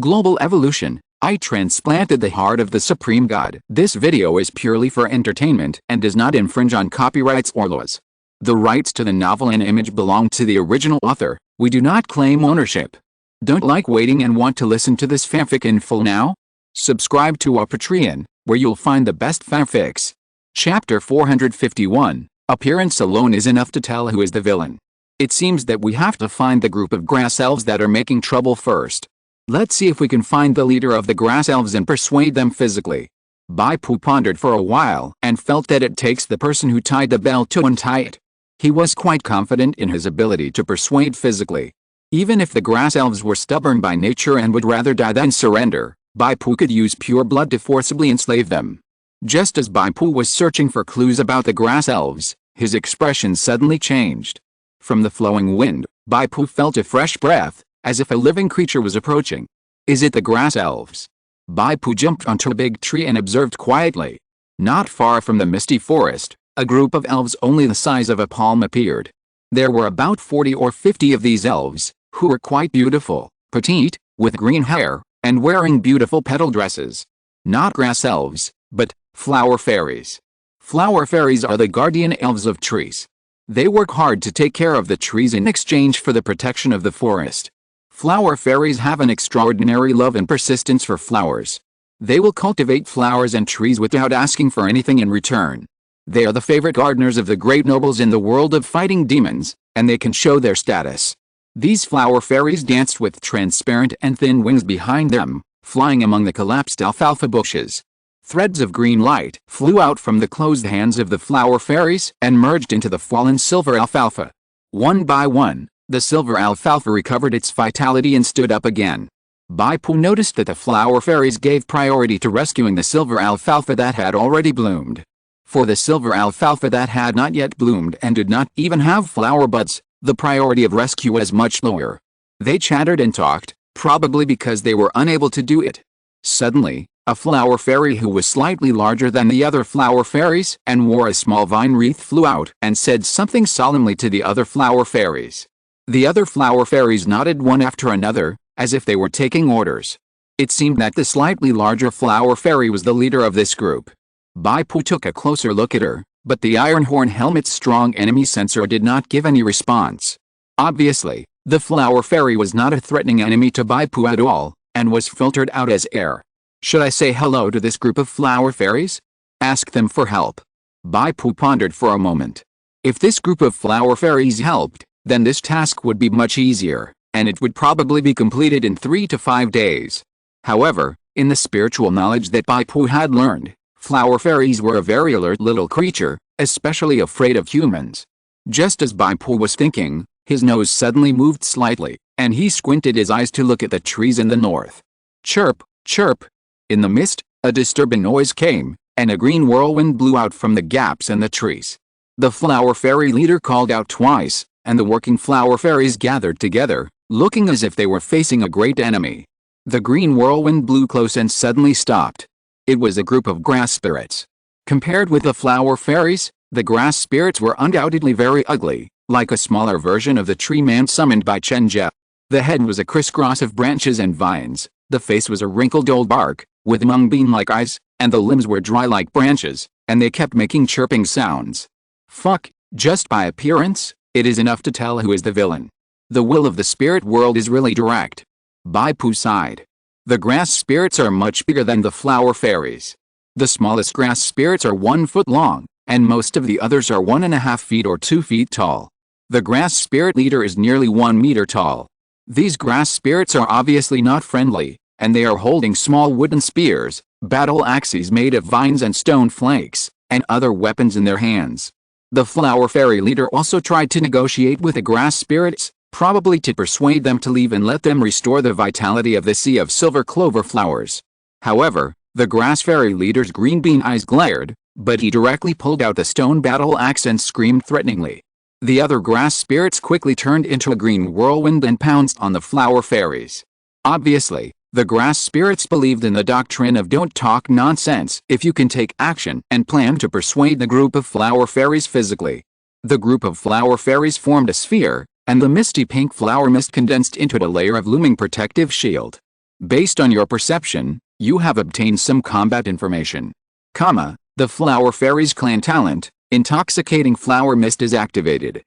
Global evolution. I transplanted the heart of the Supreme God. This video is purely for entertainment and does not infringe on copyrights or laws. The rights to the novel and image belong to the original author. We do not claim ownership. Don't like waiting and want to listen to this fanfic in full now? Subscribe to our Patreon, where you'll find the best fanfics. Chapter 451. Appearance alone is enough to tell who is the villain. It seems that we have to find the group of grass elves that are making trouble first. Let's see if we can find the leader of the grass elves and persuade them physically. Bai Pu pondered for a while and felt that it takes the person who tied the bell to untie it. He was quite confident in his ability to persuade physically. Even if the grass elves were stubborn by nature and would rather die than surrender, Bai Pu could use pure blood to forcibly enslave them. Just as Bai Pu was searching for clues about the grass elves, his expression suddenly changed. From the flowing wind, Bai Pu felt a fresh breath, as if a living creature was approaching. Is it the grass elves? Bai Pu jumped onto a big tree and observed quietly. Not far from the misty forest, a group of elves only the size of a palm appeared. There were about 40 or 50 of these elves, who were quite beautiful, petite, with green hair, and wearing beautiful petal dresses. Not grass elves, but flower fairies. Flower fairies are the guardian elves of trees. They work hard to take care of the trees in exchange for the protection of the forest. Flower fairies have an extraordinary love and persistence for flowers. They will cultivate flowers and trees without asking for anything in return. They are the favorite gardeners of the great nobles in the world of fighting demons, and they can show their status. These flower fairies danced with transparent and thin wings behind them, flying among the collapsed alfalfa bushes. Threads of green light flew out from the closed hands of the flower fairies and merged into the fallen silver alfalfa. One by one, the silver alfalfa recovered its vitality and stood up again. Bai Pu noticed that the flower fairies gave priority to rescuing the silver alfalfa that had already bloomed. For the silver alfalfa that had not yet bloomed and did not even have flower buds, the priority of rescue was much lower. They chattered and talked, probably because they were unable to do it. Suddenly, a flower fairy who was slightly larger than the other flower fairies and wore a small vine wreath flew out and said something solemnly to the other flower fairies. The other flower fairies nodded one after another, as if they were taking orders. It seemed that the slightly larger flower fairy was the leader of this group. Bai Pu took a closer look at her, but the iron horn helmet's strong enemy sensor did not give any response. Obviously, the flower fairy was not a threatening enemy to Bai Pu at all, and was filtered out as air. Should I say hello to this group of flower fairies? Ask them for help. Bai Pu pondered for a moment. If this group of flower fairies helped, then this task would be much easier, and it would probably be completed in 3 to 5 days. However, in the spiritual knowledge that Bai Pu had learned, flower fairies were a very alert little creature, especially afraid of humans. Just as Bai Pu was thinking, his nose suddenly moved slightly, and he squinted his eyes to look at the trees in the north. Chirp, chirp. In the mist, a disturbing noise came, and a green whirlwind blew out from the gaps in the trees. The flower fairy leader called out twice, and the working flower fairies gathered together, looking as if they were facing a great enemy. The green whirlwind blew close and suddenly stopped. It was a group of grass spirits. Compared with the flower fairies, the grass spirits were undoubtedly very ugly, like a smaller version of the tree man summoned by Chen Jie. The head was a crisscross of branches and vines, the face was a wrinkled old bark, with mung bean-like eyes, and the limbs were dry like branches, and they kept making chirping sounds. Fuck, just by appearance, it is enough to tell who is the villain. The will of the spirit world is really direct. Bai Pu sighed. The grass spirits are much bigger than the flower fairies. The smallest grass spirits are 1 foot long, and most of the others are 1.5 feet or 2 feet tall. The grass spirit leader is nearly 1 meter tall. These grass spirits are obviously not friendly, and they are holding small wooden spears, battle axes made of vines and stone flakes, and other weapons in their hands. The flower fairy leader also tried to negotiate with the grass spirits, probably to persuade them to leave and let them restore the vitality of the sea of silver clover flowers. However, the grass fairy leader's green bean eyes glared, but he directly pulled out the stone battle axe and screamed threateningly. The other grass spirits quickly turned into a green whirlwind and pounced on the flower fairies. Obviously, the grass spirits believed in the doctrine of don't talk nonsense if you can take action and planned to persuade the group of flower fairies physically. The group of flower fairies formed a sphere, and the misty pink flower mist condensed into a layer of looming protective shield. Based on your perception, you have obtained some combat information. The Flower Fairies clan talent, Intoxicating Flower Mist is activated.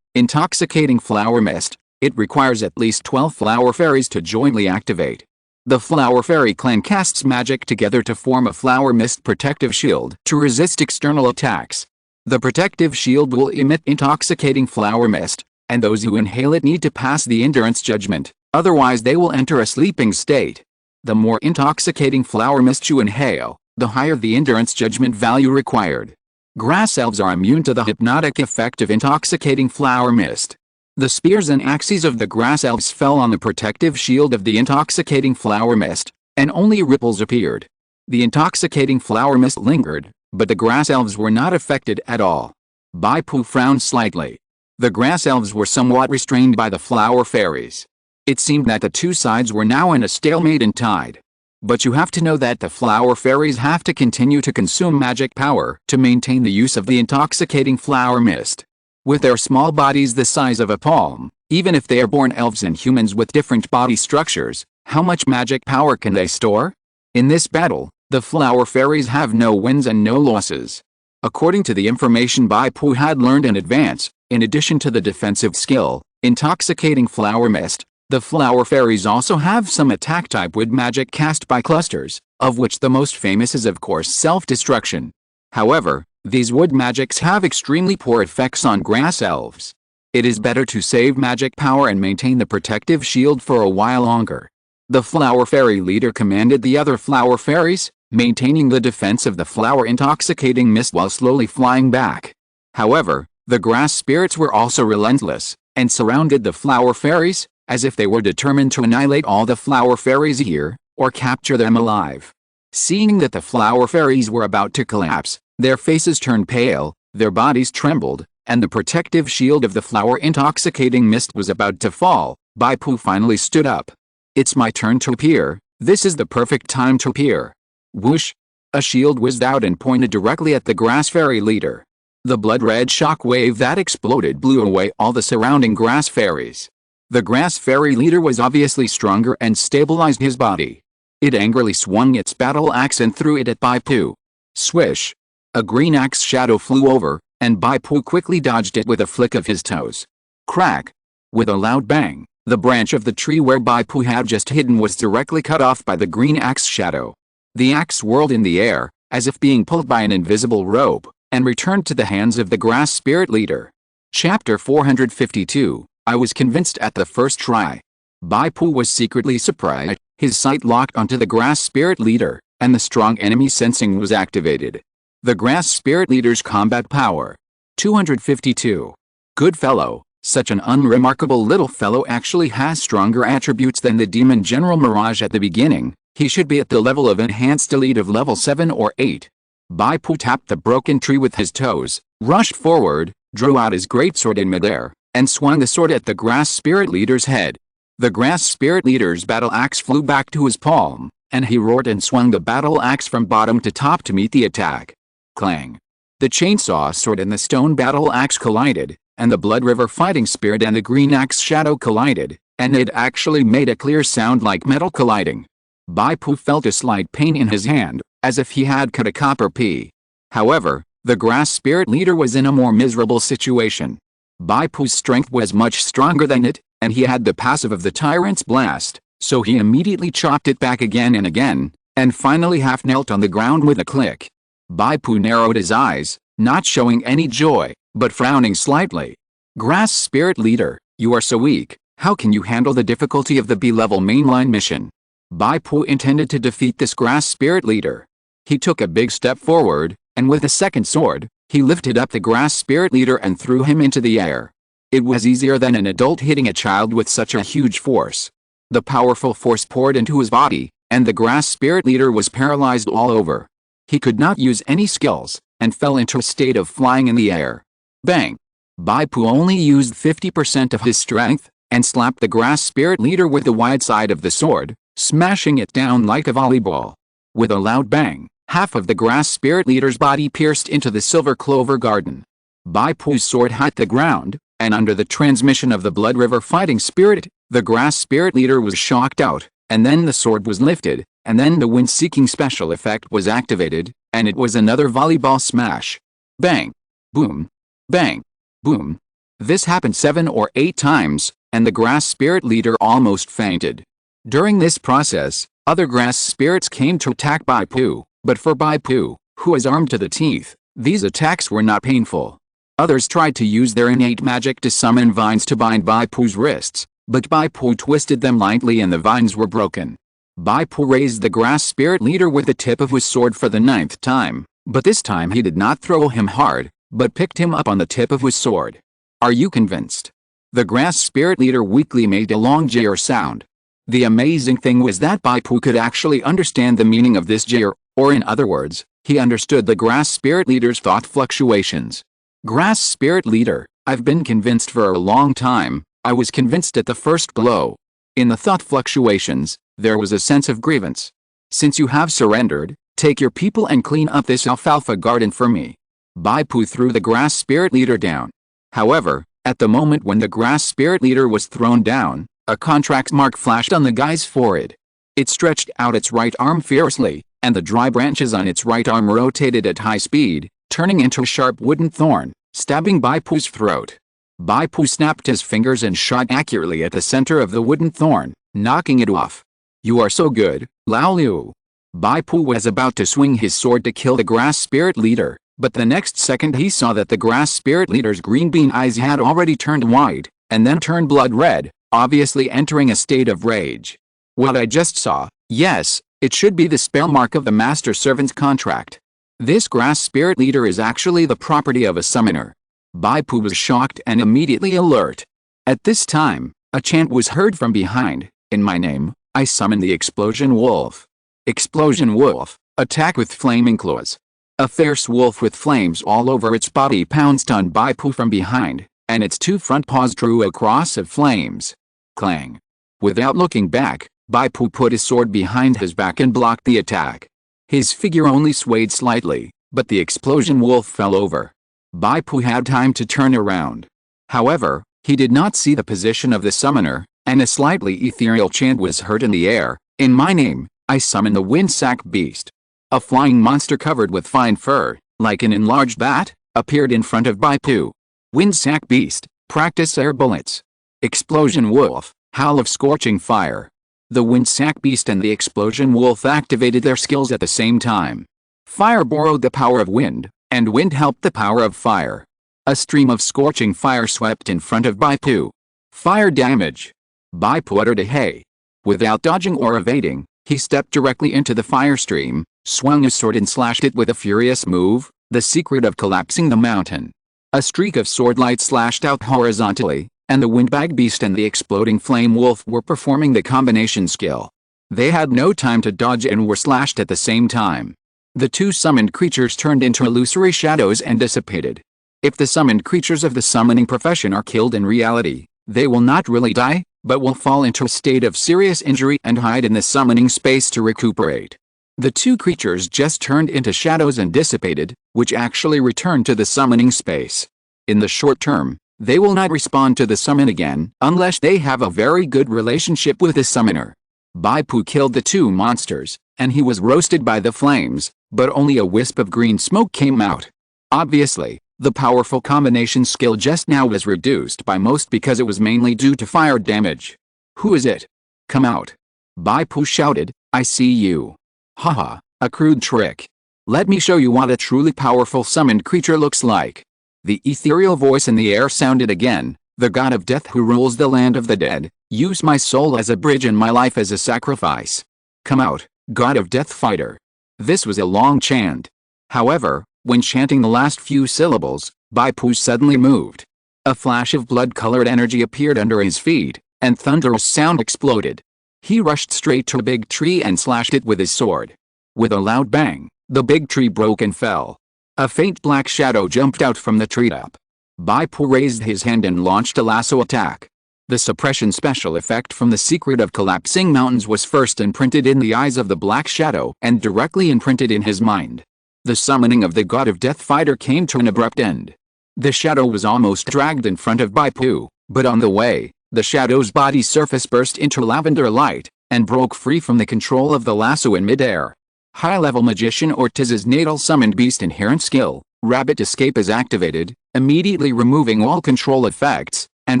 Intoxicating Flower Mist. It requires at least 12 Flower Fairies to jointly activate. The Flower Fairy clan casts magic together to form a Flower Mist protective shield to resist external attacks. The protective shield will emit intoxicating flower mist, and those who inhale it need to pass the endurance judgment, otherwise they will enter a sleeping state. The more intoxicating flower mist you inhale, the higher the endurance judgment value required. Grass elves are immune to the hypnotic effect of intoxicating flower mist. The spears and axes of the grass elves fell on the protective shield of the intoxicating flower mist, and only ripples appeared. The intoxicating flower mist lingered, but the grass elves were not affected at all. Bai Pu frowned slightly. The grass elves were somewhat restrained by the flower fairies. It seemed that the two sides were now in a stalemate and tied. But you have to know that the flower fairies have to continue to consume magic power to maintain the use of the intoxicating flower mist. With their small bodies the size of a palm, even if they are born elves and humans with different body structures, how much magic power can they store? In this battle, the flower fairies have no wins and no losses. According to the information Bai Pu had learned in advance, in addition to the defensive skill, intoxicating flower mist, the flower fairies also have some attack type wood magic cast by clusters, of which the most famous is of course self-destruction. However, these wood magics have extremely poor effects on grass elves. It is better to save magic power and maintain the protective shield for a while longer. The flower fairy leader commanded the other flower fairies, maintaining the defense of the flower intoxicating mist while slowly flying back. However, the grass spirits were also relentless, and surrounded the flower fairies, as if they were determined to annihilate all the flower fairies here, or capture them alive. Seeing that the flower fairies were about to collapse, their faces turned pale, their bodies trembled, and the protective shield of the flower intoxicating mist was about to fall. Bai Pu finally stood up. It's my turn to appear, this is the perfect time to appear. Whoosh! A shield whizzed out and pointed directly at the grass fairy leader. The blood-red shock wave that exploded blew away all the surrounding grass fairies. The grass fairy leader was obviously stronger and stabilized his body. It angrily swung its battle axe and threw it at Bai Pu. Swish! A green axe shadow flew over, and Bai Pu quickly dodged it with a flick of his toes. Crack! With a loud bang, the branch of the tree where Bai Pu had just hidden was directly cut off by the green axe shadow. The axe whirled in the air, as if being pulled by an invisible rope, and returned to the hands of the grass spirit leader. Chapter 452. I was convinced at the first try. Bai Pu was secretly surprised. His sight locked onto the grass spirit leader, and the strong enemy sensing was activated. The grass spirit leader's combat power. 252. Good fellow, such an unremarkable little fellow actually has stronger attributes than the demon General Mirage at the beginning. He should be at the level of enhanced elite of level 7 or 8. Bai Pu tapped the broken tree with his toes, rushed forward, drew out his greatsword in midair, and swung the sword at the grass spirit leader's head. The grass spirit leader's battle axe flew back to his palm, and he roared and swung the battle axe from bottom to top to meet the attack. Clang! The chainsaw sword and the stone battle axe collided, and the Blood River fighting spirit and the green axe shadow collided, and it actually made a clear sound like metal colliding. Bai Pu felt a slight pain in his hand, as if he had cut a copper pea. However, the grass spirit leader was in a more miserable situation. Bai Pu's strength was much stronger than it, and he had the passive of the tyrant's blast, so he immediately chopped it back again and again, and finally half knelt on the ground with a click. Bai Pu narrowed his eyes, not showing any joy, but frowning slightly. Grass spirit leader, you are so weak, how can you handle the difficulty of the B-level mainline mission? Bai Pu intended to defeat this grass spirit leader. He took a big step forward, and with a second sword, he lifted up the grass spirit leader and threw him into the air. It was easier than an adult hitting a child with such a huge force. The powerful force poured into his body, and the grass spirit leader was paralyzed all over. He could not use any skills, and fell into a state of flying in the air. Bang! Bai Pu only used 50% of his strength, and slapped the grass spirit leader with the wide side of the sword, smashing it down like a volleyball. With a loud bang, half of the grass spirit leader's body pierced into the silver clover garden. Bai Pu's sword hit the ground, and under the transmission of the Blood River fighting spirit, the grass spirit leader was shocked out, and then the sword was lifted, and then the wind-seeking special effect was activated, and it was another volleyball smash. Bang! Boom! Bang! Boom! This happened 7 or 8 times, and the grass spirit leader almost fainted. During this process, other grass spirits came to attack Bai Pu, but for Bai Pu, who was armed to the teeth, these attacks were not painful. Others tried to use their innate magic to summon vines to bind Bai Pu's wrists, but Bai Pu twisted them lightly and the vines were broken. Bai Pu raised the grass spirit leader with the tip of his sword for the 9th time, but this time he did not throw him hard, but picked him up on the tip of his sword. Are you convinced? The grass spirit leader weakly made a long jeer sound. The amazing thing was that Bai Pu could actually understand the meaning of this jeer, or in other words, he understood the grass spirit leader's thought fluctuations. Grass spirit leader, I've been convinced for a long time. I was convinced at the first blow. In the thought fluctuations, there was a sense of grievance. Since you have surrendered, take your people and clean up this alfalfa garden for me. Bai Pu threw the grass spirit leader down. However, at the moment when the grass spirit leader was thrown down, a contract mark flashed on the guy's forehead. It stretched out its right arm fiercely, and the dry branches on its right arm rotated at high speed, turning into a sharp wooden thorn, stabbing Bai Pu's throat. Bai Pu snapped his fingers and shot accurately at the center of the wooden thorn, knocking it off. You are so good, Lao Liu. Bai Pu was about to swing his sword to kill the grass spirit leader, but the next second he saw that the grass spirit leader's green bean eyes had already turned wide, and then turned blood red, obviously entering a state of rage. What I just saw, yes, it should be the spell mark of the master servant's contract. This grass spirit leader is actually the property of a summoner. Bai Pu was shocked and immediately alert. At this time, a chant was heard from behind. In my name, I summon the Explosion Wolf. Explosion Wolf, attack with flaming claws. A fierce wolf with flames all over its body pounced on Bai Pu from behind, and its 2 front paws drew a cross of flames. Clang. Without looking back, Bai Pu put his sword behind his back and blocked the attack. His figure only swayed slightly, but the explosion wolf fell over. Bai Pu had time to turn around. However, he did not see the position of the summoner, and a slightly ethereal chant was heard in the air. In my name, I summon the Windsack Beast. A flying monster covered with fine fur, like an enlarged bat, appeared in front of Bai Pu. Windsack Beast, practice air bullets. Explosion Wolf, howl of scorching fire. The Windsack Beast and the Explosion Wolf activated their skills at the same time. Fire borrowed the power of wind, and wind helped the power of fire. A stream of scorching fire swept in front of Bai Pu. Fire damage. Bai Pu uttered a hey. Without dodging or evading, he stepped directly into the fire stream, swung his sword and slashed it with a furious move, the secret of collapsing the mountain. A streak of sword light slashed out horizontally, and the Windbag Beast and the Exploding Flame Wolf were performing the combination skill. They had no time to dodge and were slashed at the same time. The 2 summoned creatures turned into illusory shadows and dissipated. If the summoned creatures of the summoning profession are killed in reality, they will not really die, but will fall into a state of serious injury and hide in the summoning space to recuperate. The 2 creatures just turned into shadows and dissipated, which actually returned to the summoning space. In the short term, they will not respond to the summon again unless they have a very good relationship with the summoner. Bai Pu killed the 2 monsters, and he was roasted by the flames, but only a wisp of green smoke came out. Obviously, the powerful combination skill just now was reduced by most because it was mainly due to fire damage. Who is it? Come out. Bai Pu shouted, I see you. Haha, a crude trick. Let me show you what a truly powerful summoned creature looks like. The ethereal voice in the air sounded again. The god of death who rules the land of the dead, use my soul as a bridge and my life as a sacrifice. Come out, god of death fighter. This was a long chant. However, when chanting the last few syllables, Bai Pu suddenly moved. A flash of blood-colored energy appeared under his feet, and thunderous sound exploded. He rushed straight to a big tree and slashed it with his sword. With a loud bang, the big tree broke and fell. A faint black shadow jumped out from the treetop. Bai Pu raised his hand and launched a lasso attack. The suppression special effect from the secret of collapsing mountains was first imprinted in the eyes of the black shadow and directly imprinted in his mind. The summoning of the god of death fighter came to an abrupt end. The shadow was almost dragged in front of Bai Pu, but on the way, the shadow's body surface burst into lavender light, and broke free from the control of the lasso in midair. High-level magician Ortiz's natal summoned beast inherent skill, Rabbit Escape is activated, immediately removing all control effects, and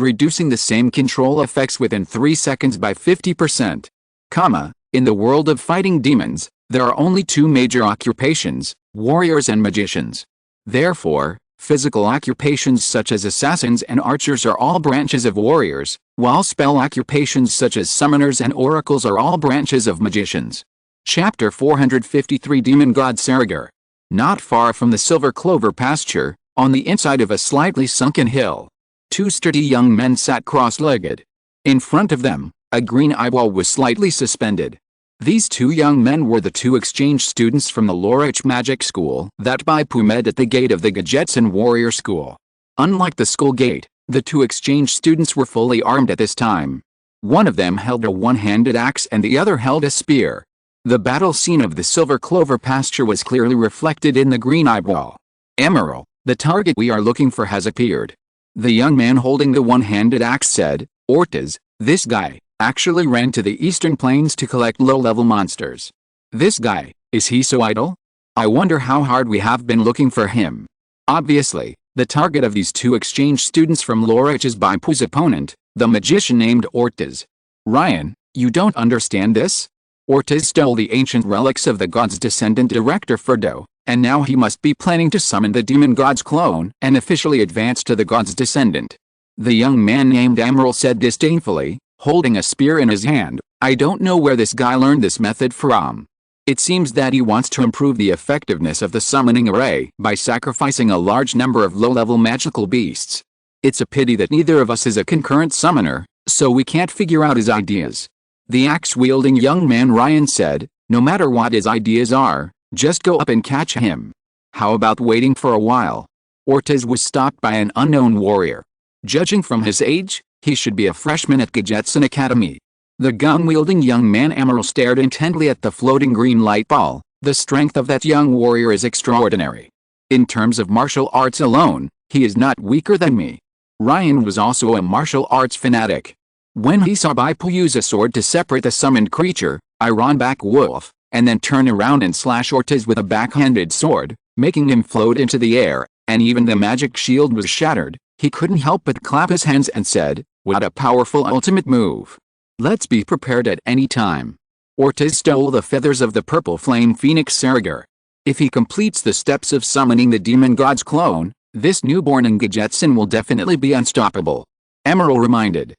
reducing the same control effects within 3 seconds by 50%. In the world of fighting demons, there are only two major occupations, warriors and magicians. Therefore, physical occupations such as assassins and archers are all branches of warriors, while spell occupations such as summoners and oracles are all branches of magicians. Chapter 453 Demon God Saragar. Not far from the Silver Clover pasture, on the inside of a slightly sunken hill, two sturdy young men sat cross-legged. In front of them, a green eyeball was slightly suspended. These two young men were the two exchange students from the Lorich Magic School that Bai Pu met at the gate of the Gajetsun Warrior School. Unlike the school gate, the two exchange students were fully armed at this time. One of them held a one-handed axe and the other held a spear. The battle scene of the Silver Clover pasture was clearly reflected in the green eyeball. Emerald, the target we are looking for has appeared. The young man holding the one-handed axe said, Ortiz, this guy, actually ran to the eastern plains to collect low-level monsters. This guy, is he so idle? I wonder how hard we have been looking for him. Obviously, the target of these two exchange students from Lorich is Bai Pu's opponent, the magician named Ortiz. Ryan, you don't understand this? Ortiz stole the ancient relics of the god's descendant Director Ferdo, and now he must be planning to summon the demon god's clone and officially advance to the god's descendant. The young man named Emerald said disdainfully, holding a spear in his hand, I don't know where this guy learned this method from. It seems that he wants to improve the effectiveness of the summoning array by sacrificing a large number of low-level magical beasts. It's a pity that neither of us is a concurrent summoner, so we can't figure out his ideas. The axe-wielding young man Ryan said, no matter what his ideas are, just go up and catch him. How about waiting for a while? Ortiz was stopped by an unknown warrior. Judging from his age, he should be a freshman at Gajetsun Academy. The gun-wielding young man Emerald stared intently at the floating green light ball. The strength of that young warrior is extraordinary. In terms of martial arts alone, he is not weaker than me. Ryan was also a martial arts fanatic. When he saw Bai Pu use a sword to separate the summoned creature, I ran back wolf, and then turn around and slash Ortiz with a backhanded sword, making him float into the air, and even the magic shield was shattered. He couldn't help but clap his hands and said, what a powerful ultimate move. Let's be prepared at any time. Ortiz stole the feathers of the purple flame phoenix Saragar. If he completes the steps of summoning the demon god's clone, this newborn in Gajetsun will definitely be unstoppable. Emerald reminded.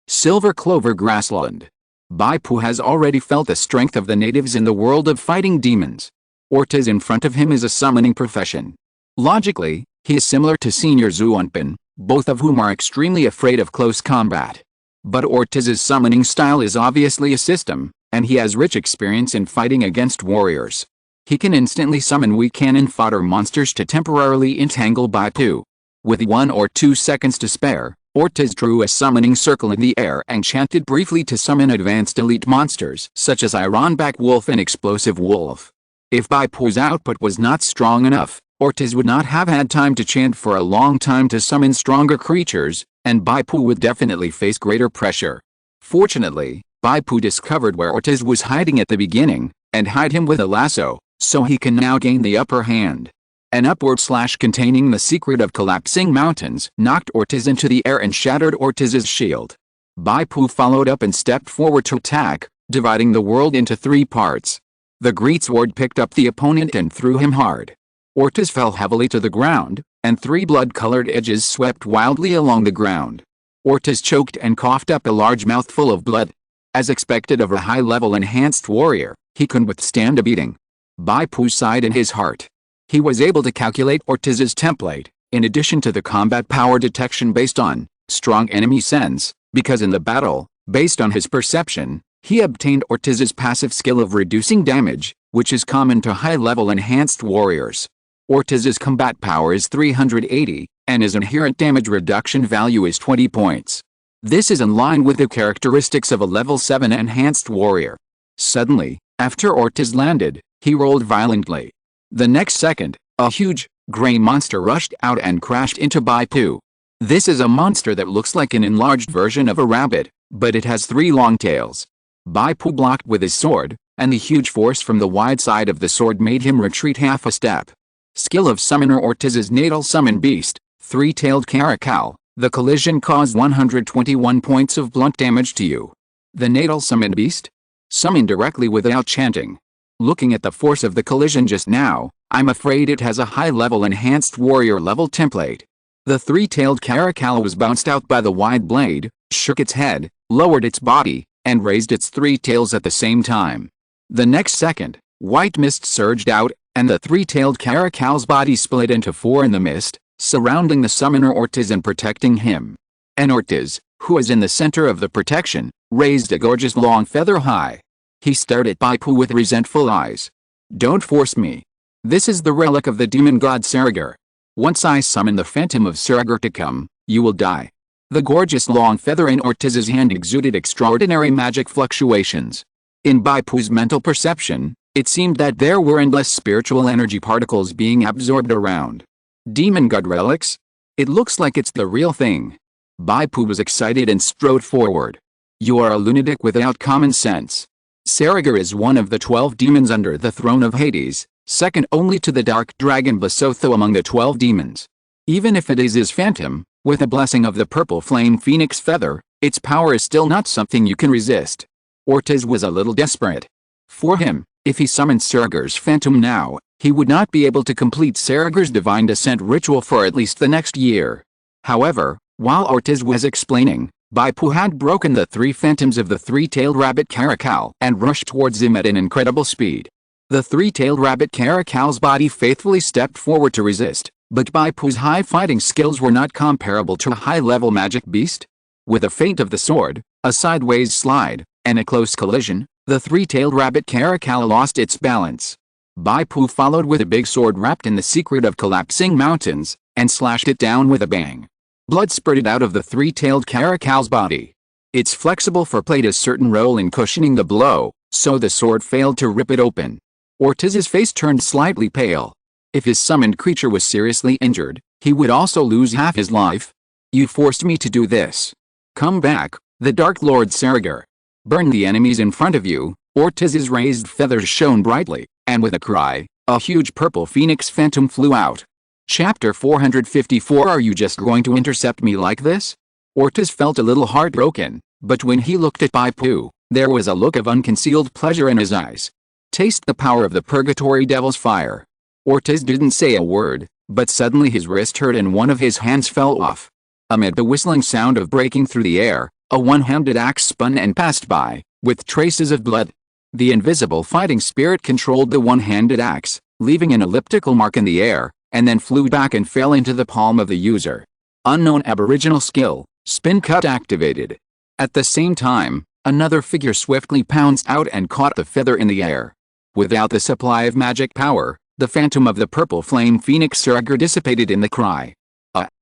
Silver Clover Grassland. Bai Pu has already felt the strength of the natives in the world of fighting demons. Ortiz in front of him is a summoning profession. Logically, he is similar to Senior Zuonpin, both of whom are extremely afraid of close combat. But Ortiz's summoning style is obviously a system, and he has rich experience in fighting against warriors. He can instantly summon weak cannon fodder monsters to temporarily entangle Bai Pu. With 1 or 2 seconds to spare, Ortiz drew a summoning circle in the air and chanted briefly to summon advanced elite monsters such as Ironback Wolf and Explosive Wolf. If Bai Pu's output was not strong enough, Ortiz would not have had time to chant for a long time to summon stronger creatures, and Bai Pu would definitely face greater pressure. Fortunately, Bai Pu discovered where Ortiz was hiding at the beginning, and hid him with a lasso, so he can now gain the upper hand. An upward slash containing the secret of collapsing mountains knocked Ortiz into the air and shattered Ortiz's shield. Bai Pu followed up and stepped forward to attack, dividing the world into 3 parts. The greatsword picked up the opponent and threw him hard. Ortiz fell heavily to the ground, and 3 blood-colored edges swept wildly along the ground. Ortiz choked and coughed up a large mouthful of blood. As expected of a high-level enhanced warrior, he couldn't withstand a beating. Bai Pu sighed in his heart. He was able to calculate Ortiz's template, in addition to the combat power detection based on strong enemy sense, because in the battle, based on his perception, he obtained Ortiz's passive skill of reducing damage, which is common to high-level enhanced warriors. Ortiz's combat power is 380, and his inherent damage reduction value is 20 points. This is in line with the characteristics of a level 7 enhanced warrior. Suddenly, after Ortiz landed, he rolled violently. The next second, a huge, gray monster rushed out and crashed into Bai Pu. This is a monster that looks like an enlarged version of a rabbit, but it has 3 long tails. Bai Pu blocked with his sword, and the huge force from the wide side of the sword made him retreat half a step. Skill of Summoner Ortiz's Natal Summon Beast, Three-Tailed Caracal. The collision caused 121 points of blunt damage to you. The Natal Summon Beast? Summon directly without chanting. Looking at the force of the collision just now, I'm afraid it has a high-level enhanced warrior level template. The three-tailed caracal was bounced out by the wide blade, shook its head, lowered its body, and raised its three tails at the same time. The next second, white mist surged out, and the three-tailed caracal's body split into four in the mist, surrounding the summoner Ortiz and protecting him. And Ortiz, who was in the center of the protection, raised a gorgeous long feather high. He stared at Bai Pu with resentful eyes. Don't force me. This is the relic of the demon god Saragar. Once I summon the phantom of Saragar to come, you will die. The gorgeous long feather in Ortiz's hand exuded extraordinary magic fluctuations. In Bai Pu's mental perception, it seemed that there were endless spiritual energy particles being absorbed around. Demon god relics? It looks like it's the real thing. Bai Pu was excited and strode forward. You are a lunatic without common sense. Saragar is one of the 12 demons under the throne of Hades, second only to the dark dragon Basotho among the 12 demons. Even if it is his phantom, with a blessing of the purple flame phoenix feather, its power is still not something you can resist. Ortiz was a little desperate. For him, if he summoned Saragar's phantom now, he would not be able to complete Saragar's divine descent ritual for at least the next year. However, while Ortiz was explaining, Bai Pu had broken the three phantoms of the three-tailed rabbit caracal and rushed towards him at an incredible speed. The three-tailed rabbit caracal's body faithfully stepped forward to resist, but Bai Pu's high fighting skills were not comparable to a high-level magic beast. With a feint of the sword, a sideways slide, and a close collision, the three-tailed rabbit caracal lost its balance. Bai Pu followed with a big sword wrapped in the secret of collapsing mountains, and slashed it down with a bang. Blood spurted out of the three-tailed caracal's body. Its flexible fur played a certain role in cushioning the blow, so the sword failed to rip it open. Ortiz's face turned slightly pale. If his summoned creature was seriously injured, he would also lose half his life. You forced me to do this. Come back, the Dark Lord Saragar. Burn the enemies in front of you. Ortiz's raised feathers shone brightly, and with a cry, a huge purple phoenix phantom flew out. Chapter 454. Are you just going to intercept me like this? Ortiz felt a little heartbroken, but when he looked at Bai Pu, there was a look of unconcealed pleasure in his eyes. Taste the power of the purgatory devil's fire. Ortiz didn't say a word, but suddenly his wrist hurt and one of his hands fell off. Amid the whistling sound of breaking through the air, a one-handed axe spun and passed by, with traces of blood. The invisible fighting spirit controlled the one-handed axe, leaving an elliptical mark in the air, and then flew back and fell into the palm of the user. Unknown aboriginal skill, spin cut activated. At the same time, another figure swiftly pounced out and caught the feather in the air. Without the supply of magic power, the phantom of the purple flame phoenix Saragar dissipated in the cry.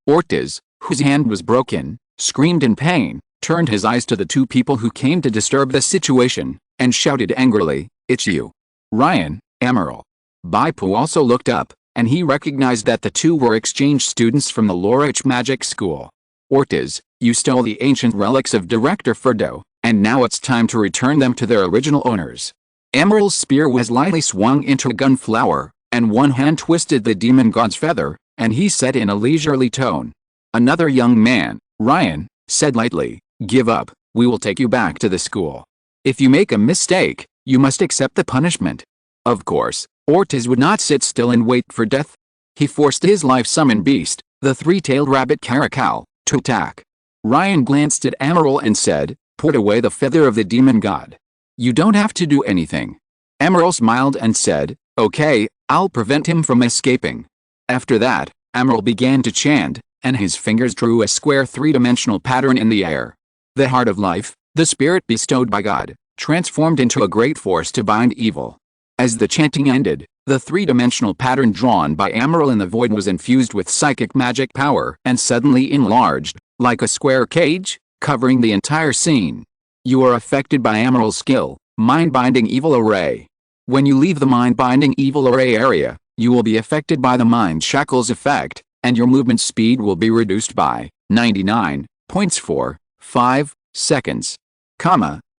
Ortiz, whose hand was broken, screamed in pain, turned his eyes to the two people who came to disturb the situation, and shouted angrily, "It's you. Ryan, Emerald." Bai Pu also looked up, and he recognized that the two were exchange students from the Lorich Magic School. Ortiz, you stole the ancient relics of Director Ferdo, and now it's time to return them to their original owners. Emerald's spear was lightly swung into a gunflower, and one hand twisted the demon god's feather, and he said in a leisurely tone. Another young man, Ryan, said lightly, "Give up, we will take you back to the school. If you make a mistake, you must accept the punishment." Of course, Ortiz would not sit still and wait for death. He forced his life-summon beast, the three-tailed rabbit caracal, to attack. Ryan glanced at Emerald and said, "Put away the feather of the demon god. You don't have to do anything." Emerald smiled and said, "Okay, I'll prevent him from escaping." After that, Emerald began to chant, and his fingers drew a square three-dimensional pattern in the air. The heart of life, the spirit bestowed by God, transformed into a great force to bind evil. As the chanting ended, the three-dimensional pattern drawn by Emerald in the void was infused with psychic magic power and suddenly enlarged, like a square cage, covering the entire scene. You are affected by Emerald's skill, Mind-Binding Evil Array. When you leave the Mind-Binding Evil Array area, you will be affected by the Mind Shackles effect, and your movement speed will be reduced by 99.45 seconds.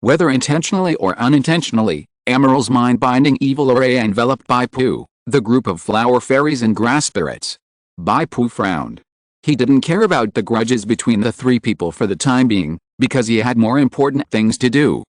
Whether intentionally or unintentionally, Emerald's mind-binding evil array enveloped Bai Pu, the group of flower fairies and grass spirits. Bai Pu frowned. He didn't care about the grudges between the three people for the time being, because he had more important things to do.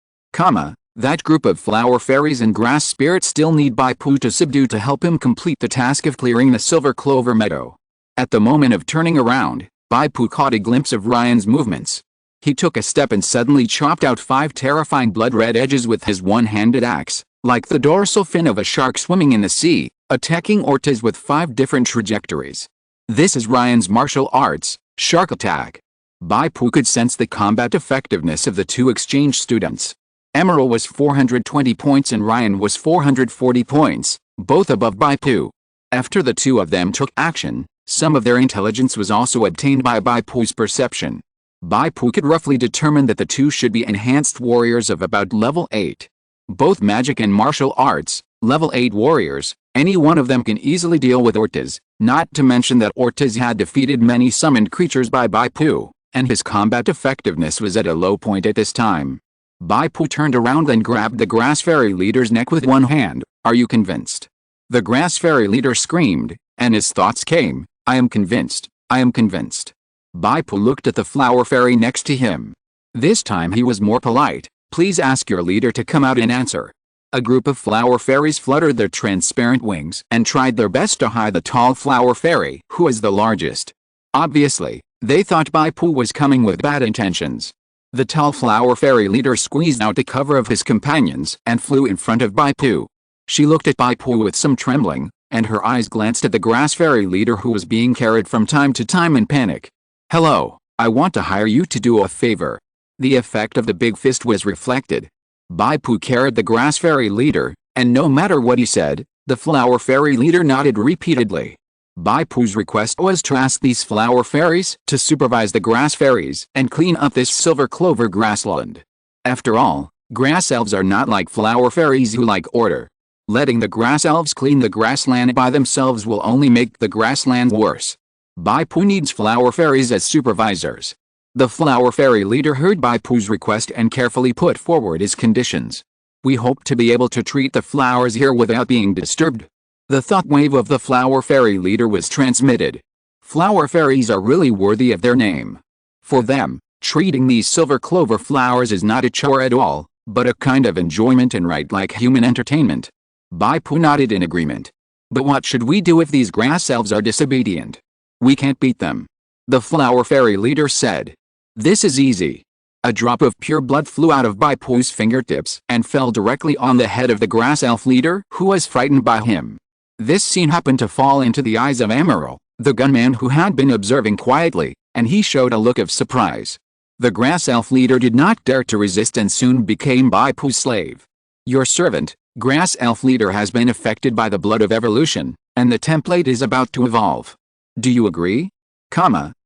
That group of flower fairies and grass spirits still need Bai Pu to subdue to help him complete the task of clearing the silver clover meadow. At the moment of turning around, Bai Pu caught a glimpse of Ryan's movements. He took a step and suddenly chopped out 5 terrifying blood-red edges with his one-handed axe, like the dorsal fin of a shark swimming in the sea, attacking Ortiz with 5 different trajectories. This is Ryan's martial arts, shark attack. Bai Pu could sense the combat effectiveness of the 2 exchange students. Emerald was 420 points and Ryan was 440 points, both above Bai Pu. After the 2 of them took action, some of their intelligence was also obtained by Bai Pu's perception. Bai Pu could roughly determine that the 2 should be enhanced warriors of about level 8. Both magic and martial arts, level 8 warriors, any one of them can easily deal with Ortiz, not to mention that Ortiz had defeated many summoned creatures by Bai Pu, and his combat effectiveness was at a low point at this time. Bai Pu turned around and grabbed the grass fairy leader's neck with one hand. "Are you convinced?" The grass fairy leader screamed, and his thoughts came, "I am convinced, I am convinced." Bai Pu looked at the flower fairy next to him. This time he was more polite. "Please ask your leader to come out and answer." A group of flower fairies fluttered their transparent wings and tried their best to hide the tall flower fairy, who was the largest. Obviously, they thought Bai Pu was coming with bad intentions. The tall flower fairy leader squeezed out the cover of his companions and flew in front of Bai Pu. She looked at Bai Pu with some trembling, and her eyes glanced at the grass fairy leader who was being carried from time to time in panic. "Hello, I want to hire you to do a favor." The effect of the big fist was reflected. Bai Pu carried the grass fairy leader, and no matter what he said, the flower fairy leader nodded repeatedly. Bai Pu's request was to ask these flower fairies to supervise the grass fairies and clean up this silver clover grassland. After all, grass elves are not like flower fairies who like order. Letting the grass elves clean the grassland by themselves will only make the grassland worse. Bai Pu needs flower fairies as supervisors. The flower fairy leader heard Bai Pu's request and carefully put forward his conditions. "We hope to be able to treat the flowers here without being disturbed." The thought wave of the flower fairy leader was transmitted. Flower fairies are really worthy of their name. For them, treating these silver clover flowers is not a chore at all, but a kind of enjoyment and right like human entertainment. Bai Pu nodded in agreement. "But what should we do if these grass elves are disobedient?" "We can't beat them," the flower fairy leader said. "This is easy." A drop of pure blood flew out of Bai Pu's fingertips and fell directly on the head of the grass elf leader, who was frightened by him. This scene happened to fall into the eyes of Emerald, the gunman who had been observing quietly, and he showed a look of surprise. The grass elf leader did not dare to resist and soon became Bai Pu's slave. "Your servant, grass elf leader, has been affected by the blood of evolution, and the template is about to evolve. Do you agree?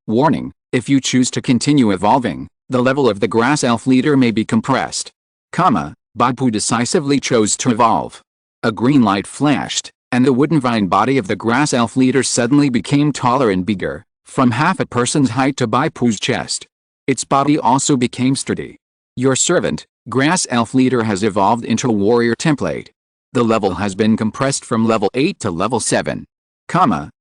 Warning, if you choose to continue evolving, the level of the grass elf leader may be compressed. Bai Pu decisively chose to evolve. A green light flashed, and the wooden vine body of the grass elf leader suddenly became taller and bigger, from half a person's height to Bai Pu's chest. Its body also became sturdy. "Your servant, grass elf leader, has evolved into a warrior template. The level has been compressed from level 8 to level 7.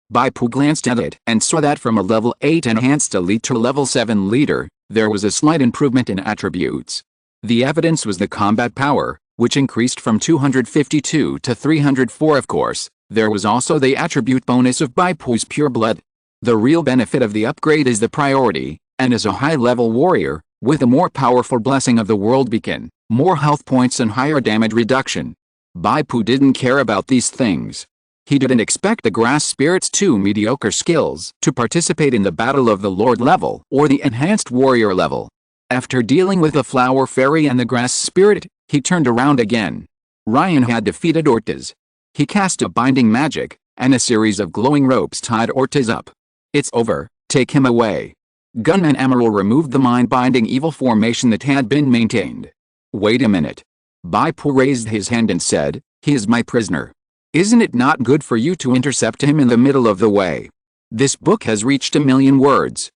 Bai Pu glanced at it and saw that from a level 8 enhanced elite to level 7 leader, there was a slight improvement in attributes. The evidence was the combat power, which increased from 252 to 304. Of course, there was also the attribute bonus of Bai Pu's pure blood. The real benefit of the upgrade is the priority, and as a high-level warrior, with a more powerful blessing of the world beacon, more health points and higher damage reduction. Bai Pu didn't care about these things. He didn't expect the grass spirit's 2 mediocre skills to participate in the battle of the Lord level or the enhanced warrior level. After dealing with the flower fairy and the grass spirit, he turned around again. Ryan had defeated Ortiz. He cast a binding magic, and a series of glowing ropes tied Ortiz up. "It's over, take him away." Gunman Emerald removed the mind-binding evil formation that had been maintained. "Wait a minute." Bai Pu raised his hand and said, "He is my prisoner. Isn't it not good for you to intercept him in the middle of the way?" This book has reached 1,000,000 words.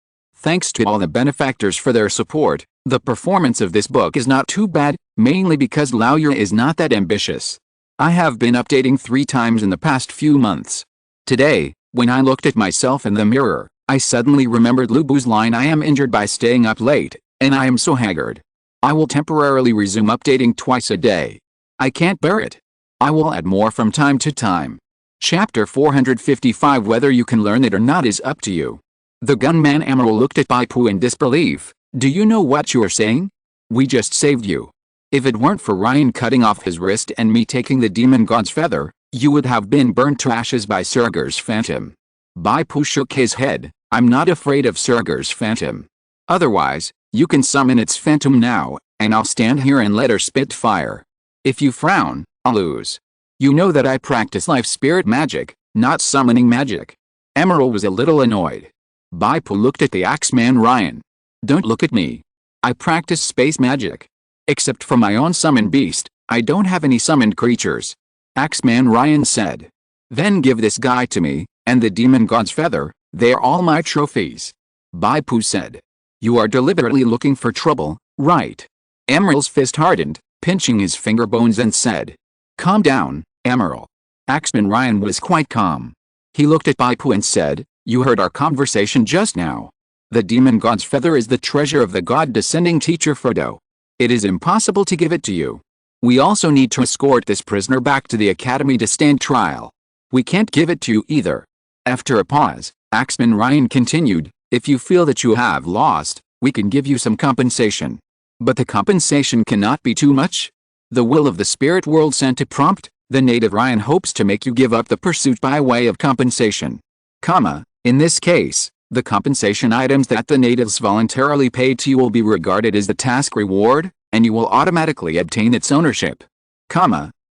Thanks to all the benefactors for their support, the performance of this book is not too bad, mainly because Lawyer is not that ambitious. I have been updating 3 times in the past few months. Today, when I looked at myself in the mirror, I suddenly remembered Lubu's line, "I am injured by staying up late, and I am so haggard. I will temporarily resume updating twice a day. I can't bear it. I will add more from time to time." Chapter 455. Whether you can learn it or not is up to you. The gunman Emerald looked at Bai Pu in disbelief. "Do you know what you are saying? We just saved you. If it weren't for Ryan cutting off his wrist and me taking the demon god's feather, you would have been burnt to ashes by Surger's phantom." Bai Pu shook his head. "I'm not afraid of Surger's phantom. Otherwise, you can summon its phantom now, and I'll stand here and let her spit fire. If you frown, I'll lose. You know that I practice life spirit magic, not summoning magic." Emerald was a little annoyed. Bai Pu looked at the Axeman Ryan. "Don't look at me. I practice space magic. Except for my own summoned beast, I don't have any summoned creatures," Axeman Ryan said. "Then give this guy to me, and the demon god's feather, they're all my trophies," Bai Pu said. "You are deliberately looking for trouble, right?" Emerald's fist hardened, pinching his finger bones, and said, "Calm down, Emerald." Axeman Ryan was quite calm. He looked at Bai Pu and said, "You heard our conversation just now. The demon god's feather is the treasure of the god-descending teacher Frodo. It is impossible to give it to you. We also need to escort this prisoner back to the academy to stand trial. We can't give it to you either." After a pause, Axeman Ryan continued, "If you feel that you have lost, we can give you some compensation. But the compensation cannot be too much. The will of the spirit world sent a prompt. The native Ryan hopes to make you give up the pursuit by way of compensation. In this case, the compensation items that the natives voluntarily paid to you will be regarded as the task reward, and you will automatically obtain its ownership."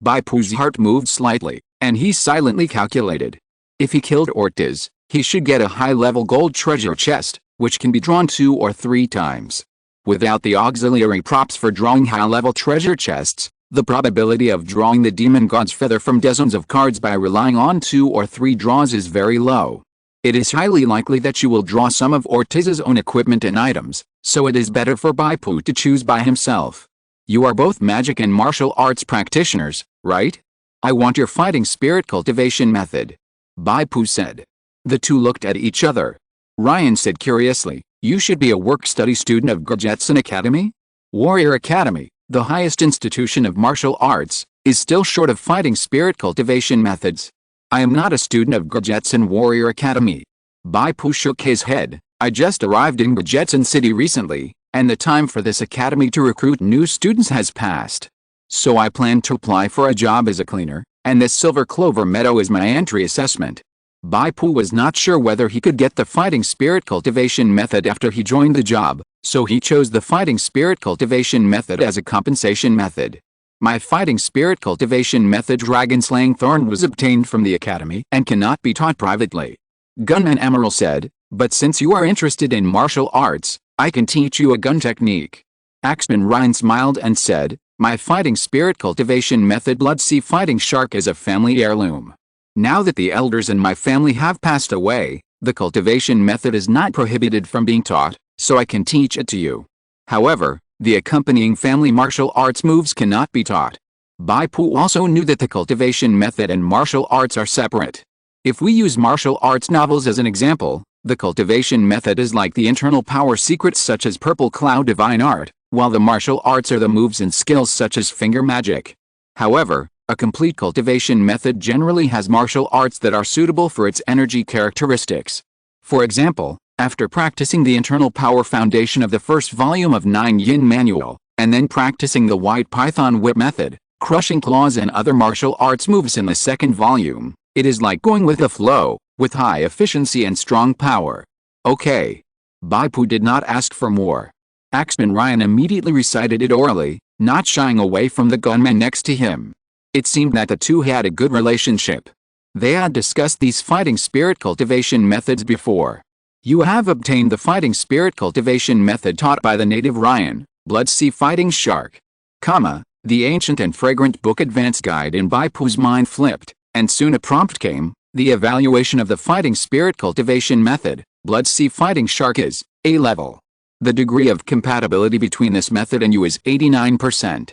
Bai Pu's heart moved slightly, and he silently calculated. If he killed Ortiz, he should get a high-level gold treasure chest, which can be drawn 2 or 3 times. Without the auxiliary props for drawing high-level treasure chests, the probability of drawing the demon god's feather from dozens of cards by relying on 2 or 3 draws is very low. It is highly likely that you will draw some of Ortiz's own equipment and items, so it is better for Bai Pu to choose by himself. You are both magic and martial arts practitioners, right? I want your fighting spirit cultivation method, Bai Pu said. The two looked at each other. Ryan said curiously, "You should be a work-study student of Gurjetson Academy? Warrior Academy, the highest institution of martial arts, is still short of fighting spirit cultivation methods." "I am not a student of Gurjetson Warrior Academy." Bai Pu shook his head. "I just arrived in Gurjetson City recently, and the time for this academy to recruit new students has passed. So I plan to apply for a job as a cleaner, and this Silver Clover Meadow is my entry assessment." Bai Pu was not sure whether he could get the fighting spirit cultivation method after he joined the job, so he chose the fighting spirit cultivation method as a compensation method. "My fighting spirit cultivation method Dragon Slaying Thorn was obtained from the academy and cannot be taught privately," Gunman Emerald said, "but since you are interested in martial arts, I can teach you a gun technique." Axeman Ryan smiled and said, "My fighting spirit cultivation method Bloodsea Fighting Shark is a family heirloom. Now that the elders in my family have passed away, the cultivation method is not prohibited from being taught, so I can teach it to you. However, the accompanying family martial arts moves cannot be taught." Bai Pu also knew that the cultivation method and martial arts are separate. If we use martial arts novels as an example, the cultivation method is like the internal power secrets such as Purple Cloud Divine Art, while the martial arts are the moves and skills such as finger magic. However, a complete cultivation method generally has martial arts that are suitable for its energy characteristics. For example, after practicing the internal power foundation of the first volume of 9 Yin Manual, and then practicing the White Python Whip method, crushing claws and other martial arts moves in the second volume, it is like going with the flow, with high efficiency and strong power. Okay. Bai Pu did not ask for more. Axeman Ryan immediately recited it orally, not shying away from the gunman next to him. It seemed that the two had a good relationship. They had discussed these fighting spirit cultivation methods before. "You have obtained the fighting spirit cultivation method taught by the native Ryan, Bloodsea Fighting Shark." The ancient and fragrant book advance guide in Bai Pu's mind flipped, and soon a prompt came. "The evaluation of the fighting spirit cultivation method, Bloodsea Fighting Shark is, A level. The degree of compatibility between this method and you is 89%.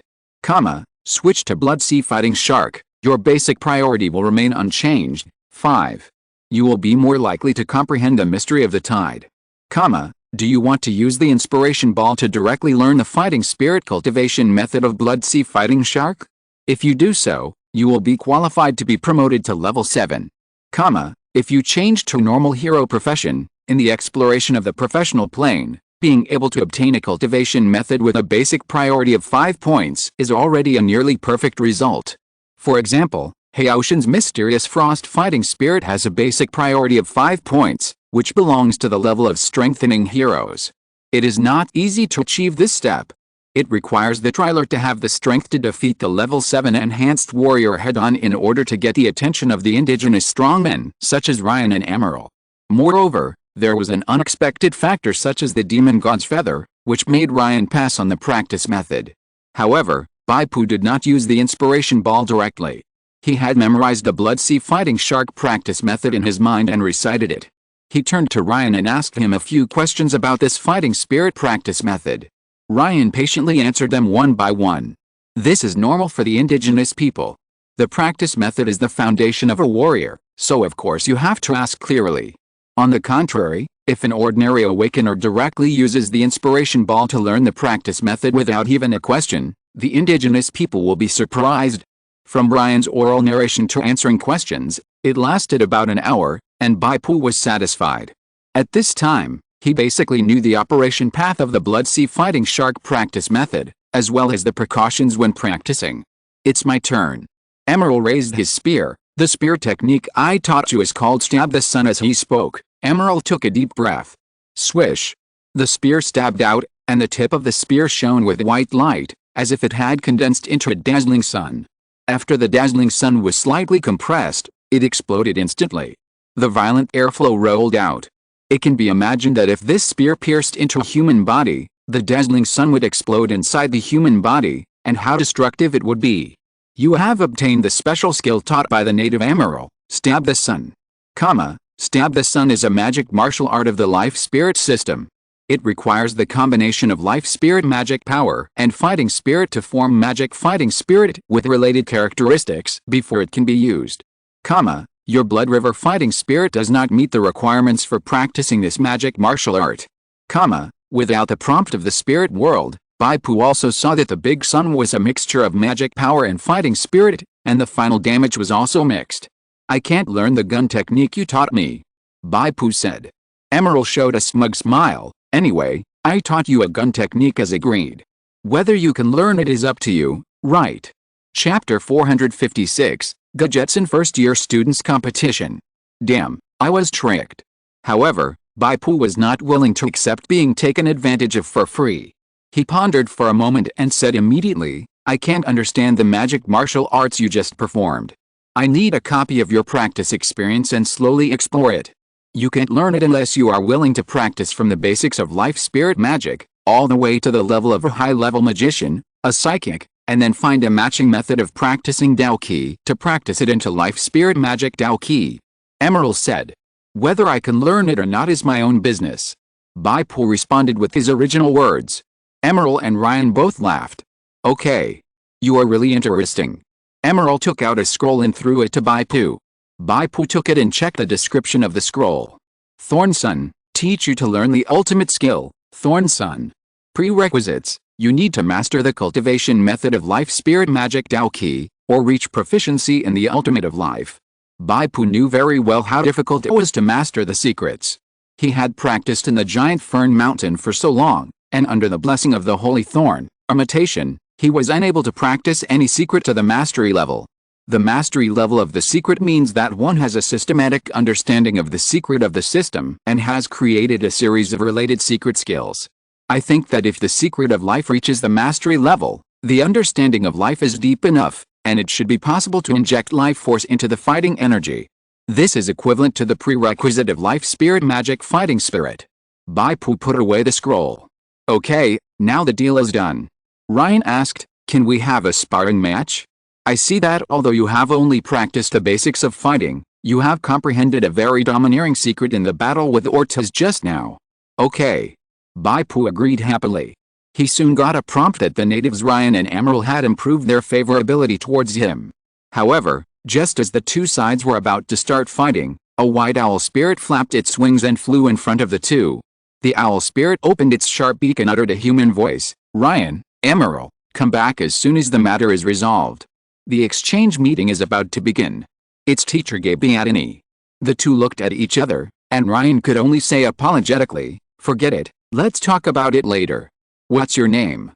Switch to Blood Sea Fighting Shark. Your basic priority will remain unchanged. 5. You will be more likely to comprehend the mystery of the tide. Do you want to use the inspiration ball to directly learn the fighting spirit cultivation method of Blood Sea Fighting Shark? If you do so, you will be qualified to be promoted to level 7. If you change to normal hero profession, in the exploration of the professional plane, being able to obtain a cultivation method with a basic priority of 5 points is already a nearly perfect result. For example, Haoshin's mysterious frost fighting spirit has a basic priority of 5 points, which belongs to the level of strengthening heroes. It is not easy to achieve this step. It requires the Trilord to have the strength to defeat the level 7 enhanced warrior head-on in order to get the attention of the indigenous strongmen, such as Ryan and Emerald. Moreover, there was an unexpected factor such as the demon god's feather, which made Ryan pass on the practice method. However, Bai Pu did not use the inspiration ball directly. He had memorized the Blood Sea Fighting Shark practice method in his mind and recited it. He turned to Ryan and asked him a few questions about this fighting spirit practice method. Ryan patiently answered them one by one. This is normal for the indigenous people. The practice method is the foundation of a warrior, so of course you have to ask clearly. On the contrary, if an ordinary awakener directly uses the inspiration ball to learn the practice method without even a question, the indigenous people will be surprised. From Ryan's oral narration to answering questions, it lasted about an hour, and Bai Pu was satisfied. At this time, he basically knew the operation path of the Blood Sea Fighting Shark practice method, as well as the precautions when practicing. It's my turn. Emerald raised his spear. The spear technique I taught you is called Stab the Sun. As he spoke, Emerald took a deep breath. Swish! The spear stabbed out, and the tip of the spear shone with white light, as if it had condensed into a dazzling sun. After the dazzling sun was slightly compressed, it exploded instantly. The violent airflow rolled out. It can be imagined that if this spear pierced into a human body, the dazzling sun would explode inside the human body, and how destructive it would be. You have obtained the special skill taught by the native Emerald, Stab the Sun. Stab the Sun is a magic martial art of the life spirit system. It requires the combination of life spirit magic power and fighting spirit to form magic fighting spirit with related characteristics before it can be used. Your Blood River fighting spirit does not meet the requirements for practicing this magic martial art. Without the prompt of the spirit world, Bai Pu also saw that the Big Sun was a mixture of magic power and fighting spirit, and the final damage was also mixed. I can't learn the gun technique you taught me, Bai Pu said. Emerald showed a smug smile. Anyway, I taught you a gun technique as agreed. Whether you can learn it is up to you, right? Chapter 456, Gajetsun First Year Students Competition. Damn, I was tricked. However, Bai Pu was not willing to accept being taken advantage of for free. He pondered for a moment and said immediately, I can't understand the magic martial arts you just performed. I need a copy of your practice experience and slowly explore it. You can't learn it unless you are willing to practice from the basics of life spirit magic, all the way to the level of a high-level magician, a psychic, and then find a matching method of practicing Dao Qi to practice it into life spirit magic Dao Qi. Emerald said. Whether I can learn it or not is my own business. Bai Pu responded with his original words. Emerald and Ryan both laughed. Okay. You are really interesting. Emerald took out a scroll and threw it to Bai Pu. Bai Pu took it and checked the description of the scroll. Thorn Sun, teach you to learn the ultimate skill, Thorn Sun. Prerequisites, you need to master the cultivation method of life spirit magic Dao Qi, or reach proficiency in the ultimate of life. Bai Pu knew very well how difficult it was to master the secrets. He had practiced in the giant fern mountain for so long, and under the blessing of the holy thorn, imitation, he was unable to practice any secret to the mastery level. The mastery level of the secret means that one has a systematic understanding of the secret of the system and has created a series of related secret skills. I think that if the secret of life reaches the mastery level, the understanding of life is deep enough, and it should be possible to inject life force into the fighting energy. This is equivalent to the prerequisite of life spirit magic fighting spirit. Bai Pu put away the scroll. Okay, now the deal is done. Ryan asked, can we have a sparring match? I see that although you have only practiced the basics of fighting, you have comprehended a very domineering secret in the battle with Ortiz just now. Okay, Bai Pu agreed happily. He soon got a prompt that the natives Ryan and Emerald had improved their favorability towards him. However, just as the two sides were about to start fighting, a white owl spirit flapped its wings and flew in front of the two. The owl spirit opened its sharp beak and uttered a human voice, "Ryan, Emerald, come back as soon as the matter is resolved. The exchange meeting is about to begin." Its teacher gave Beatini. The two looked at each other, and Ryan could only say apologetically, "Forget it, let's talk about it later. What's your name?"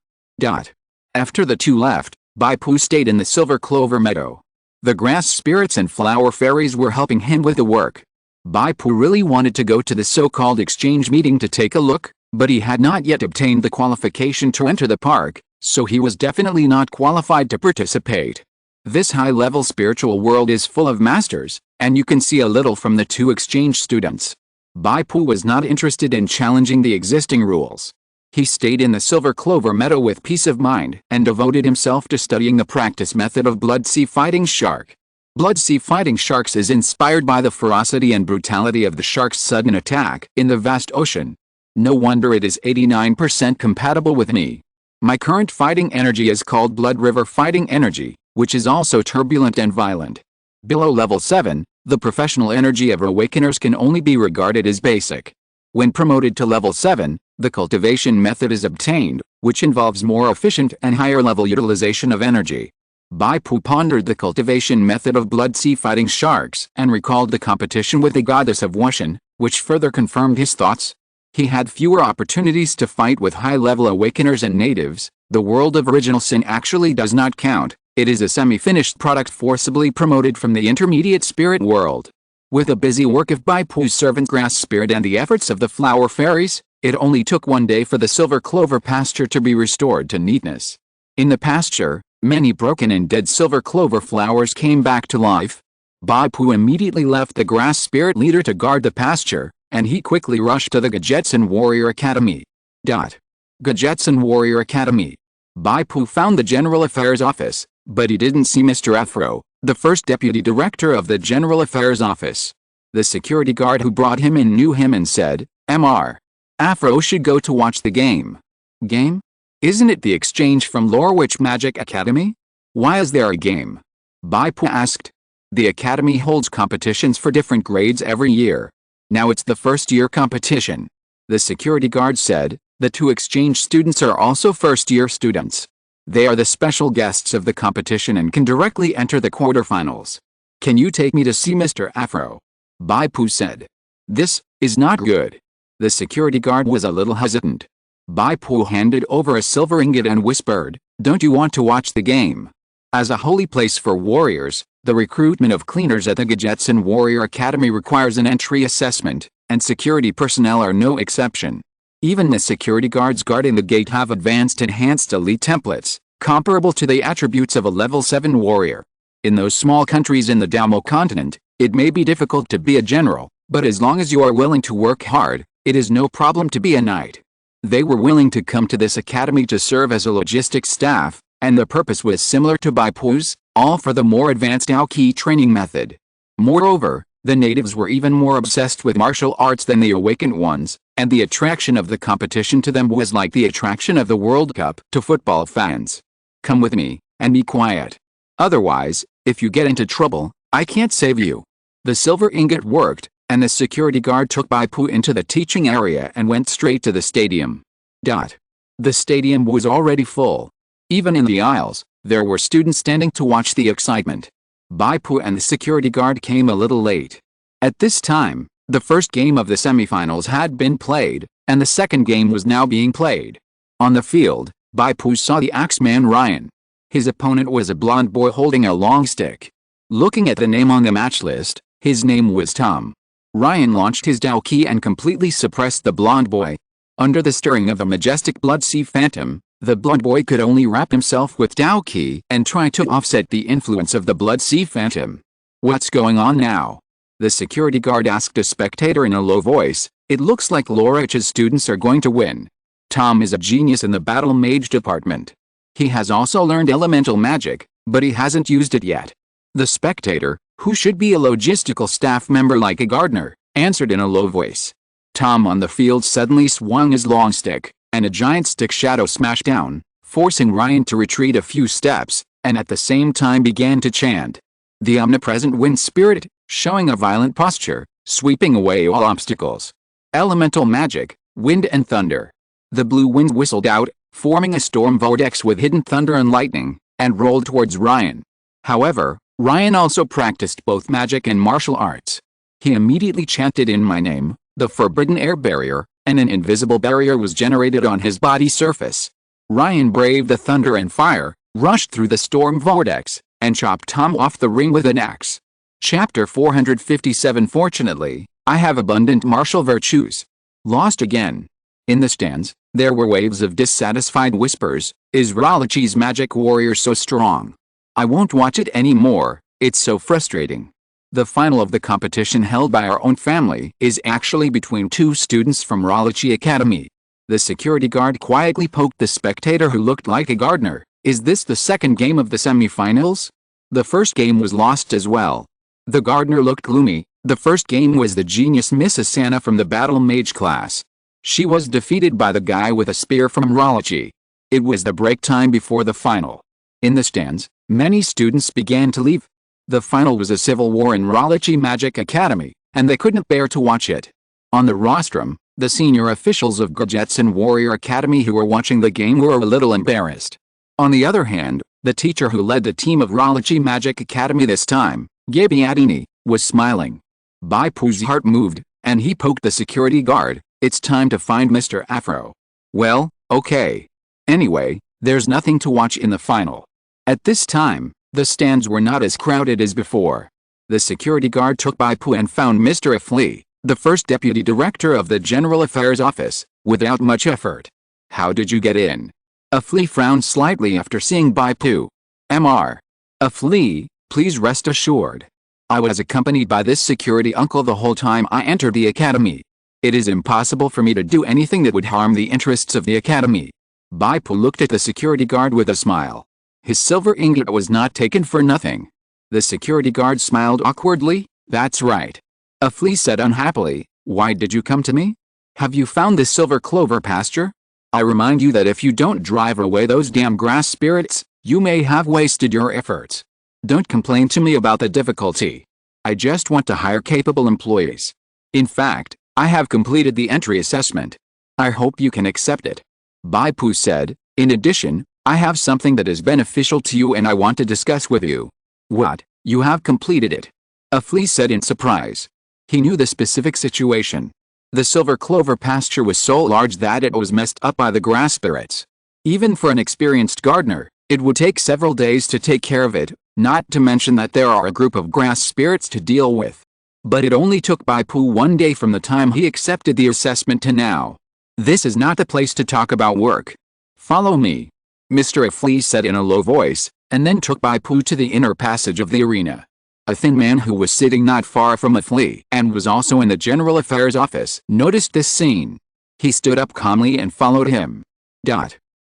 After the two left, Bai Pu stayed in the silver clover meadow. The grass spirits and flower fairies were helping him with the work. Bai Pu really wanted to go to the so-called exchange meeting to take a look, but he had not yet obtained the qualification to enter the park, so he was definitely not qualified to participate. This high-level spiritual world is full of masters, and you can see a little from the two exchange students. Bai Pu was not interested in challenging the existing rules. He stayed in the silver clover meadow with peace of mind and devoted himself to studying the practice method of blood sea fighting shark. Blood sea fighting sharks is inspired by the ferocity and brutality of the shark's sudden attack in the vast ocean. No wonder it is 89% compatible with me. My current fighting energy is called Blood River Fighting Energy, which is also turbulent and violent. Below level 7, the professional energy of awakeners can only be regarded as basic. When promoted to level 7, the cultivation method is obtained, which involves more efficient and higher level utilization of energy. Bai Pu pondered the cultivation method of blood sea fighting sharks and recalled the competition with the goddess of Wushan, which further confirmed his thoughts. He had fewer opportunities to fight with high-level awakeners and natives. The world of original sin actually does not count. It is a semi-finished product forcibly promoted from the intermediate spirit world. With the busy work of Bai Pu's servant grass spirit and the efforts of the flower fairies, it only took one day for the silver clover pasture to be restored to neatness. In the pasture, many broken and dead silver clover flowers came back to life. Bai Pu immediately left the grass spirit leader to guard the pasture, and he quickly rushed to the Gajetsun Warrior Academy. Gajetsun Warrior Academy. Bai Pu found the General Affairs Office, but he didn't see Mr. Afro, the first deputy director of the General Affairs Office. The security guard who brought him in knew him and said, "Mr. Afro should go to watch the game." "Game? Isn't it the exchange from Lorewitch Magic Academy? Why is there a game?" Bai Pu asked. "The academy holds competitions for different grades every year. Now it's the first-year competition." The security guard said. The two exchange students are also first-year students. They are the special guests of the competition and can directly enter the quarterfinals. "Can you take me to see Mr. Afro?" Bai Pu said. "This is not good." The security guard was a little hesitant. Bai Pu handed over a silver ingot and whispered, "Don't you want to watch the game?" As a holy place for warriors, the recruitment of cleaners at the Gajetsun Warrior Academy requires an entry assessment, and security personnel are no exception. Even the security guards guarding the gate have advanced enhanced elite templates, comparable to the attributes of a level 7 warrior. In those small countries in the Damo continent, it may be difficult to be a general, but as long as you are willing to work hard, it is no problem to be a knight. They were willing to come to this academy to serve as a logistics staff, and the purpose was similar to Bai Pu's, all for the more advanced Aoki training method. Moreover, the natives were even more obsessed with martial arts than the awakened ones, and the attraction of the competition to them was like the attraction of the World Cup to football fans. "Come with me, and be quiet. Otherwise, if you get into trouble, I can't save you." The silver ingot worked, and the security guard took Bai Pu into the teaching area and went straight to the stadium. The stadium was already full. Even in the aisles, there were students standing to watch the excitement. Bai Pu and the security guard came a little late. At this time, the first game of the semifinals had been played, and the second game was now being played. On the field, Bai Pu saw the axeman Ryan. His opponent was a blond boy holding a long stick. Looking at the name on the match list, his name was Tom. Ryan launched his Dao Ki and completely suppressed the blond boy. Under the stirring of the majestic blood sea phantom, the blond boy could only wrap himself with Dao Ki and try to offset the influence of the blood sea phantom. "What's going on now?" the security guard asked a spectator in a low voice. "It looks like Lorewitch's students are going to win. Tom is a genius in the battle mage department. He has also learned elemental magic, but he hasn't used it yet." The spectator, who should be a logistical staff member like a gardener, answered in a low voice. Tom on the field suddenly swung his long stick, and a giant stick shadow smashed down, forcing Ryan to retreat a few steps, and at the same time began to chant. The omnipresent wind spirit, showing a violent posture, sweeping away all obstacles. Elemental magic, wind and thunder. The blue wind whistled out, forming a storm vortex with hidden thunder and lightning, and rolled towards Ryan. However, Ryan also practiced both magic and martial arts. He immediately chanted in my name, the forbidden air barrier, and an invisible barrier was generated on his body surface. Ryan braved the thunder and fire, rushed through the storm vortex, and chopped Tom off the ring with an axe. Chapter 457. Fortunately, I have abundant martial virtues. Lost again. In the stands, there were waves of dissatisfied whispers. Is Relich's magic warrior so strong? I won't watch it anymore, it's so frustrating. The final of the competition held by our own family is actually between two students from Relic Academy. The security guard quietly poked the spectator who looked like a gardener. Is this the second game of the semi-finals? The first game was lost as well. The gardener looked gloomy. The first game was the genius Miss Asana from the Battle Mage class. She was defeated by the guy with a spear from Relic. It was the break time before the final. In the stands, many students began to leave. The final was a civil war in Relic Magic Academy, and they couldn't bear to watch it. On the rostrum, the senior officials of Gadgetsun Warrior Academy who were watching the game were a little embarrassed. On the other hand, the teacher who led the team of Relic Magic Academy this time, Gabiadini, was smiling. Bai Pu's heart moved, and he poked the security guard. It's time to find Mr. Afro. Well, okay. Anyway, there's nothing to watch in the final. At this time, the stands were not as crowded as before. The security guard took Bai Pu and found Mr. Afli, the first deputy director of the General Affairs Office, without much effort. How did you get in? Afli frowned slightly after seeing Bai Pu. Mr. Afli, please rest assured. I was accompanied by this security uncle the whole time I entered the academy. It is impossible for me to do anything that would harm the interests of the academy. Bai Pu looked at the security guard with a smile. His silver ingot was not taken for nothing. The security guard smiled awkwardly. That's right. Afli said unhappily. Why did you come to me? Have you found the silver clover pasture? I remind you that if you don't drive away those damn grass spirits, you may have wasted your efforts. Don't complain to me about the difficulty. I just want to hire capable employees. In fact, I have completed the entry assessment. I hope you can accept it. Bai Pu said. In addition, I have something that is beneficial to you and I want to discuss with you. What? You have completed it? Afli said in surprise. He knew the specific situation. The silver clover pasture was so large that it was messed up by the grass spirits. Even for an experienced gardener, it would take several days to take care of it, not to mention that there are a group of grass spirits to deal with. But it only took Bai Pu 1 day from the time he accepted the assessment to now. This is not the place to talk about work. Follow me. Mr. Afli said in a low voice, and then took Bai Pu to the inner passage of the arena. A thin man who was sitting not far from Afli and was also in the General Affairs Office noticed this scene. He stood up calmly and followed him.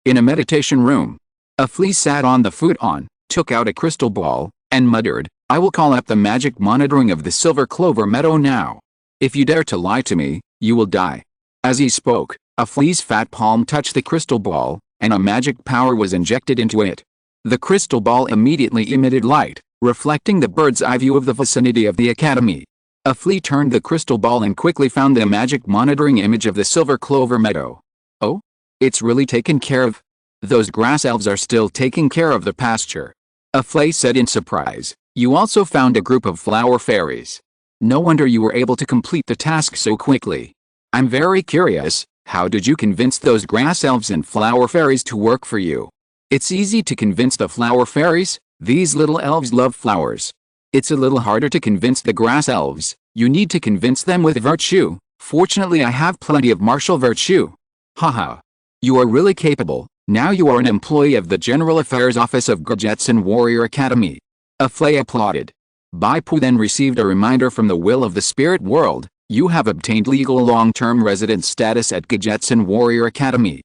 In a meditation room. Afli sat on the futon, took out a crystal ball, and muttered, I will call up the magic monitoring of the Silver Clover Meadow now. If you dare to lie to me, you will die. As he spoke, Afli's fat palm touched the crystal ball, and a magic power was injected into it. The crystal ball immediately emitted light, reflecting the bird's eye view of the vicinity of the academy. Afli turned the crystal ball and quickly found the magic monitoring image of the Silver Clover Meadow. Oh? It's really taken care of? Those grass elves are still taking care of the pasture. Afli said in surprise. You also found a group of flower fairies. No wonder you were able to complete the task so quickly. I'm very curious, how did you convince those grass elves and flower fairies to work for you? It's easy to convince the flower fairies, these little elves love flowers. It's a little harder to convince the grass elves, you need to convince them with virtue. Fortunately I have plenty of martial virtue. Haha. You are really capable, now you are an employee of the General Affairs Office of Gadgetsun Warrior Academy. Afli applauded. Bai Pu then received a reminder from the will of the spirit world. You have obtained legal long-term residence status at Gadgetsun Warrior Academy.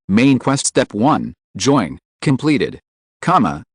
Main quest step 1, join, completed.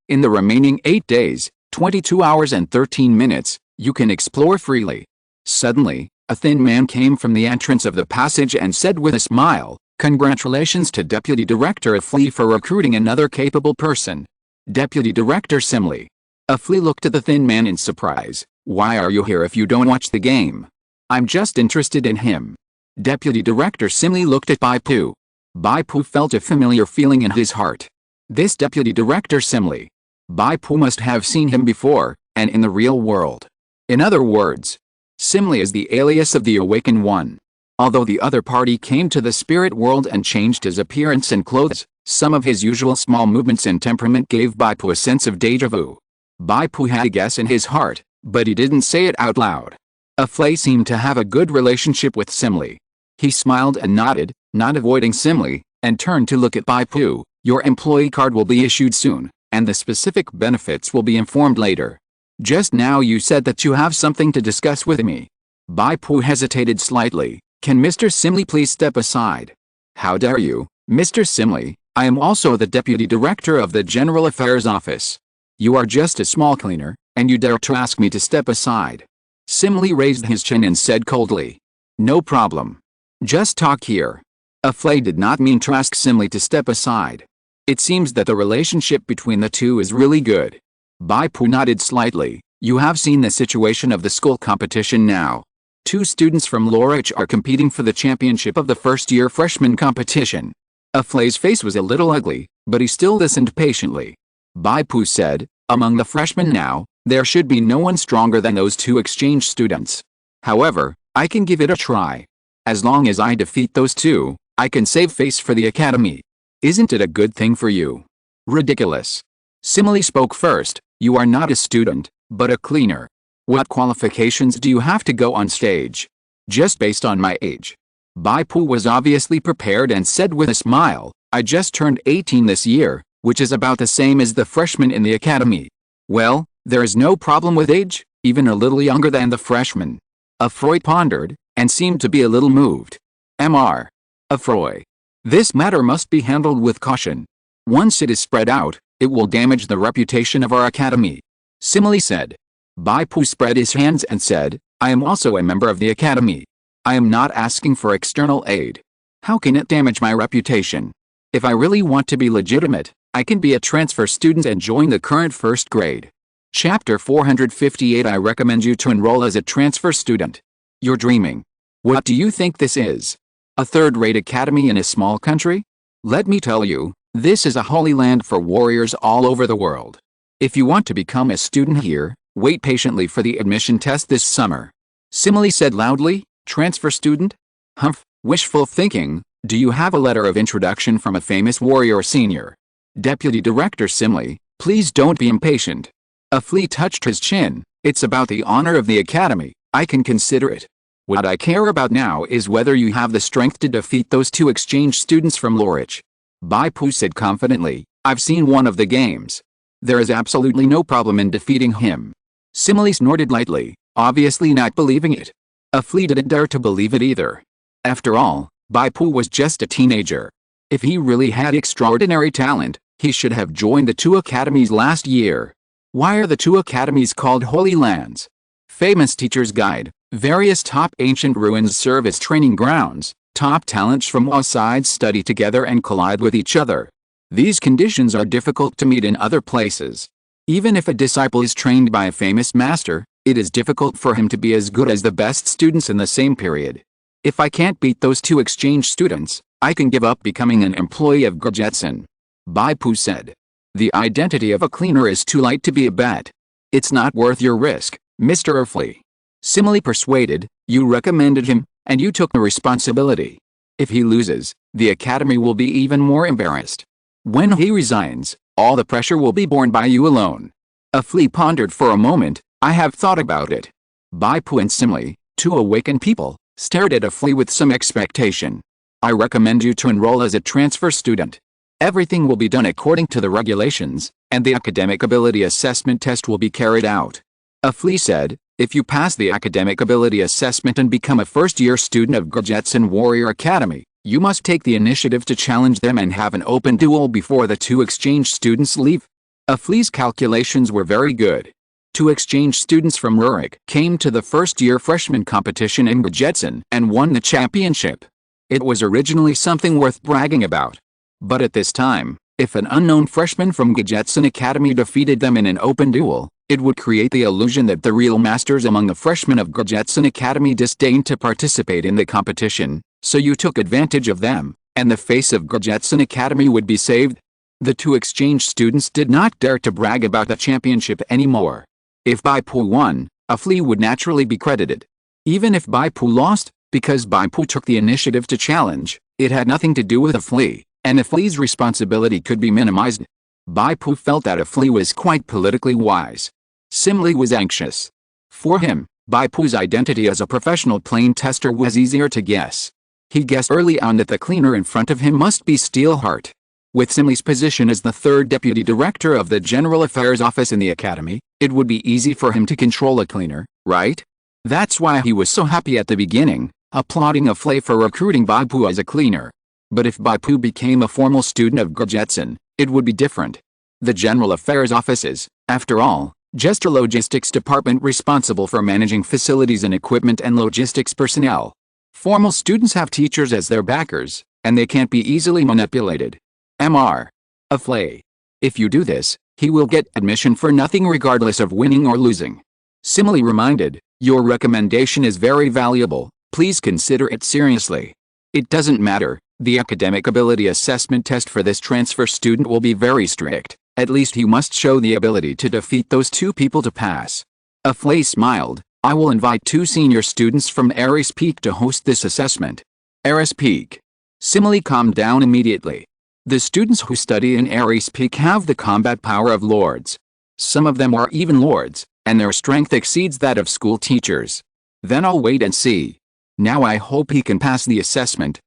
In the remaining 8 days, 22 hours and 13 minutes, you can explore freely. Suddenly, A thin man came from the entrance of the passage and said with a smile, "Congratulations to Deputy Director Afli for recruiting another capable person." Deputy Director Simley. Afli looked at the thin man in surprise. "Why are you here if you don't watch the game?" "I'm just interested in him." Deputy Director Simley looked at Bai Pu. Bai Pu felt a familiar feeling in his heart. This Deputy Director Simley. Bai Pu must have seen him before, and in the real world. In other words, Simley is the alias of the awakened one. Although the other party came to the spirit world and changed his appearance and clothes, some of his usual small movements and temperament gave Bai Pu a sense of deja vu. Bai Pu had a guess in his heart, but he didn't say it out loud. Afli seemed to have a good relationship with Simley. He smiled and nodded, not avoiding Simley, and turned to look at Bai Pu. "Your employee card will be issued soon, and the specific benefits will be informed later. Just now you said that you have something to discuss with me." Bai Pu hesitated slightly. "Can Mr. Simley please step aside?" "How dare you, Mr. Simley? I am also the Deputy Director of the General Affairs Office. You are just a small cleaner, and you dare to ask me to step aside." Simley raised his chin and said coldly, "No problem. Just talk here." Afli did not mean to ask Simley to step aside. It seems that the relationship between the two is really good. Bai Pu nodded slightly. "You have seen the situation of the school competition now. 2 students from Lorich are competing for the championship of the first-year freshman competition." Afli's face was a little ugly, but he still listened patiently. Bai Pu said, "Among the freshmen now, there should be no one stronger than those 2 exchange students. However, I can give it a try. As long as I defeat those 2, I can save face for the academy. Isn't it a good thing for you?" "Ridiculous." Simley spoke first. "You are not a student, but a cleaner. What qualifications do you have to go on stage?" "Just based on my age." Bai Pu was obviously prepared and said with a smile, "I just turned 18 this year, which is about the same as the freshmen in the academy." "Well, there is no problem with age, even a little younger than the freshmen." Afroy pondered, and seemed to be a little moved. Mr. Afroy. "This matter must be handled with caution. Once it is spread out, it will damage the reputation of our academy." Simley said. Bai Pu spread his hands and said, "I am also a member of the academy. I am not asking for external aid. How can it damage my reputation? If I really want to be legitimate, I can be a transfer student and join the current first grade." Chapter 458. I recommend you to enroll as a transfer student. You're dreaming. What do you think this is? A third-rate academy in a small country? Let me tell you, this is a holy land for warriors all over the world. If you want to become a student here, wait patiently for the admission test this summer." Simley said loudly, "Transfer student? Humph, wishful thinking. Do you have a letter of introduction from a famous warrior senior?" Deputy Director Simley, "Please don't be impatient." Afli touched his chin. "It's about the honor of the academy. I can consider it. What I care about now is whether you have the strength to defeat those 2 exchange students from Lorich." Bai Pu said confidently, "I've seen one of the games. There is absolutely no problem in defeating him." Simley snorted lightly, obviously not believing it. Afli didn't dare to believe it either. After all, Bai Pu was just a teenager. If he really had extraordinary talent, he should have joined the 2 academies last year. Why are the 2 academies called Holy Lands? Famous Teacher's Guide. Various top ancient ruins serve as training grounds. Top talents from all sides study together and collide with each other. These conditions are difficult to meet in other places. Even if a disciple is trained by a famous master, it is difficult for him to be as good as the best students in the same period. If I can't beat those 2 exchange students, I can give up becoming an employee of Gurjetson." Bai Pu said. "The identity of a cleaner is too light to be a bet. It's not worth your risk, Mr. Afli." Simley persuaded, "You recommended him, and you took the responsibility. If he loses, the academy will be even more embarrassed. When he resigns, all the pressure will be borne by you alone." Afli pondered for a moment. "I have thought about it." Bai Pu and Simley, 2 awakened people, stared at Afli with some expectation. "I recommend you to enroll as a transfer student. Everything will be done according to the regulations, and the academic ability assessment test will be carried out." Afli said, "If you pass the academic ability assessment and become a first-year student of Gurjetson Warrior Academy, you must take the initiative to challenge them and have an open duel before the 2 exchange students leave." Afli's calculations were very good. Two exchange students from Relic came to the first-year freshman competition in Gajetson and won the championship. It was originally something worth bragging about. But at this time, if an unknown freshman from Gajetson Academy defeated them in an open duel, it would create the illusion that the real masters among the freshmen of Gajetson Academy disdained to participate in the competition, so you took advantage of them, and the face of Gajetson Academy would be saved. The two exchange students did not dare to brag about the championship anymore. If Bai Pu won, a flea would naturally be credited. Even if Bai Pu lost, because Bai Pu took the initiative to challenge, it had nothing to do with a flea, and a flea's responsibility could be minimized. Bai Pu felt that a flea was quite politically wise. Simli was anxious. For him, Bai Pu's identity as a professional plane tester was easier to guess. He guessed early on that the cleaner in front of him must be Steelheart. With Simli's position as the third deputy director of the General Affairs Office in the Academy, it would be easy for him to control a cleaner, right? That's why he was so happy at the beginning, applauding a flea for recruiting Bai Pu as a cleaner. But if Bai Pu became a formal student of Gajetson, it would be different. The General Affairs Office is, after all, just a logistics department responsible for managing facilities and equipment and logistics personnel. Formal students have teachers as their backers, and they can't be easily manipulated. Mr. A flea. If you do this, he will get admission for nothing regardless of winning or losing. Simile reminded, your recommendation is very valuable, please consider it seriously. It doesn't matter, the academic ability assessment test for this transfer student will be very strict. At least he must show the ability to defeat those two people to pass. A flea smiled, I will invite two senior students from Ares Peak to host this assessment. Ares Peak. Simile calmed down immediately. The students who study in Ares Peak have the combat power of lords. Some of them are even lords, and their strength exceeds that of school teachers. Then I'll wait and see. Now I hope he can pass the assessment,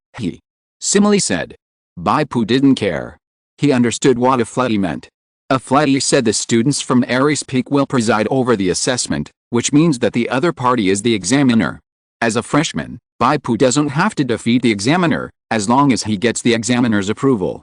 Simile said. Bai Pu didn't care. He understood what a flea meant. A flea said the students from Ares Peak will preside over the assessment, which means that the other party is the examiner. As a freshman, Bai Pu doesn't have to defeat the examiner, as long as he gets the examiner's approval.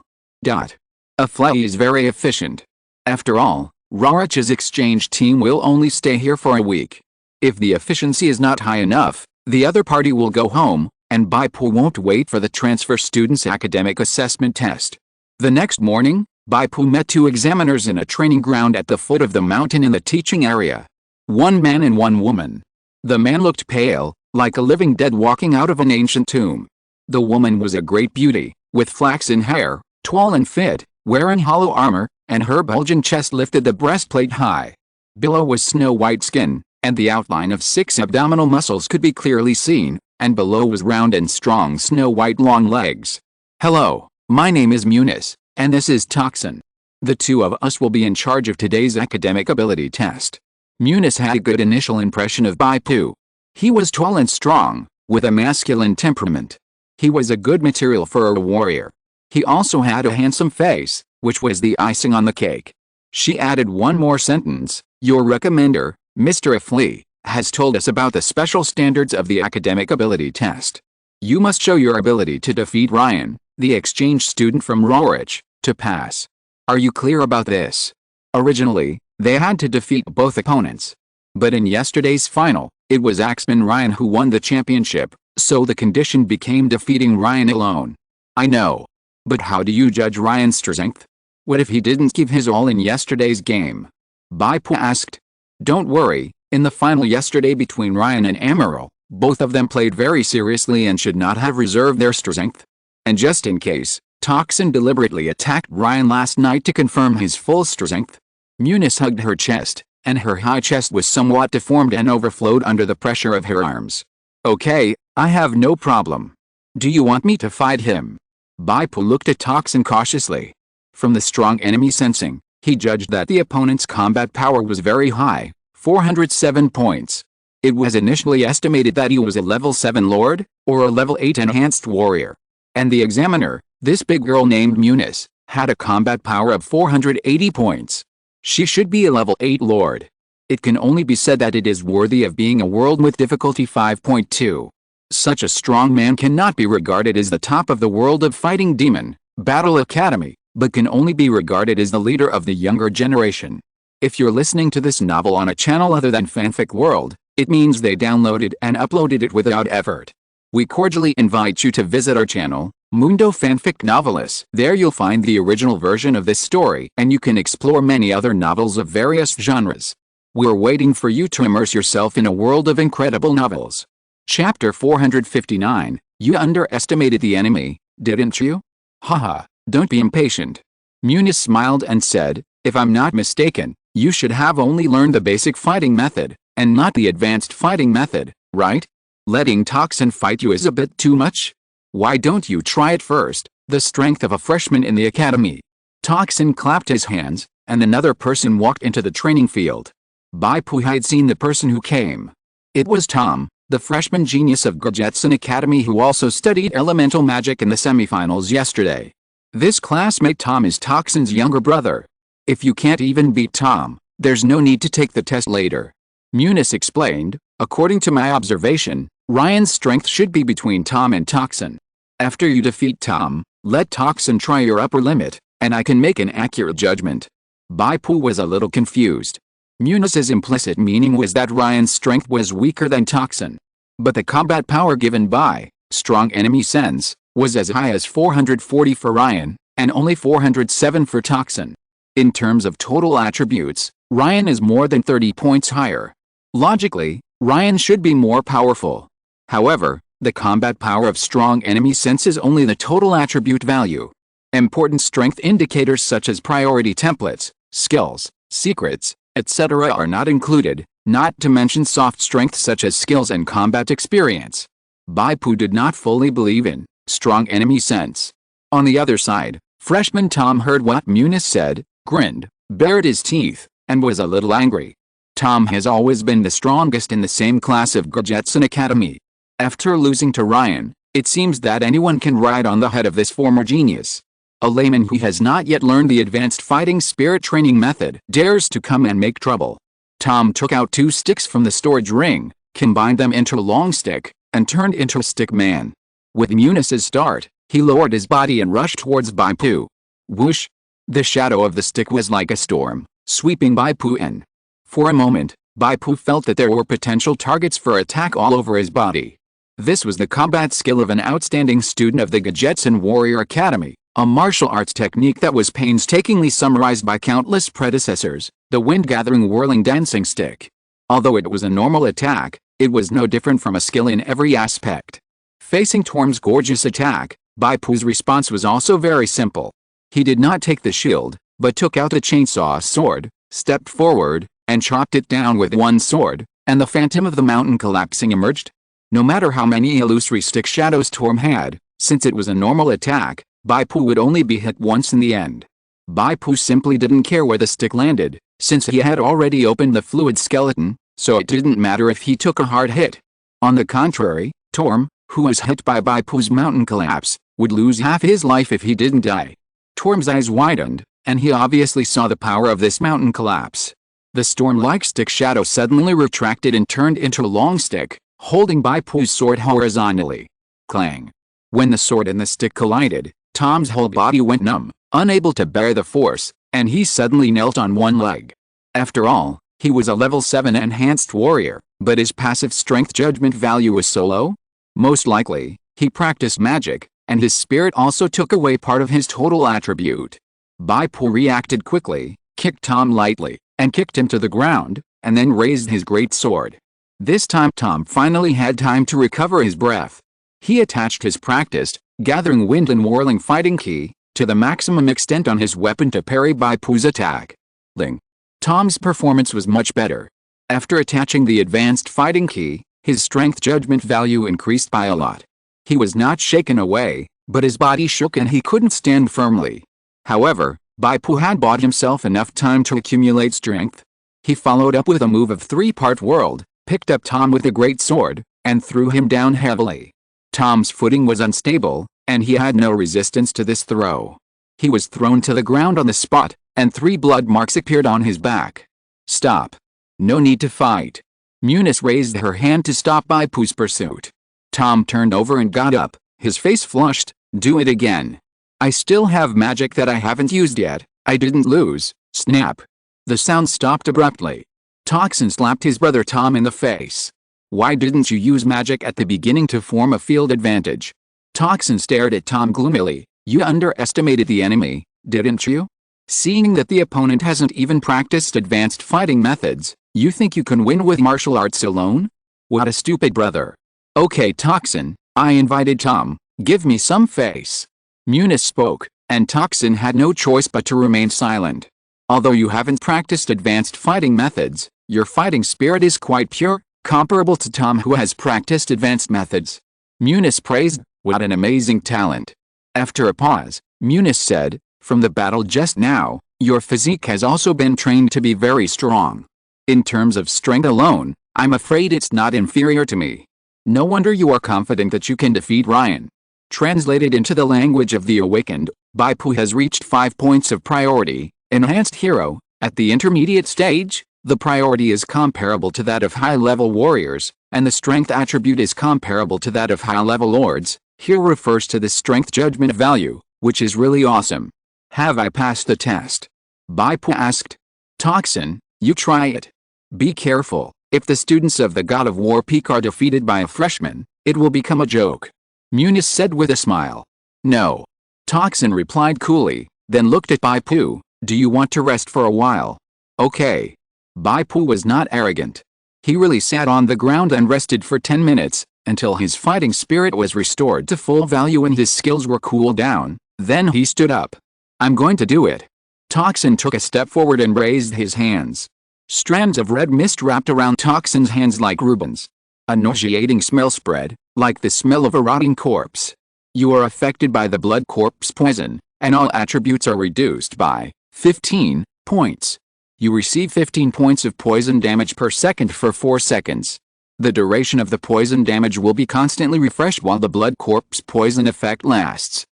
A flea is very efficient. After all, Rarich's exchange team will only stay here for a week. If the efficiency is not high enough, the other party will go home, and Bai Pu won't wait for the transfer student's academic assessment test. The next morning, Bai Pu met two examiners in a training ground at the foot of the mountain in the teaching area. One man and one woman. The man looked pale, like a living dead walking out of an ancient tomb. The woman was a great beauty, with flaxen hair, tall and fit, wearing hollow armor, and her bulging chest lifted the breastplate high. Below was snow-white skin, and the outline of 6 abdominal muscles could be clearly seen, and below was round and strong snow-white long legs. Hello, my name is Munis, and this is Toxin. The two of us will be in charge of today's academic ability test. Munis had a good initial impression of Bai Pu. He was tall and strong, with a masculine temperament. He was a good material for a warrior. He also had a handsome face, which was the icing on the cake. She added one more sentence, your recommender, Mr. Flea, has told us about the special standards of the academic ability test. You must show your ability to defeat Ryan, the exchange student from Rorich, to pass. Are you clear about this? Originally, they had to defeat both opponents. But in yesterday's final, it was Axeman Ryan who won the championship, so the condition became defeating Ryan alone. I know. But how do you judge Ryan's strength? What if he didn't give his all in yesterday's game? Bai Pu asked. Don't worry, in the final yesterday between Ryan and Amaral, both of them played very seriously and should not have reserved their strength. And just in case, Toxin deliberately attacked Ryan last night to confirm his full strength. Munis hugged her chest, and her high chest was somewhat deformed and overflowed under the pressure of her arms. Okay, I have no problem. Do you want me to fight him? Bai Pu looked at Toxin cautiously. From the strong enemy sensing, he judged that the opponent's combat power was very high, 407 points. It was initially estimated that he was a level 7 lord, or a level 8 enhanced warrior. And the examiner, this big girl named Munis, had a combat power of 480 points. She should be a level 8 lord. It can only be said that it is worthy of being a world with difficulty 5.2. Such a strong man cannot be regarded as the top of the world of fighting demon, Battle Academy, but can only be regarded as the leader of the younger generation. If you're listening to this novel on a channel other than Fanfic World, it means they downloaded and uploaded it without effort. We cordially invite you to visit our channel, Mundo Fanfic Novelis. There you'll find the original version of this story, and you can explore many other novels of various genres. We're waiting for you to immerse yourself in a world of incredible novels. Chapter 459, You underestimated the enemy, didn't you? Haha, don't be impatient. Munis smiled and said, if I'm not mistaken, you should have only learned the basic fighting method, and not the advanced fighting method, right? Letting Toxin fight you is a bit too much? Why don't you try it first? The strength of a freshman in the academy. Toxin clapped his hands, and another person walked into the training field. Bai Pu had seen the person who came. It was Tom, the freshman genius of Gajetsun Academy who also studied elemental magic in the semifinals yesterday. This classmate Tom is Toxin's younger brother. If you can't even beat Tom, there's no need to take the test later. Munis explained, according to my observation, Ryan's strength should be between Tom and Toxin. After you defeat Tom, let Toxin try your upper limit, and I can make an accurate judgment. Bai Pu was a little confused. Munis's implicit meaning was that Ryan's strength was weaker than Toxin. But the combat power given by strong enemy sense was as high as 440 for Ryan, and only 407 for Toxin. In terms of total attributes, Ryan is more than 30 points higher. Logically, Ryan should be more powerful. However, the combat power of strong enemy sense is only the total attribute value. Important strength indicators such as priority templates, skills, secrets, etc. are not included, not to mention soft strength such as skills and combat experience. Bai Pu did not fully believe in strong enemy sense. On the other side, freshman Tom heard what Munis said, grinned, bared his teeth, and was a little angry. Tom has always been the strongest in the same class of Gajetsun Academy. After losing to Ryan, it seems that anyone can ride on the head of this former genius. A layman who has not yet learned the advanced fighting spirit training method dares to come and make trouble. Tom took out 2 sticks from the storage ring, combined them into a long stick, and turned into a stick man. With Munis's start, he lowered his body and rushed towards Bai Pu. Whoosh! The shadow of the stick was like a storm, sweeping Bai Pu in. For a moment, Bai Pu felt that there were potential targets for attack all over his body. This was the combat skill of an outstanding student of the Gajetsun Warrior Academy, a martial arts technique that was painstakingly summarized by countless predecessors, the wind-gathering whirling dancing stick. Although it was a normal attack, it was no different from a skill in every aspect. Facing Torm's gorgeous attack, Bai Pu's response was also very simple. He did not take the shield, but took out a chainsaw sword, stepped forward, and chopped it down with one sword, and the phantom of the mountain collapsing emerged. No matter how many illusory stick shadows Torm had, since it was a normal attack, Bai Pu would only be hit once in the end. Bai Pu simply didn't care where the stick landed, since he had already opened the fluid skeleton, so it didn't matter if he took a hard hit. On the contrary, Torm, who was hit by Bai Pu's mountain collapse, would lose half his life if he didn't die. Torm's eyes widened, and he obviously saw the power of this mountain collapse. The storm-like stick shadow suddenly retracted and turned into a long stick, holding Bai Pu's sword horizontally. Clang! When the sword and the stick collided, Tom's whole body went numb, unable to bear the force, and he suddenly knelt on one leg. After all, he was a level 7 enhanced warrior, but his passive strength judgment value was so low? Most likely, he practiced magic, and his spirit also took away part of his total attribute. Bai Pu reacted quickly, kicked Tom lightly, and kicked him to the ground, and then raised his great sword. This time Tom finally had time to recover his breath. He attached his practiced, gathering wind and whirling fighting ki to the maximum extent on his weapon to parry Bai Pu's attack. Ling. Tom's performance was much better. After attaching the advanced fighting ki, his strength judgment value increased by a lot. He was not shaken away, but his body shook and he couldn't stand firmly. However, Bai Pu had bought himself enough time to accumulate strength. He followed up with a move of 3-part whirled, picked up Tom with a great sword, and threw him down heavily. Tom's footing was unstable, and he had no resistance to this throw. He was thrown to the ground on the spot, and 3 blood marks appeared on his back. Stop. No need to fight. Munis raised her hand to stop Bai Pu's pursuit. Tom turned over and got up, his face flushed. Do it again. I still have magic that I haven't used yet. I didn't lose. Snap. The sound stopped abruptly. Toxin slapped his brother Tom in the face. Why didn't you use magic at the beginning to form a field advantage? Toxin stared at Tom gloomily. You underestimated the enemy, didn't you? Seeing that the opponent hasn't even practiced advanced fighting methods, you think you can win with martial arts alone? What a stupid brother. Okay Toxin, I invited Tom, give me some face. Muniz spoke, and Toxin had no choice but to remain silent. Although you haven't practiced advanced fighting methods, your fighting spirit is quite pure, comparable to Tom who has practiced advanced methods. Muniz praised, what an amazing talent. After a pause, Muniz said, from the battle just now, your physique has also been trained to be very strong. In terms of strength alone, I'm afraid it's not inferior to me. No wonder you are confident that you can defeat Ryan. Translated into the language of the awakened, Bai Pu has reached 5 points of priority, enhanced hero. At the intermediate stage, the priority is comparable to that of high-level warriors, and the strength attribute is comparable to that of high-level lords. Here refers to the strength judgment value, which is really awesome. Have I passed the test? Bai Pu asked. Toxin, you try it. Be careful, if the students of the God of War Peak are defeated by a freshman, it will become a joke. Muniz said with a smile. No. Toxin replied coolly, then looked at Bai Pu. Do you want to rest for a while? Okay. Bai Pu was not arrogant. He really sat on the ground and rested for 10 minutes, until his fighting spirit was restored to full value and his skills were cooled down. Then he stood up. I'm going to do it. Toxin took a step forward and raised his hands. Strands of red mist wrapped around Toxin's hands like ribbons. A nauseating smell spread, like the smell of a rotting corpse. You are affected by the blood corpse poison, and all attributes are reduced by 15 points. You receive 15 points of poison damage per second for 4 seconds. The duration of the poison damage will be constantly refreshed while the blood corpse poison effect lasts.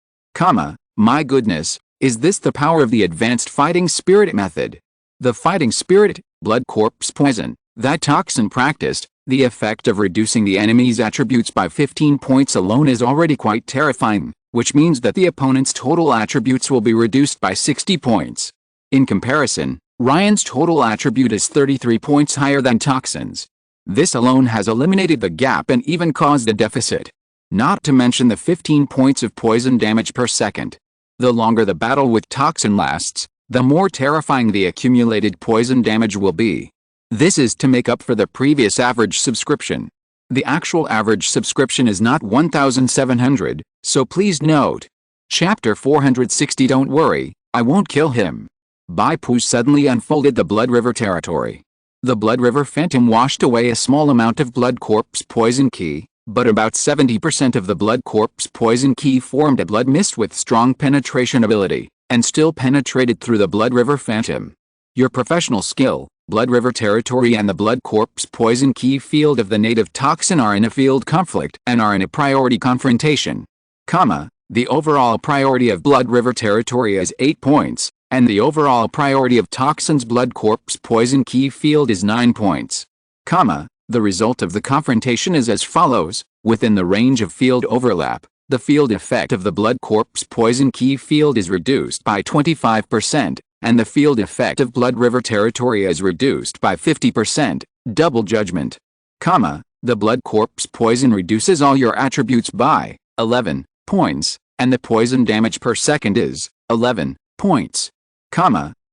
My goodness, is this the power of the advanced fighting spirit method? The fighting spirit, blood corpse poison, that Toxin practiced, the effect of reducing the enemy's attributes by 15 points alone is already quite terrifying, which means that the opponent's total attributes will be reduced by 60 points. In comparison, Ryan's total attribute is 33 points higher than Toxin's. This alone has eliminated the gap and even caused a deficit. Not to mention the 15 points of poison damage per second. The longer the battle with Toxin lasts, the more terrifying the accumulated poison damage will be. This is to make up for the previous average subscription. The actual average subscription is not 1,700, so please note. Chapter 460. Don't worry, I won't kill him. Bai Pu suddenly unfolded the Blood River territory. The Blood River phantom washed away a small amount of blood corpse poison ki, but about 70% of the blood corpse poison ki formed a blood mist with strong penetration ability, and still penetrated through the Blood River phantom. Your professional skill, Blood River territory and the blood corpse poison ki field of the native Toxin are in a field conflict and are in a priority confrontation. The overall priority of Blood River territory is 8 points, and the overall priority of Toxin's blood corpse poison ki field is 9 points. The result of the confrontation is as follows. Within the range of field overlap, the field effect of the blood corpse poison ki field is reduced by 25%, and the field effect of Blood River territory is reduced by 50%, double judgment. The blood corpse poison reduces all your attributes by 11 points, and the poison damage per second is 11 points.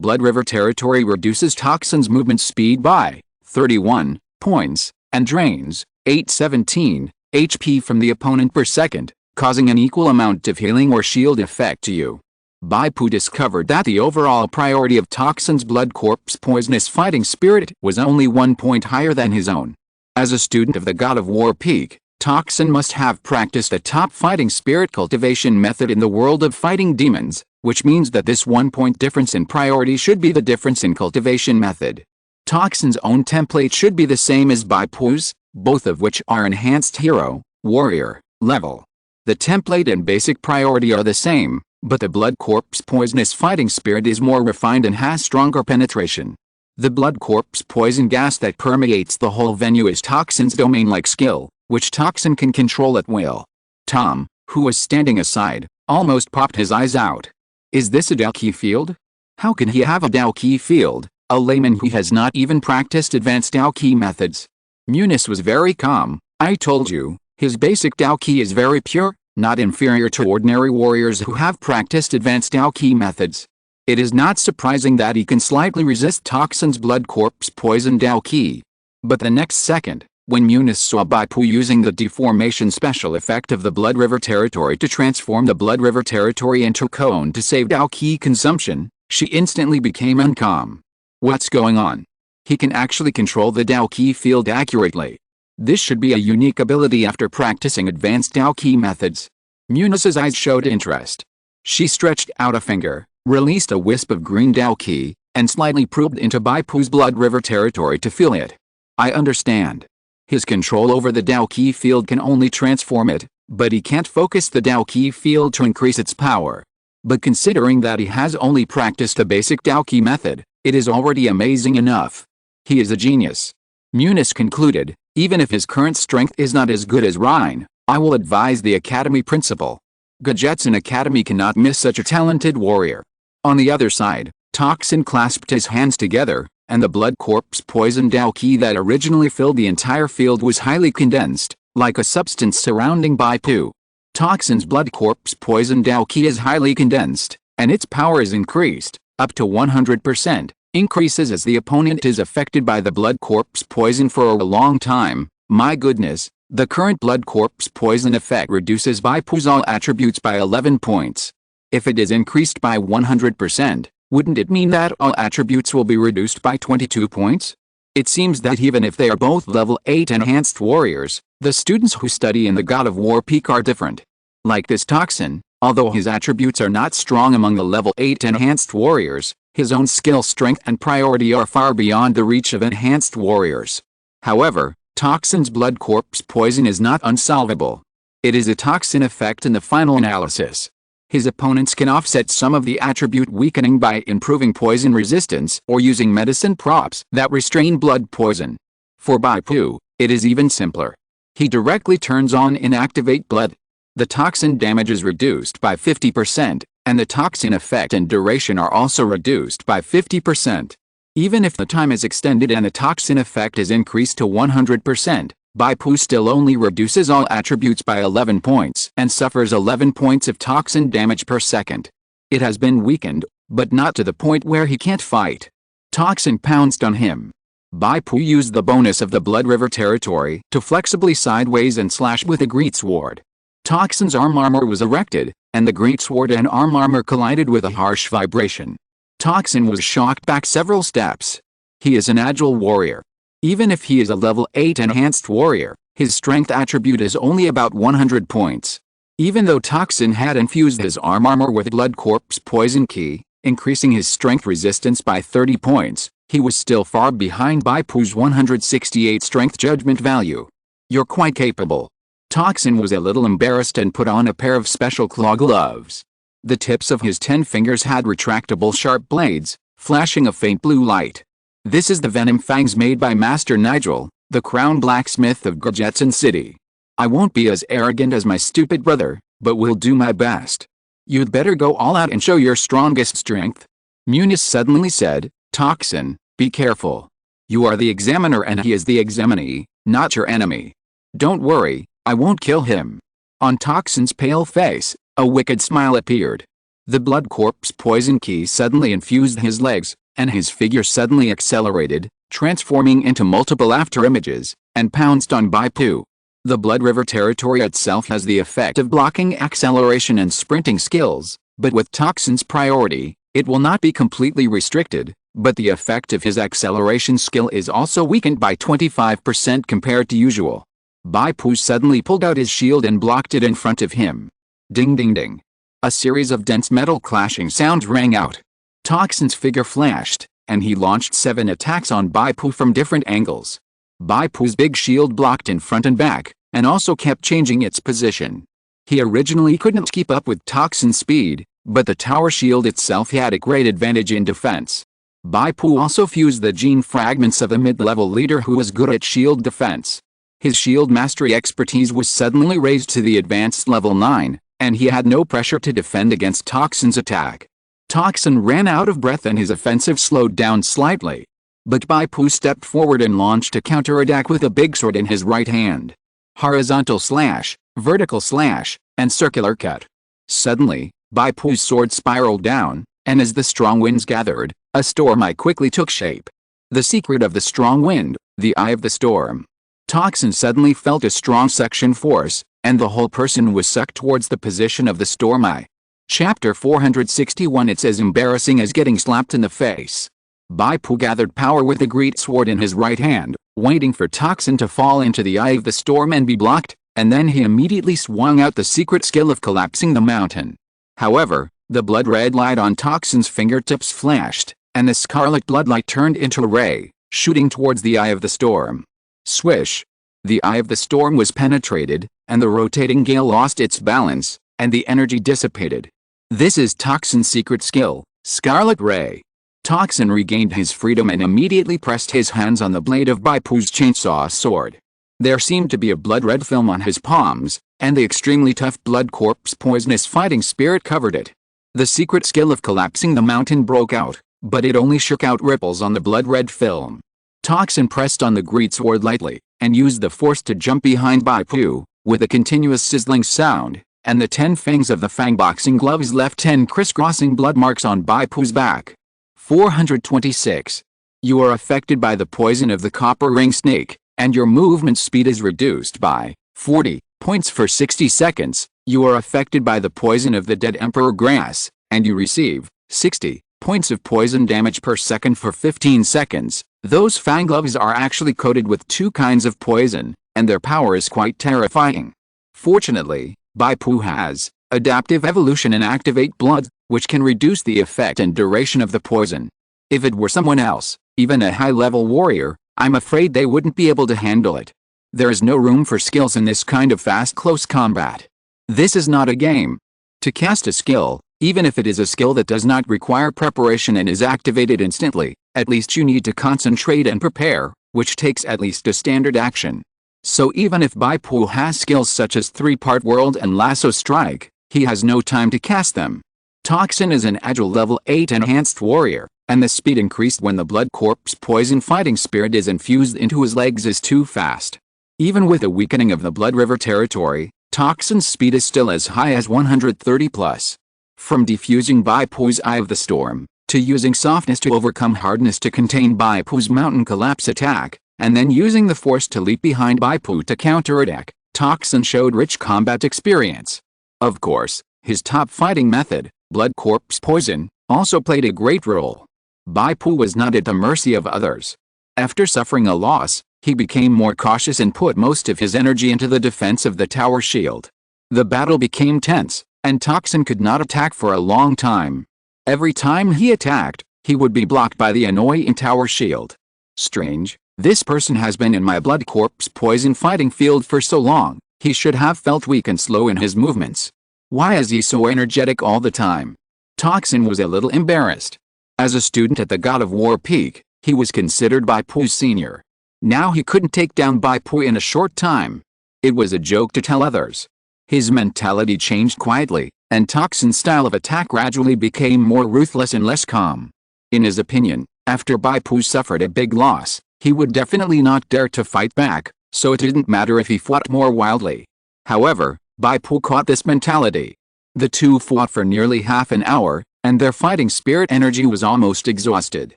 Blood River territory reduces Toxin's movement speed by 31 points, and drains 817 HP from the opponent per second, causing an equal amount of healing or shield effect to you. Bai Pu discovered that the overall priority of Toxin's blood corpse poisonous fighting spirit was only 1 point higher than his own. As a student of the God of War Peak, Toxin must have practiced a top fighting spirit cultivation method in the world of fighting demons, which means that this 1 point difference in priority should be the difference in cultivation method. Toxin's own template should be the same as Bai Pu's, both of which are enhanced hero, warrior, level. The template and basic priority are the same, but the blood corpse poisonous fighting spirit is more refined and has stronger penetration. The blood corpse poison gas that permeates the whole venue is Toxin's domain-like skill, which Toxin can control at will. Tom, who was standing aside, almost popped his eyes out. Is this a Dao Ki field? How can he have a Dao Ki field? A layman who has not even practiced advanced Dao Ki methods. Muniz was very calm. I told you, his basic Dao Ki is very pure, not inferior to ordinary warriors who have practiced advanced Dao Ki methods. It is not surprising that he can slightly resist Toxin's blood corpse poison Dao Ki. But the next second, when Muniz saw Bai Pu using the deformation special effect of the Blood River territory to transform the Blood River territory into cone to save Dao Ki consumption, she instantly became uncalm. What's going on? He can actually control the Dao Ki field accurately. This should be a unique ability after practicing advanced Dao Ki methods. Muniz's eyes showed interest. She stretched out a finger, released a wisp of green Dao Ki, and slightly probed into Bai Pu's Blood River territory to feel it. I understand. His control over the Dao Ki field can only transform it, but he can't focus the Dao Ki field to increase its power. But considering that he has only practiced a basic Dao Ki method, it is already amazing enough. He is a genius. Muniz concluded, even if his current strength is not as good as Rhine, I will advise the Academy principal. Gadgetsun Academy cannot miss such a talented warrior. On the other side, Toxin clasped his hands together, and the blood corpse poison Dao Ki that originally filled the entire field was highly condensed, like a substance surrounding Bai Pu. Toxin's blood corpse poison Dao Ki is highly condensed, and its power is increased, up to 100%, increases as the opponent is affected by the blood corpse poison for a long time. My goodness, the current blood corpse poison effect reduces Bai Pu's all attributes by 11 points. If it is increased by 100%, wouldn't it mean that all attributes will be reduced by 22 points? It seems that even if they are both level 8 enhanced warriors, the students who study in the God of War peak are different. Like this Toxin, although his attributes are not strong among the level 8 enhanced warriors, his own skill strength and priority are far beyond the reach of enhanced warriors. However, Toxin's blood corpse poison is not unsolvable. It is a Toxin effect in the final analysis. His opponents can offset some of the attribute weakening by improving poison resistance or using medicine props that restrain blood poison. For Bai Pu, it is even simpler. He directly turns on inactivate blood. The Toxin damage is reduced by 50%, and the Toxin effect and duration are also reduced by 50%. Even if the time is extended and the Toxin effect is increased to 100%, Bai Pu still only reduces all attributes by 11 points and suffers 11 points of Toxin damage per second. It has been weakened, but not to the point where he can't fight. Toxin pounced on him. Bai Pu used the bonus of the Blood River territory to flexibly sideways and slash with a greatsword. Toxin's arm armor was erected, and the greatsword and arm armor collided with a harsh vibration. Toxin was shocked back several steps. He is an agile warrior. Even if he is a level 8 enhanced warrior, his strength attribute is only about 100 points. Even though Toxin had infused his arm armor with blood corpse poison ki, increasing his strength resistance by 30 points, he was still far behind Bai Pu's 168 strength judgment value. You're quite capable. Toxin was a little embarrassed and put on a pair of special claw gloves. The tips of his 10 fingers had retractable sharp blades, flashing a faint blue light. This is the venom fangs made by Master Nigel, the crown blacksmith of Gadgetsun City. I won't be as arrogant as my stupid brother, but will do my best. You'd better go all out and show your strongest strength. Muniz suddenly said, Toxin, be careful. You are the examiner and he is the examinee, not your enemy. Don't worry, I won't kill him. On Toxin's pale face, a wicked smile appeared. The blood corpse poison ki suddenly infused his legs, and his figure suddenly accelerated, transforming into multiple afterimages, and pounced on Bai Pu. The Blood River territory itself has the effect of blocking acceleration and sprinting skills, but with Toxin's priority, it will not be completely restricted, but the effect of his acceleration skill is also weakened by 25% compared to usual. Bai Pu suddenly pulled out his shield and blocked it in front of him. Ding ding ding. A series of dense metal clashing sounds rang out. Toxin's figure flashed, and he launched 7 attacks on Bai Pu from different angles. Bai Pu's big shield blocked in front and back, and also kept changing its position. He originally couldn't keep up with Toxin's speed, but the tower shield itself had a great advantage in defense. Bai Pu also fused the gene fragments of a mid-level leader who was good at shield defense. His shield mastery expertise was suddenly raised to the advanced level 9, and he had no pressure to defend against Toxin's attack. Toxin ran out of breath and his offensive slowed down slightly. But Bai Pu stepped forward and launched a counterattack with a big sword in his right hand. Horizontal slash, vertical slash, and circular cut. Suddenly, Bai Pu's sword spiraled down, and as the strong winds gathered, a storm eye quickly took shape. The secret of the strong wind, the eye of the storm. Toxin suddenly felt a strong suction force, and the whole person was sucked towards the position of the storm eye. Chapter 461. It's as embarrassing as getting slapped in the face. Bai Pu gathered power with the great sword in his right hand, waiting for Toxin to fall into the eye of the storm and be blocked, and then he immediately swung out the secret skill of collapsing the mountain. However, the blood-red light on Toxin's fingertips flashed, and the scarlet bloodlight turned into a ray, shooting towards the eye of the storm. Swish! The eye of the storm was penetrated, and the rotating gale lost its balance, and the energy dissipated. This is Toxin's secret skill, Scarlet Ray. Toxin regained his freedom and immediately pressed his hands on the blade of Bai Pu's chainsaw sword. There seemed to be a blood-red film on his palms, and the extremely tough blood corpse poisonous fighting spirit covered it. The secret skill of collapsing the mountain broke out, but it only shook out ripples on the blood-red film. Toxin pressed on the greatsword lightly, and used the force to jump behind Bai Pu, with a continuous sizzling sound, and the 10 fangs of the fang boxing gloves left 10 crisscrossing blood marks on Bai Pu's back. 426. You are affected by the poison of the copper ring snake, and your movement speed is reduced by 40 points for 60 seconds. You are affected by the poison of the dead emperor grass, and you receive 60 points of poison damage per second for 15 seconds. Those fang gloves are actually coated with 2 kinds of poison, and their power is quite terrifying. Fortunately, Bai Pu has adaptive evolution and activate blood, which can reduce the effect and duration of the poison. If it were someone else, even a high-level warrior, I'm afraid they wouldn't be able to handle it. There is no room for skills in this kind of fast close combat. This is not a game. To cast a skill, even if it is a skill that does not require preparation and is activated instantly, at least you need to concentrate and prepare, which takes at least a standard action. So even if Bai Pu has skills such as 3-part whirl and lasso strike, he has no time to cast them. Toxin is an agile level 8 enhanced warrior, and the speed increased when the blood corpse poison fighting spirit is infused into his legs is too fast. Even with a weakening of the blood river territory, Toxin's speed is still as high as 130 plus. From defusing Bai Pu's Eye of the Storm, to using softness to overcome hardness to contain Bai Pu's mountain collapse attack, and then using the force to leap behind Bai Pu to counterattack, Toxin showed rich combat experience. Of course, his top fighting method, blood corpse poison, also played a great role. Bai Pu was not at the mercy of others. After suffering a loss, he became more cautious and put most of his energy into the defense of the tower shield. The battle became tense, and Toxin could not attack for a long time. Every time he attacked, he would be blocked by the annoying tower shield. Strange, this person has been in my blood corpse poison fighting field for so long, he should have felt weak and slow in his movements. Why is he so energetic all the time? Toxin was a little embarrassed. As a student at the God of War peak, he was considered Bai Pu's senior. Now he couldn't take down Bai Pu in a short time. It was a joke to tell others. His mentality changed quietly, and Toxin's style of attack gradually became more ruthless and less calm. In his opinion, after Bai Pu suffered a big loss, he would definitely not dare to fight back, so it didn't matter if he fought more wildly. However, Bai Pu caught this mentality. The two fought for nearly half an hour, and their fighting spirit energy was almost exhausted.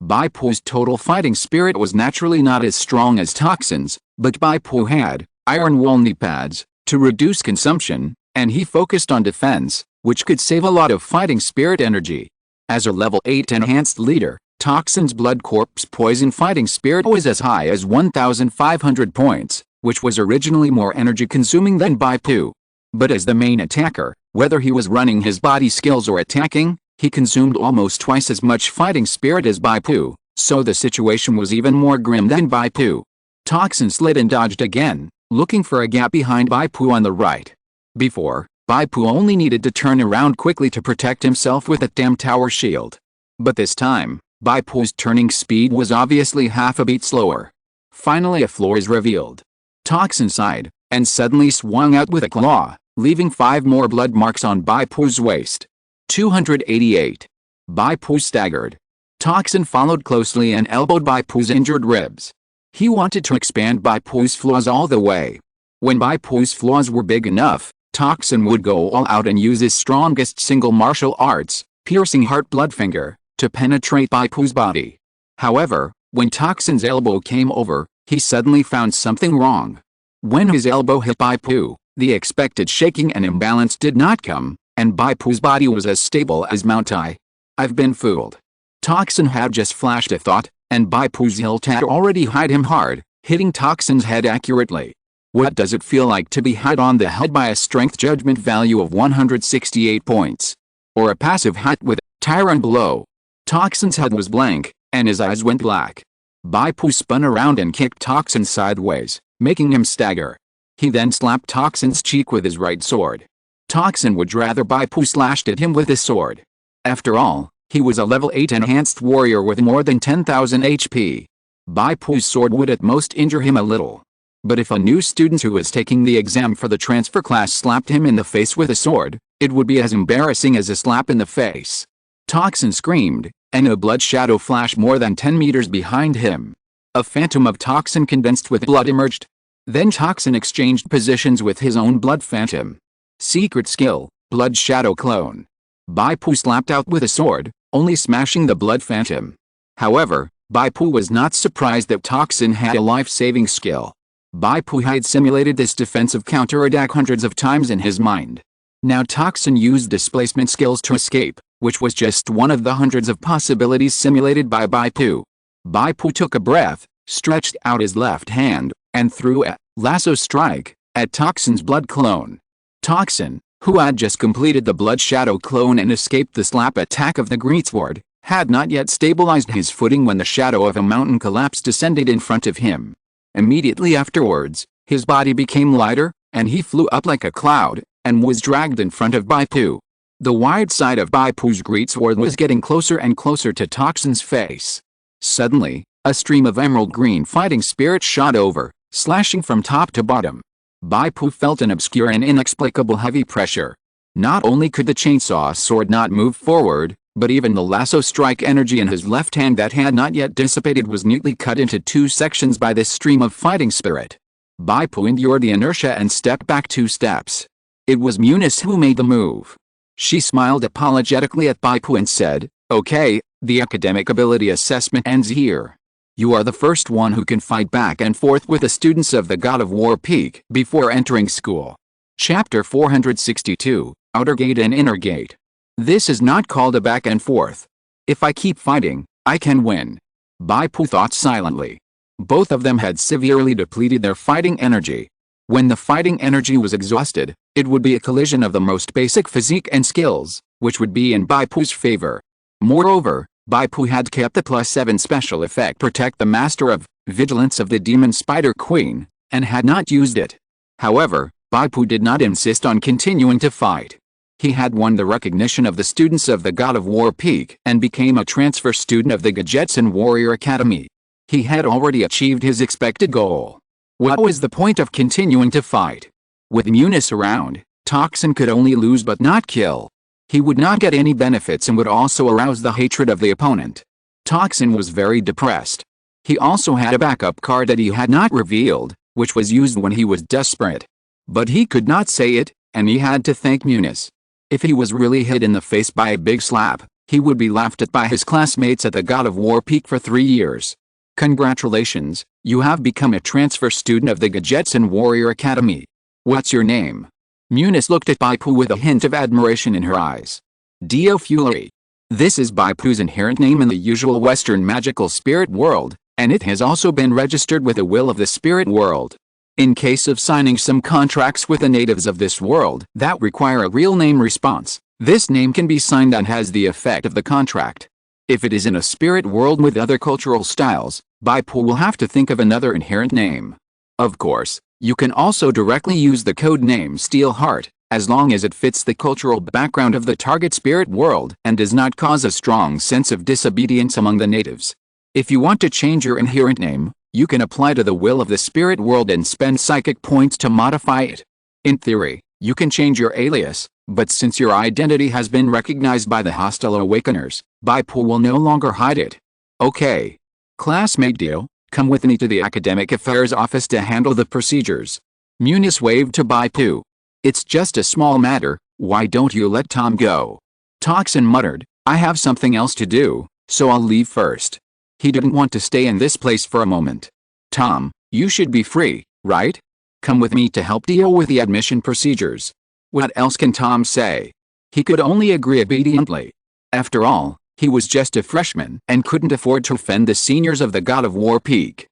Bai Pu's total fighting spirit was naturally not as strong as Toxin's, but Bai Pu had iron wool knee pads to reduce consumption, and he focused on defense, which could save a lot of fighting spirit energy. As a level 8 enhanced leader, Toxin's blood corpse poison fighting spirit was as high as 1,500 points, which was originally more energy consuming than Bai Pu. But as the main attacker, whether he was running his body skills or attacking, he consumed almost twice as much fighting spirit as Bai Pu, so the situation was even more grim than Bai Pu. Toxin slid and dodged again, looking for a gap behind Bai Pu on the right. Before, Bai Pu only needed to turn around quickly to protect himself with that damn tower shield. But this time, Bai Pu's turning speed was obviously half a beat slower. Finally a floor is revealed. Toxin sighed, and suddenly swung out with a claw, leaving 5 more blood marks on Bai Pu's waist. 288. Bai Pu staggered. Toxin followed closely and elbowed Bai Pu's injured ribs. He wanted to expand Bai Pu's flaws all the way. When Bai Pu's flaws were big enough, Toxin would go all out and use his strongest single martial arts, piercing heart blood finger, to penetrate Bai Pu's body. However, when Toxin's elbow came over, he suddenly found something wrong. When his elbow hit Bai Pu, the expected shaking and imbalance did not come, and Bai Pu's body was as stable as Mount I. I've been fooled. Toxin had just flashed a thought, and Bai Pu's hilt had already hit him hard, hitting Toxin's head accurately. What does it feel like to be hit on the head by a strength judgment value of 168 points? Or a passive hit with a tyrant blow? Toxin's head was blank, and his eyes went black. Bai Pu spun around and kicked Toxin sideways, making him stagger. He then slapped Toxin's cheek with his right sword. Toxin would rather Bai Pu slashed at him with his sword. After all, he was a level 8 enhanced warrior with more than 10,000 HP. Bai Pu's sword would at most injure him a little. But if a new student who was taking the exam for the transfer class slapped him in the face with a sword, it would be as embarrassing as a slap in the face. Toxin screamed, and a blood shadow flashed more than 10 meters behind him. A phantom of Toxin condensed with blood emerged. Then Toxin exchanged positions with his own blood phantom. Secret skill, blood shadow clone. Bai Pu slapped out with a sword, only smashing the blood phantom. However, Bai Pu was not surprised that Toxin had a life-saving skill. Bai Pu had simulated this defensive counterattack hundreds of times in his mind. Now Toxin used displacement skills to escape, which was just one of the hundreds of possibilities simulated by Bai Pu. Bai Pu took a breath, stretched out his left hand, and threw a lasso strike at Toxin's blood clone. Toxin, who had just completed the blood shadow clone and escaped the slap attack of the greatsword, had not yet stabilized his footing when the shadow of a mountain collapse descended in front of him. Immediately afterwards, his body became lighter, and he flew up like a cloud, and was dragged in front of Bai Pu. The wide side of Bai Pu's greatsword was getting closer and closer to Toxin's face. Suddenly, a stream of emerald green fighting spirit shot over, slashing from top to bottom. Bai Pu felt an obscure and inexplicable heavy pressure. Not only could the chainsaw sword not move forward, but even the lasso strike energy in his left hand that had not yet dissipated was neatly cut into two sections by this stream of fighting spirit. Bai Pu endured the inertia and stepped back 2 steps. It was Munice who made the move. She smiled apologetically at Bai Pu and said, "Okay, the academic ability assessment ends here. You are the first one who can fight back and forth with the students of the God of War Peak before entering school." Chapter 462, Outer Gate and Inner Gate. This is not called a back and forth. If I keep fighting, I can win. Bai Pu thought silently. Both of them had severely depleted their fighting energy. When the fighting energy was exhausted, it would be a collision of the most basic physique and skills, which would be in Bai Pu's favor. Moreover, Bai Pu had kept the +7 special effect Protect the Master of Vigilance of the Demon Spider Queen, and had not used it. However, Bai Pu did not insist on continuing to fight. He had won the recognition of the students of the God of War Peak and became a transfer student of the Gajetsun Warrior Academy. He had already achieved his expected goal. What was the point of continuing to fight? With Munice around, Toxin could only lose but not kill. He would not get any benefits and would also arouse the hatred of the opponent. Toxin was very depressed. He also had a backup card that he had not revealed, which was used when he was desperate. But he could not say it, and he had to thank Munice. If he was really hit in the face by a big slap, he would be laughed at by his classmates at the God of War Peak for 3 years. Congratulations, you have become a transfer student of the Gajetsun Warrior Academy. What's your name? Munice looked at Bai Pu with a hint of admiration in her eyes. Dio Fury. This is Bai Pu's inherent name in the usual Western magical spirit world, and it has also been registered with the will of the spirit world. In case of signing some contracts with the natives of this world that require a real name response, this name can be signed and has the effect of the contract. If it is in a spirit world with other cultural styles, Bai Pu will have to think of another inherent name. Of course, you can also directly use the code name Steelheart, as long as it fits the cultural background of the target spirit world and does not cause a strong sense of disobedience among the natives. If you want to change your inherent name, you can apply to the will of the spirit world and spend psychic points to modify it. In theory, You can change your alias, but since your identity has been recognized by the hostile awakeners, Bai Pu will no longer hide it. Okay. Classmate Dio, come with me to the Academic Affairs office to handle the procedures. Muniz waved to Bai Pu. It's just a small matter, why don't you let Tom go? Toxin muttered, I have something else to do, so I'll leave first. He didn't want to stay in this place for a moment. Tom, you should be free, right? Come with me to help deal with the admission procedures. What else can Tom say? He could only agree obediently. After all, he was just a freshman and couldn't afford to offend the seniors of the God of War Peak.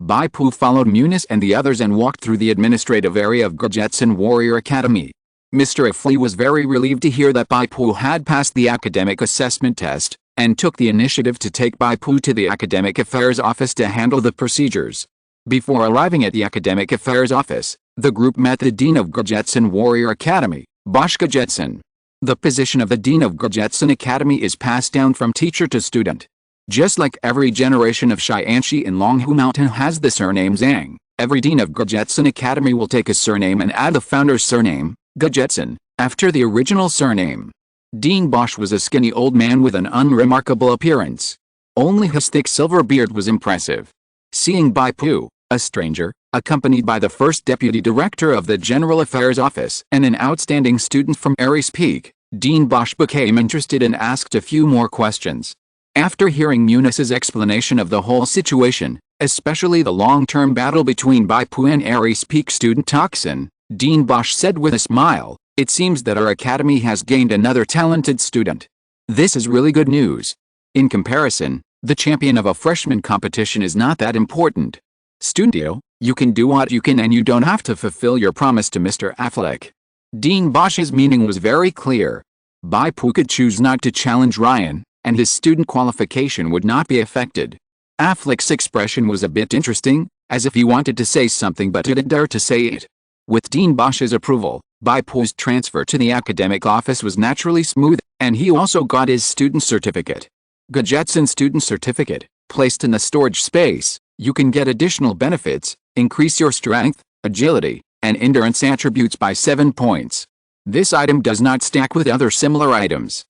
Bai Pu followed Muniz and the others and walked through the administrative area of Gurjetson Warrior Academy. Mr. Afli was very relieved to hear that Bai Pu had passed the academic assessment test, and took the initiative to take Bai Pu to the Academic Affairs office to handle the procedures. Before arriving at the Academic Affairs office, the group met the Dean of Gurjetson Warrior Academy, Bosch Gurjetson. The position of the Dean of Gurjetson Academy is passed down from teacher to student. Just like every generation of Xianxi in Longhu Mountain has the surname Zhang, every Dean of Gurjetson Academy will take a surname and add the founder's surname, Gurjetson, after the original surname. Dean Bosch was a skinny old man with an unremarkable appearance. Only his thick silver beard was impressive. Seeing Bai Pu, a stranger, accompanied by the first deputy director of the General Affairs Office and an outstanding student from Aries Peak, Dean Bosch became interested and asked a few more questions. After hearing Muniz's explanation of the whole situation, especially the long-term battle between Bai Pu and Aries Peak student Toxin, Dean Bosch said with a smile, it seems that our academy has gained another talented student. This is really good news. In comparison, the champion of a freshman competition is not that important. Studio, you can do what you can and you don't have to fulfill your promise to Mr. Affleck. Dean Bosch's meaning was very clear. Bai Pu could choose not to challenge Ryan, and his student qualification would not be affected. Affleck's expression was a bit interesting, as if he wanted to say something but didn't dare to say it. With Dean Bosch's approval, Bai Pu's transfer to the academic office was naturally smooth, and he also got his student certificate. Gurjetson student certificate, placed in the storage space, you can get additional benefits, increase your strength, agility, and endurance attributes by 7 points. This item does not stack with other similar items.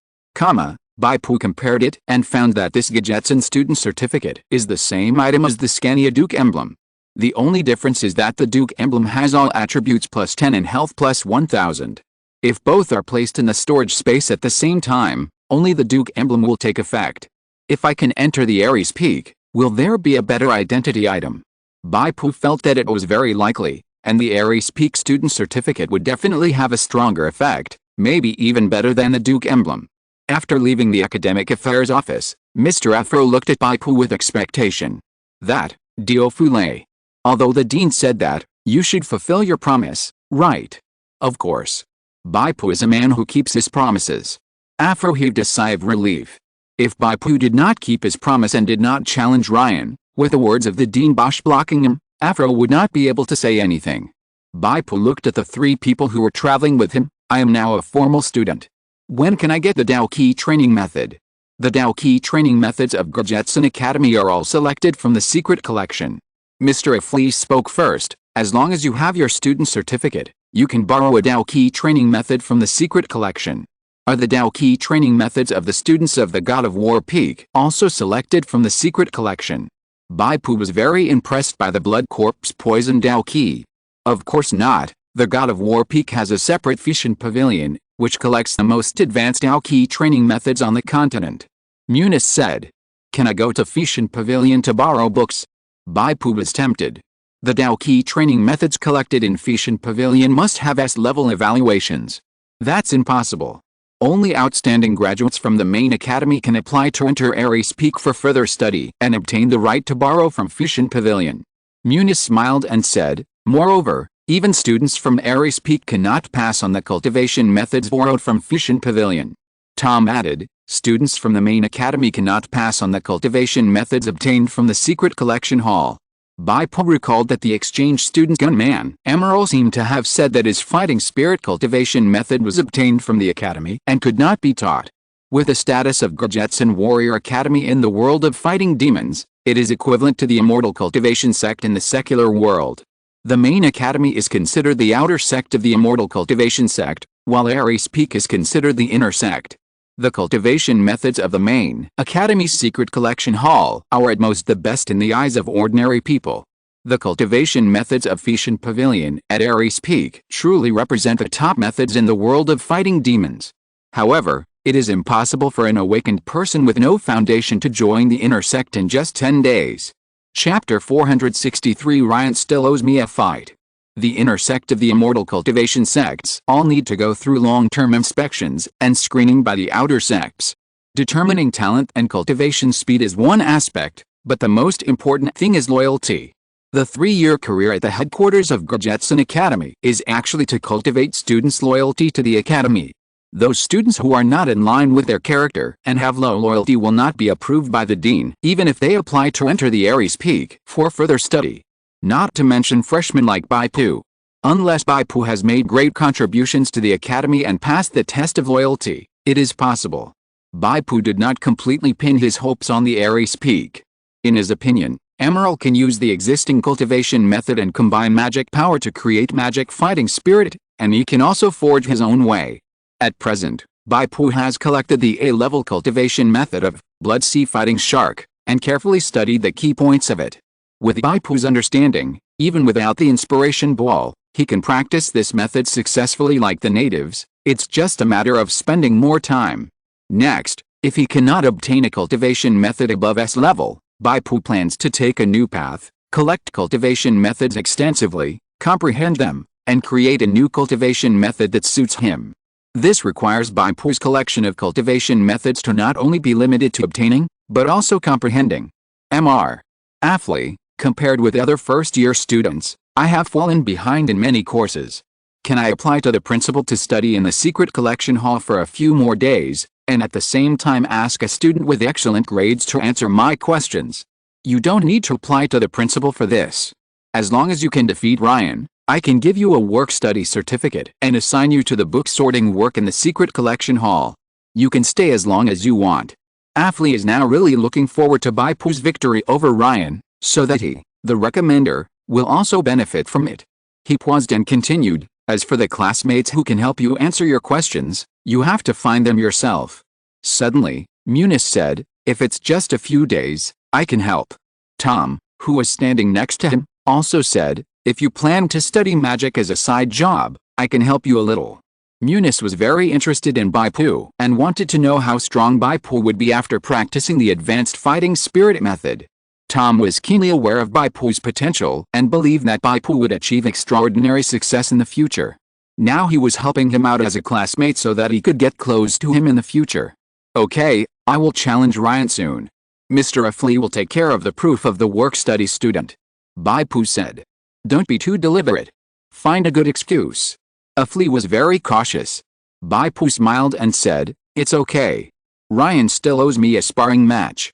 Bai Pu compared it and found that this Gurjetson student certificate is the same item as the Scania Duke emblem. The only difference is that the Duke emblem has all attributes plus 10 and health plus 1000. If both are placed in the storage space at the same time, only the Duke emblem will take effect. If I can enter the Aries Peak, will there be a better identity item? Bai Pu felt that it was very likely, and the Aries Peak student certificate would definitely have a stronger effect, maybe even better than the Duke emblem. After leaving the Academic Affairs office, Mr. Afro looked at Bai Pu with expectation. That, Dio Fule. Although the dean said that, you should fulfill your promise, right? Of course. Bai Pu is a man who keeps his promises. Afro heaved a sigh of relief. If Bai Pu did not keep his promise and did not challenge Ryan, with the words of the Dean Bosch blocking him, Afro would not be able to say anything. Bai Pu looked at the 3 people who were traveling with him. I am now a formal student. When can I get the Dao Qi training method? The Dao Qi training methods of Gurjetson Academy are all selected from the secret collection. Mr. Afli spoke first. As long as you have your student certificate, you can borrow a Dao Qi training method from the secret collection. Are the Dao Qi training methods of the students of the God of War Peak also selected from the secret collection? Bai Pu was very impressed by the blood corpse poison Dao Qi. Of course not. The God of War Peak has a separate Fishin Pavilion, which collects the most advanced Dao Qi training methods on the continent. Muniz said. Can I go to Fishin Pavilion to borrow books? Bai Pu was tempted. The Dao Qi training methods collected in Fishin Pavilion must have S-level evaluations. That's impossible. Only outstanding graduates from the main academy can apply to enter Aries Peak for further study and obtain the right to borrow from Fishin Pavilion. Muniz smiled and said, moreover, even students from Aries Peak cannot pass on the cultivation methods borrowed from Fishin Pavilion. Tom added, students from the main academy cannot pass on the cultivation methods obtained from the secret collection hall. Bai Pu recalled that the exchange student gunman, Emerald, seemed to have said that his fighting spirit cultivation method was obtained from the academy and could not be taught. With the status of Gurjetson Warrior Academy in the world of fighting demons, it is equivalent to the immortal cultivation sect in the secular world. The main academy is considered the outer sect of the immortal cultivation sect, while Ares Peak is considered the inner sect. The cultivation methods of the main academy's secret collection hall are at most the best in the eyes of ordinary people. The cultivation methods of Phaeton Pavilion at Ares Peak truly represent the top methods in the world of fighting demons. However, it is impossible for an awakened person with no foundation to join the inner sect in just 10 days. Chapter 463 Ryan still owes me a fight. The inner sect of the immortal cultivation sects all need to go through long-term inspections and screening by the outer sects. Determining talent and cultivation speed is one aspect, but the most important thing is loyalty. The 3-year career at the headquarters of Gurjetson Academy is actually to cultivate students' loyalty to the academy. Those students who are not in line with their character and have low loyalty will not be approved by the dean, even if they apply to enter the Ares Peak for further study. Not to mention freshmen like Bai Pu. Unless Bai Pu has made great contributions to the academy and passed the test of loyalty, it is possible. Bai Pu did not completely pin his hopes on the Ares Peak. In his opinion, Emerald can use the existing cultivation method and combine magic power to create magic fighting spirit, and he can also forge his own way. At present, Bai Pu has collected the A-level cultivation method of Blood Sea Fighting Shark, and carefully studied the key points of it. With Bai Pu's understanding, even without the inspiration ball, he can practice this method successfully like the natives. It's just a matter of spending more time. Next, if he cannot obtain a cultivation method above S level, Bai Pu plans to take a new path, collect cultivation methods extensively, comprehend them, and create a new cultivation method that suits him. This requires Bai Pu's collection of cultivation methods to not only be limited to obtaining, but also comprehending. Mr. Affley, compared with other first-year students, I have fallen behind in many courses. Can I apply to the principal to study in the secret collection hall for a few more days, and at the same time ask a student with excellent grades to answer my questions? You don't need to apply to the principal for this. As long as you can defeat Ryan, I can give you a work-study certificate and assign you to the book-sorting work in the secret collection hall. You can stay as long as you want. Affley is now really looking forward to Bai Pu's victory over Ryan, so that he, the recommender, will also benefit from it. He paused and continued, as for the classmates who can help you answer your questions, you have to find them yourself. Suddenly, Muniz said, if it's just a few days, I can help. Tom, who was standing next to him, also said, if you plan to study magic as a side job, I can help you a little. Muniz was very interested in Bai Pu and wanted to know how strong Bai Pu would be after practicing the advanced fighting spirit method. Tom was keenly aware of Bai Pu's potential and believed that Bai Pu would achieve extraordinary success in the future. Now he was helping him out as a classmate so that he could get close to him in the future. Okay, I will challenge Ryan soon. Mr. Affley will take care of the proof of the work-study student. Bai Pu said. Don't be too deliberate. Find a good excuse. Affley was very cautious. Bai Pu smiled and said, it's okay. Ryan still owes me a sparring match.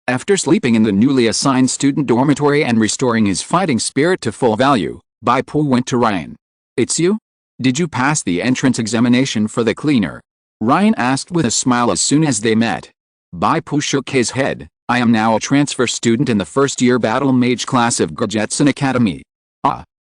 After sleeping in the newly assigned student dormitory and restoring his fighting spirit to full value, Bai Pu went to Ryan. It's you? Did you pass the entrance examination for the cleaner? Ryan asked with a smile as soon as they met. Bai Pu shook his head. I am now a transfer student in the first-year battle mage class of Gurjetson Academy.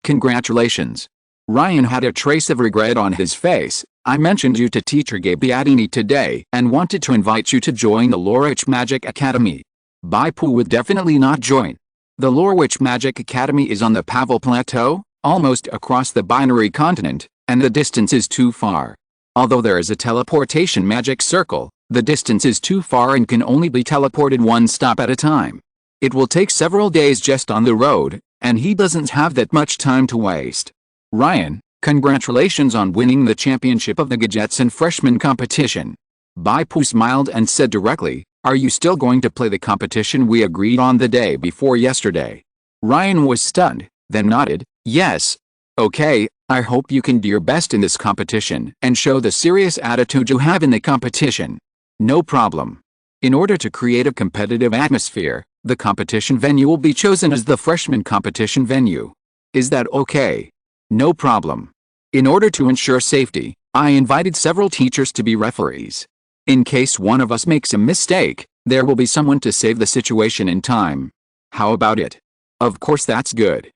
Congratulations. Ryan had a trace of regret on his face. I mentioned you to teacher Gabiadini today and wanted to invite you to join the Lorwich Magic Academy. Bai Pu would definitely not join. The Lorwich Magic Academy is on the Pavel Plateau, almost across the binary continent, and the distance is too far. Although there is a teleportation magic circle, the distance is too far and can only be teleported one stop at a time. It will take several days just on the road, and he doesn't have that much time to waste. Ryan, congratulations on winning the championship of the Gurjetson freshman competition. Bai Pu smiled and said directly, are you still going to play the competition we agreed on the day before yesterday? Ryan was stunned, then nodded, yes. Okay, I hope you can do your best in this competition and show the serious attitude you have in the competition. No problem. In order to create a competitive atmosphere, the competition venue will be chosen as the freshman competition venue. Is that okay? No problem. In order to ensure safety, I invited several teachers to be referees. In case one of us makes a mistake, there will be someone to save the situation in time. How about it? Of course that's good.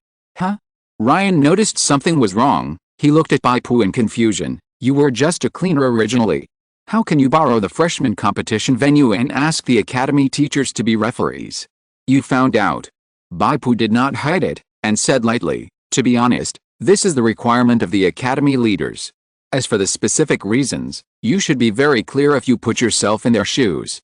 Ryan noticed something was wrong. He looked at Bai Pu in confusion. You were just a cleaner originally. How can you borrow the freshman competition venue and ask the academy teachers to be referees? You found out. Bai Pu did not hide it, and said lightly, to be honest, this is the requirement of the academy leaders. As for the specific reasons, you should be very clear if you put yourself in their shoes.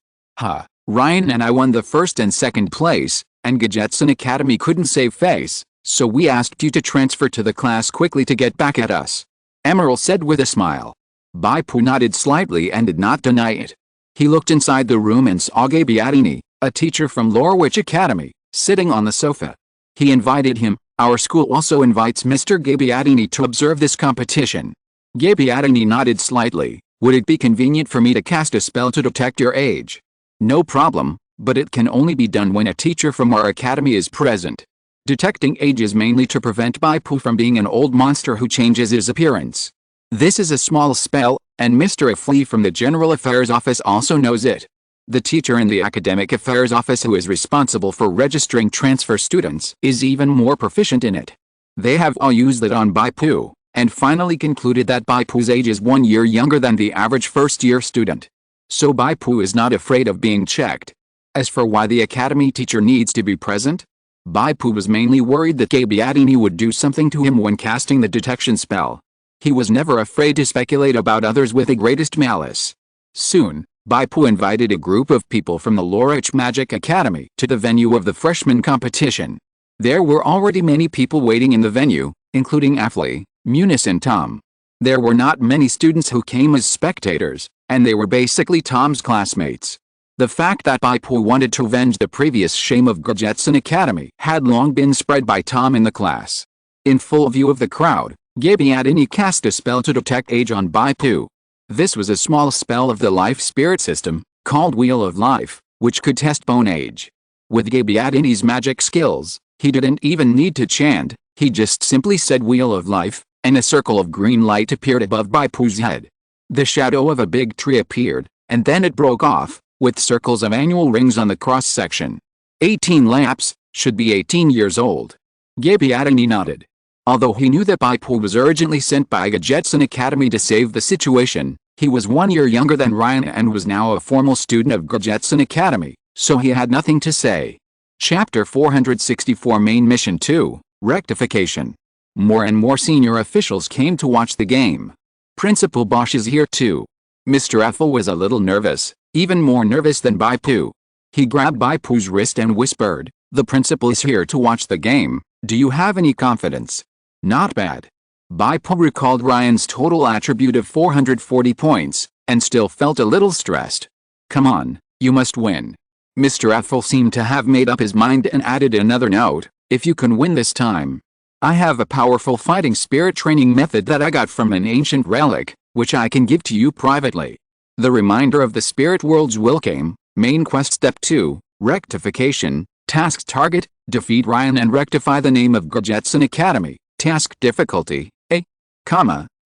Ryan and I won the first and second place, and Gajetsun Academy couldn't save face, so we asked you to transfer to the class quickly to get back at us. Emerald said with a smile. Bai Pu nodded slightly and did not deny it. He looked inside the room and saw Gabiadini, a teacher from Lorwich Academy, sitting on the sofa. He invited him. Our school also invites Mr. Gabiadini to observe this competition. Gabiadini nodded slightly. Would it be convenient for me to cast a spell to detect your age? No problem, but it can only be done when a teacher from our academy is present. Detecting age is mainly to prevent Bai Pu from being an old monster who changes his appearance. This is a small spell, and Mr. Afli from the General Affairs Office also knows it. The teacher in the Academic Affairs Office who is responsible for registering transfer students is even more proficient in it. They have all used it on Bai Pu, and finally concluded that Bai Pu's age is 1 year younger than the average first-year student. So Bai Pu is not afraid of being checked. As for why the academy teacher needs to be present, Bai Pu was mainly worried that Gabiadini would do something to him when casting the detection spell. He was never afraid to speculate about others with the greatest malice. Soon, Bai Pu invited a group of people from the Lorwich Magic Academy to the venue of the freshman competition. There were already many people waiting in the venue, including Afli, Munis and Tom. There were not many students who came as spectators, and they were basically Tom's classmates. The fact that Bai Pu wanted to avenge the previous shame of Gajetsun Academy had long been spread by Tom in the class. In full view of the crowd, Gabiadini cast a spell to detect age on Bai Pu. This was a small spell of the life spirit system, called Wheel of Life, which could test bone age. With Gabiadini's magic skills, he didn't even need to chant, he just simply said Wheel of Life, and a circle of green light appeared above Bai Pu's head. The shadow of a big tree appeared, and then it broke off, with circles of annual rings on the cross-section. 18 laps, should be 18 years old. Gabiadini nodded. Although he knew that Bai Pu was urgently sent by Gajetsun Academy to save the situation, he was 1 year younger than Ryan and was now a formal student of Gajetsun Academy, so he had nothing to say. Chapter 464 Main Mission 2, Rectification. More and more senior officials came to watch the game. Principal Bosch is here too. Mr. Ethel was a little nervous, even more nervous than Bai Pu. He grabbed Bai Pu's wrist and whispered, "The principal is here to watch the game. Do you have any confidence?" Not bad. Bai Pu recalled Ryan's total attribute of 440 points, and still felt a little stressed. Come on, you must win. Mr. Ethel seemed to have made up his mind and added another note, if you can win this time. I have a powerful fighting spirit training method that I got from an ancient relic, which I can give to you privately. The reminder of the spirit world's will came. Main quest step 2, rectification, task target, defeat Ryan and rectify the name of Gajetsun Academy, task difficulty, A,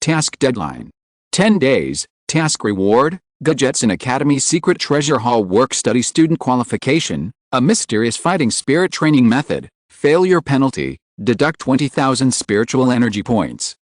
task deadline. 10 days, task reward, Gajetsun Academy secret treasure hall work study student qualification, a mysterious fighting spirit training method, failure penalty, deduct 20,000 spiritual energy points.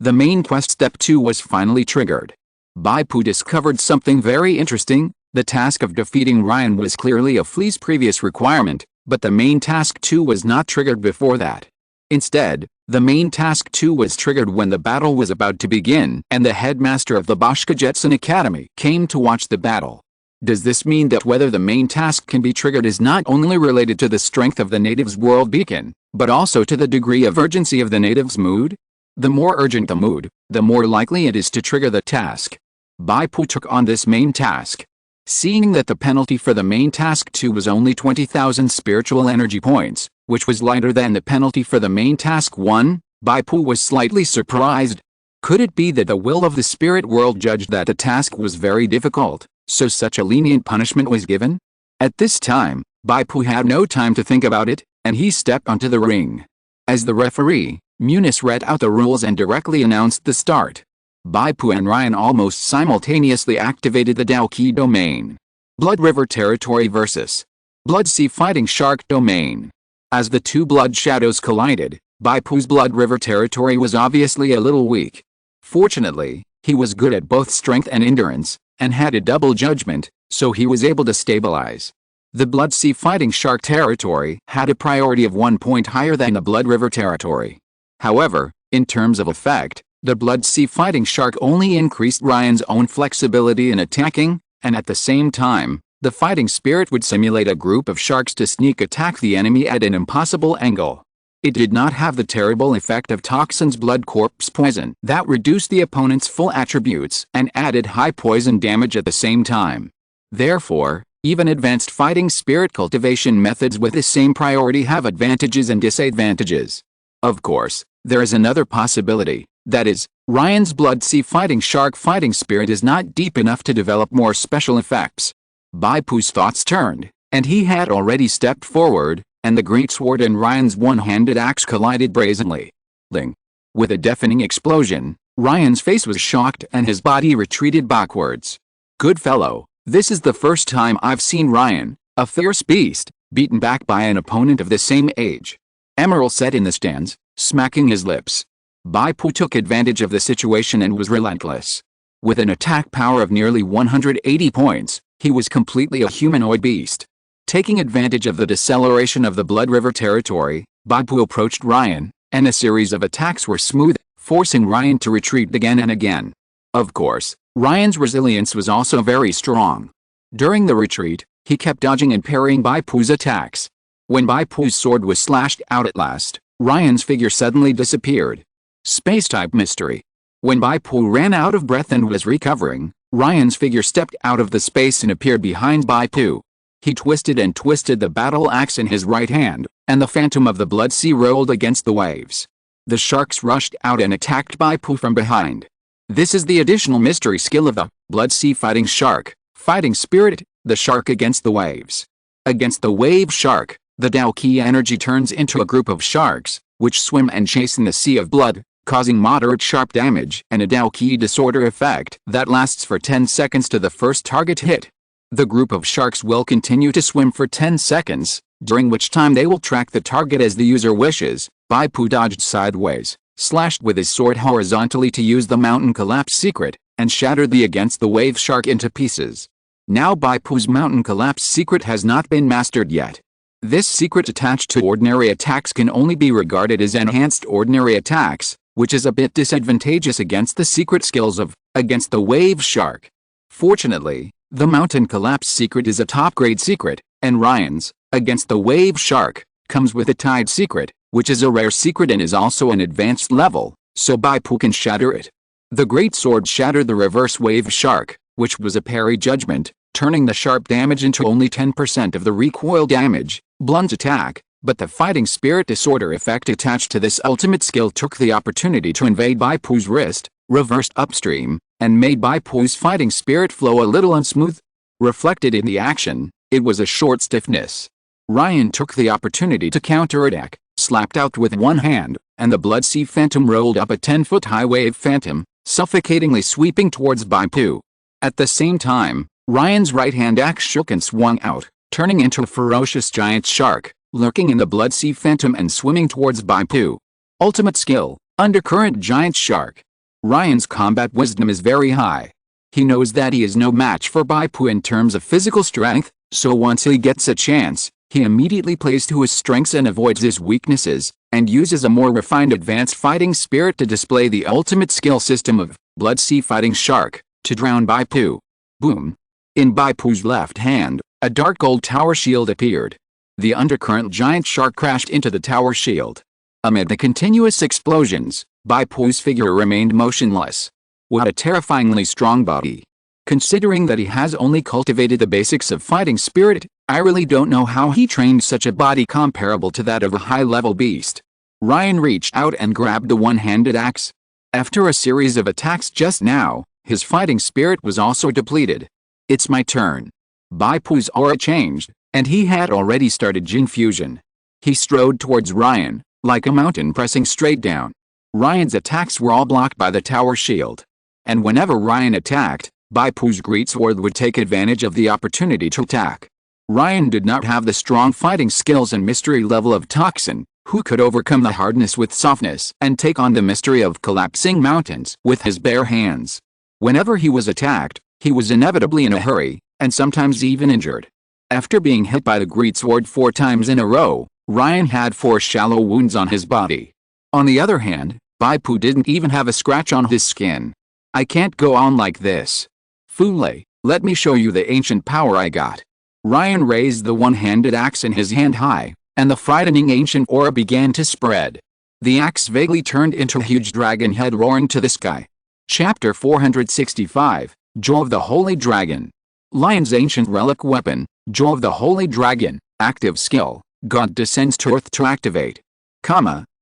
The main quest step 2 was finally triggered. Bai Pu discovered something very interesting. The task of defeating Ryan was clearly a flea's previous requirement, but the main task 2 was not triggered before that. Instead, the main task 2 was triggered when the battle was about to begin and the headmaster of the Bosch Gajetsun Academy came to watch the battle. Does this mean that whether the main task can be triggered is not only related to the strength of the native's world beacon, but also to the degree of urgency of the native's mood? The more urgent the mood, the more likely it is to trigger the task. Bai Pu took on this main task. Seeing that the penalty for the main task 2 was only 20,000 spiritual energy points, which was lighter than the penalty for the main task 1, Bai Pu was slightly surprised. Could it be that the will of the spirit world judged that the task was very difficult, so such a lenient punishment was given? At this time, Bai Pu had no time to think about it, and he stepped onto the ring. As the referee, Munis read out the rules and directly announced the start. Bai Pu and Ryan almost simultaneously activated the Daoki domain. Blood River Territory vs. Blood Sea Fighting Shark domain. As the two blood shadows collided, Bai Pu's Blood River territory was obviously a little weak. Fortunately, he was good at both strength and endurance, and had a double judgment, so he was able to stabilize. The Blood Sea Fighting Shark territory had a priority of 1 point higher than the Blood River territory. However, in terms of effect, the Blood Sea Fighting Shark only increased Ryan's own flexibility in attacking, and at the same time, the fighting spirit would simulate a group of sharks to sneak attack the enemy at an impossible angle. It did not have the terrible effect of Toxin's blood corpse poison that reduced the opponent's full attributes and added high poison damage at the same time. Therefore, even advanced fighting spirit cultivation methods with the same priority have advantages and disadvantages. Of course, there is another possibility, that is, Ryan's Blood Sea Fighting Shark fighting spirit is not deep enough to develop more special effects. Bai Pu's thoughts turned, and he had already stepped forward, and the greatsword and Ryan's one-handed axe collided brazenly. Ling. With a deafening explosion, Ryan's face was shocked and his body retreated backwards. Good fellow, this is the first time I've seen Ryan, a fierce beast, beaten back by an opponent of the same age. Emerald said in the stands, smacking his lips. Bai Pu took advantage of the situation and was relentless. With an attack power of nearly 180 points, he was completely a humanoid beast. Taking advantage of the deceleration of the Blood River territory, Bai Pu approached Ryan, and a series of attacks were smooth, forcing Ryan to retreat again and again. Of course, Ryan's resilience was also very strong. During the retreat, he kept dodging and parrying Bai Pu's attacks. When Bai Pu's sword was slashed out at last, Ryan's figure suddenly disappeared. Space-type mystery. When Bai Pu ran out of breath and was recovering, Ryan's figure stepped out of the space and appeared behind Bai Pu. He twisted and twisted the battle axe in his right hand, and the phantom of the Blood Sea rolled against the waves. The sharks rushed out and attacked Bai Pu from behind. This is the additional mystery skill of the Blood Sea Fighting Shark, Fighting Spirit, the shark against the waves. Against the wave shark, the Dao Qi energy turns into a group of sharks, which swim and chase in the sea of blood, causing moderate sharp damage and a Dao Qi disorder effect that lasts for 10 seconds to the first target hit. The group of sharks will continue to swim for 10 seconds, during which time they will track the target as the user wishes. Bai Pu dodged sideways, slashed with his sword horizontally to use the mountain collapse secret, and shattered the against the wave shark into pieces. Now Bai Pu's mountain collapse secret has not been mastered yet. This secret attached to ordinary attacks can only be regarded as enhanced ordinary attacks, which is a bit disadvantageous against the secret skills of against the wave shark. Fortunately, the mountain collapse secret is a top-grade secret, and Ryan's against the wave shark comes with a tied secret, which is a rare secret and is also an advanced level, so Bai Pu can shatter it. The great sword shattered the reverse wave shark, which was a parry judgment, turning the sharp damage into only 10% of the recoil damage, blunt attack, but the fighting spirit disorder effect attached to this ultimate skill took the opportunity to invade Bai Pu's wrist, reversed upstream, and made Bai Pu's fighting spirit flow a little unsmooth. Reflected in the action, it was a short stiffness. Ryan took the opportunity to counterattack, slapped out with one hand, and the Blood Sea Phantom rolled up a 10-foot-high wave phantom, suffocatingly sweeping towards Bai Pu. At the same time, Ryan's right-hand axe shook and swung out, turning into a ferocious giant shark, lurking in the Blood Sea Phantom and swimming towards Bai Pu. Ultimate skill, Undercurrent Giant Shark. Ryan's combat wisdom is very high. He knows that he is no match for Bai Pu in terms of physical strength, so once he gets a chance, he immediately plays to his strengths and avoids his weaknesses, and uses a more refined advanced fighting spirit to display the ultimate skill system of Blood Sea Fighting Shark, to drown Bai Pu. Boom. In Bai Pu's left hand, a dark gold tower shield appeared. The undercurrent giant shark crashed into the tower shield. Amid the continuous explosions, Bai Pu's figure remained motionless. What a terrifyingly strong body. Considering that he has only cultivated the basics of fighting spirit, I really don't know how he trained such a body comparable to that of a high-level beast. Ryan reached out and grabbed the one-handed axe. After a series of attacks just now, his fighting spirit was also depleted. It's my turn. Bai Pu's aura changed, and he had already started Jin fusion. He strode towards Ryan, like a mountain pressing straight down. Ryan's attacks were all blocked by the tower shield. And whenever Ryan attacked, Bai Pu's greatsword would take advantage of the opportunity to attack. Ryan did not have the strong fighting skills and mystery level of Toxin, Who could overcome the hardness with softness and take on the mystery of collapsing mountains with his bare hands? Whenever he was attacked, he was inevitably in a hurry, and sometimes even injured. After being hit by the great sword 4 times in a row, Ryan had 4 shallow wounds on his body. On the other hand, Bai Pu didn't even have a scratch on his skin. I can't go on like this. Fule, let me show you the ancient power I got. Ryan raised the one-handed axe in his hand high, and the frightening ancient aura began to spread. The axe vaguely turned into a huge dragon head roaring to the sky. Chapter 465, Jaw of the Holy Dragon. Lion's ancient relic weapon, Jaw of the Holy Dragon, active skill, God descends to earth to activate.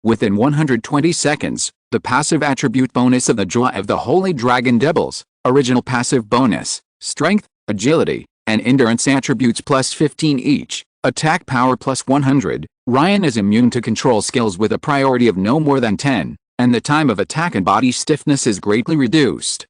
Within 120 seconds, the passive attribute bonus of the Jaw of the Holy Dragon doubles. Original passive bonus, strength, agility, and endurance attributes plus 15 each, attack power plus 100. Ryan is immune to control skills with a priority of no more than 10, and the time of attack and body stiffness is greatly reduced.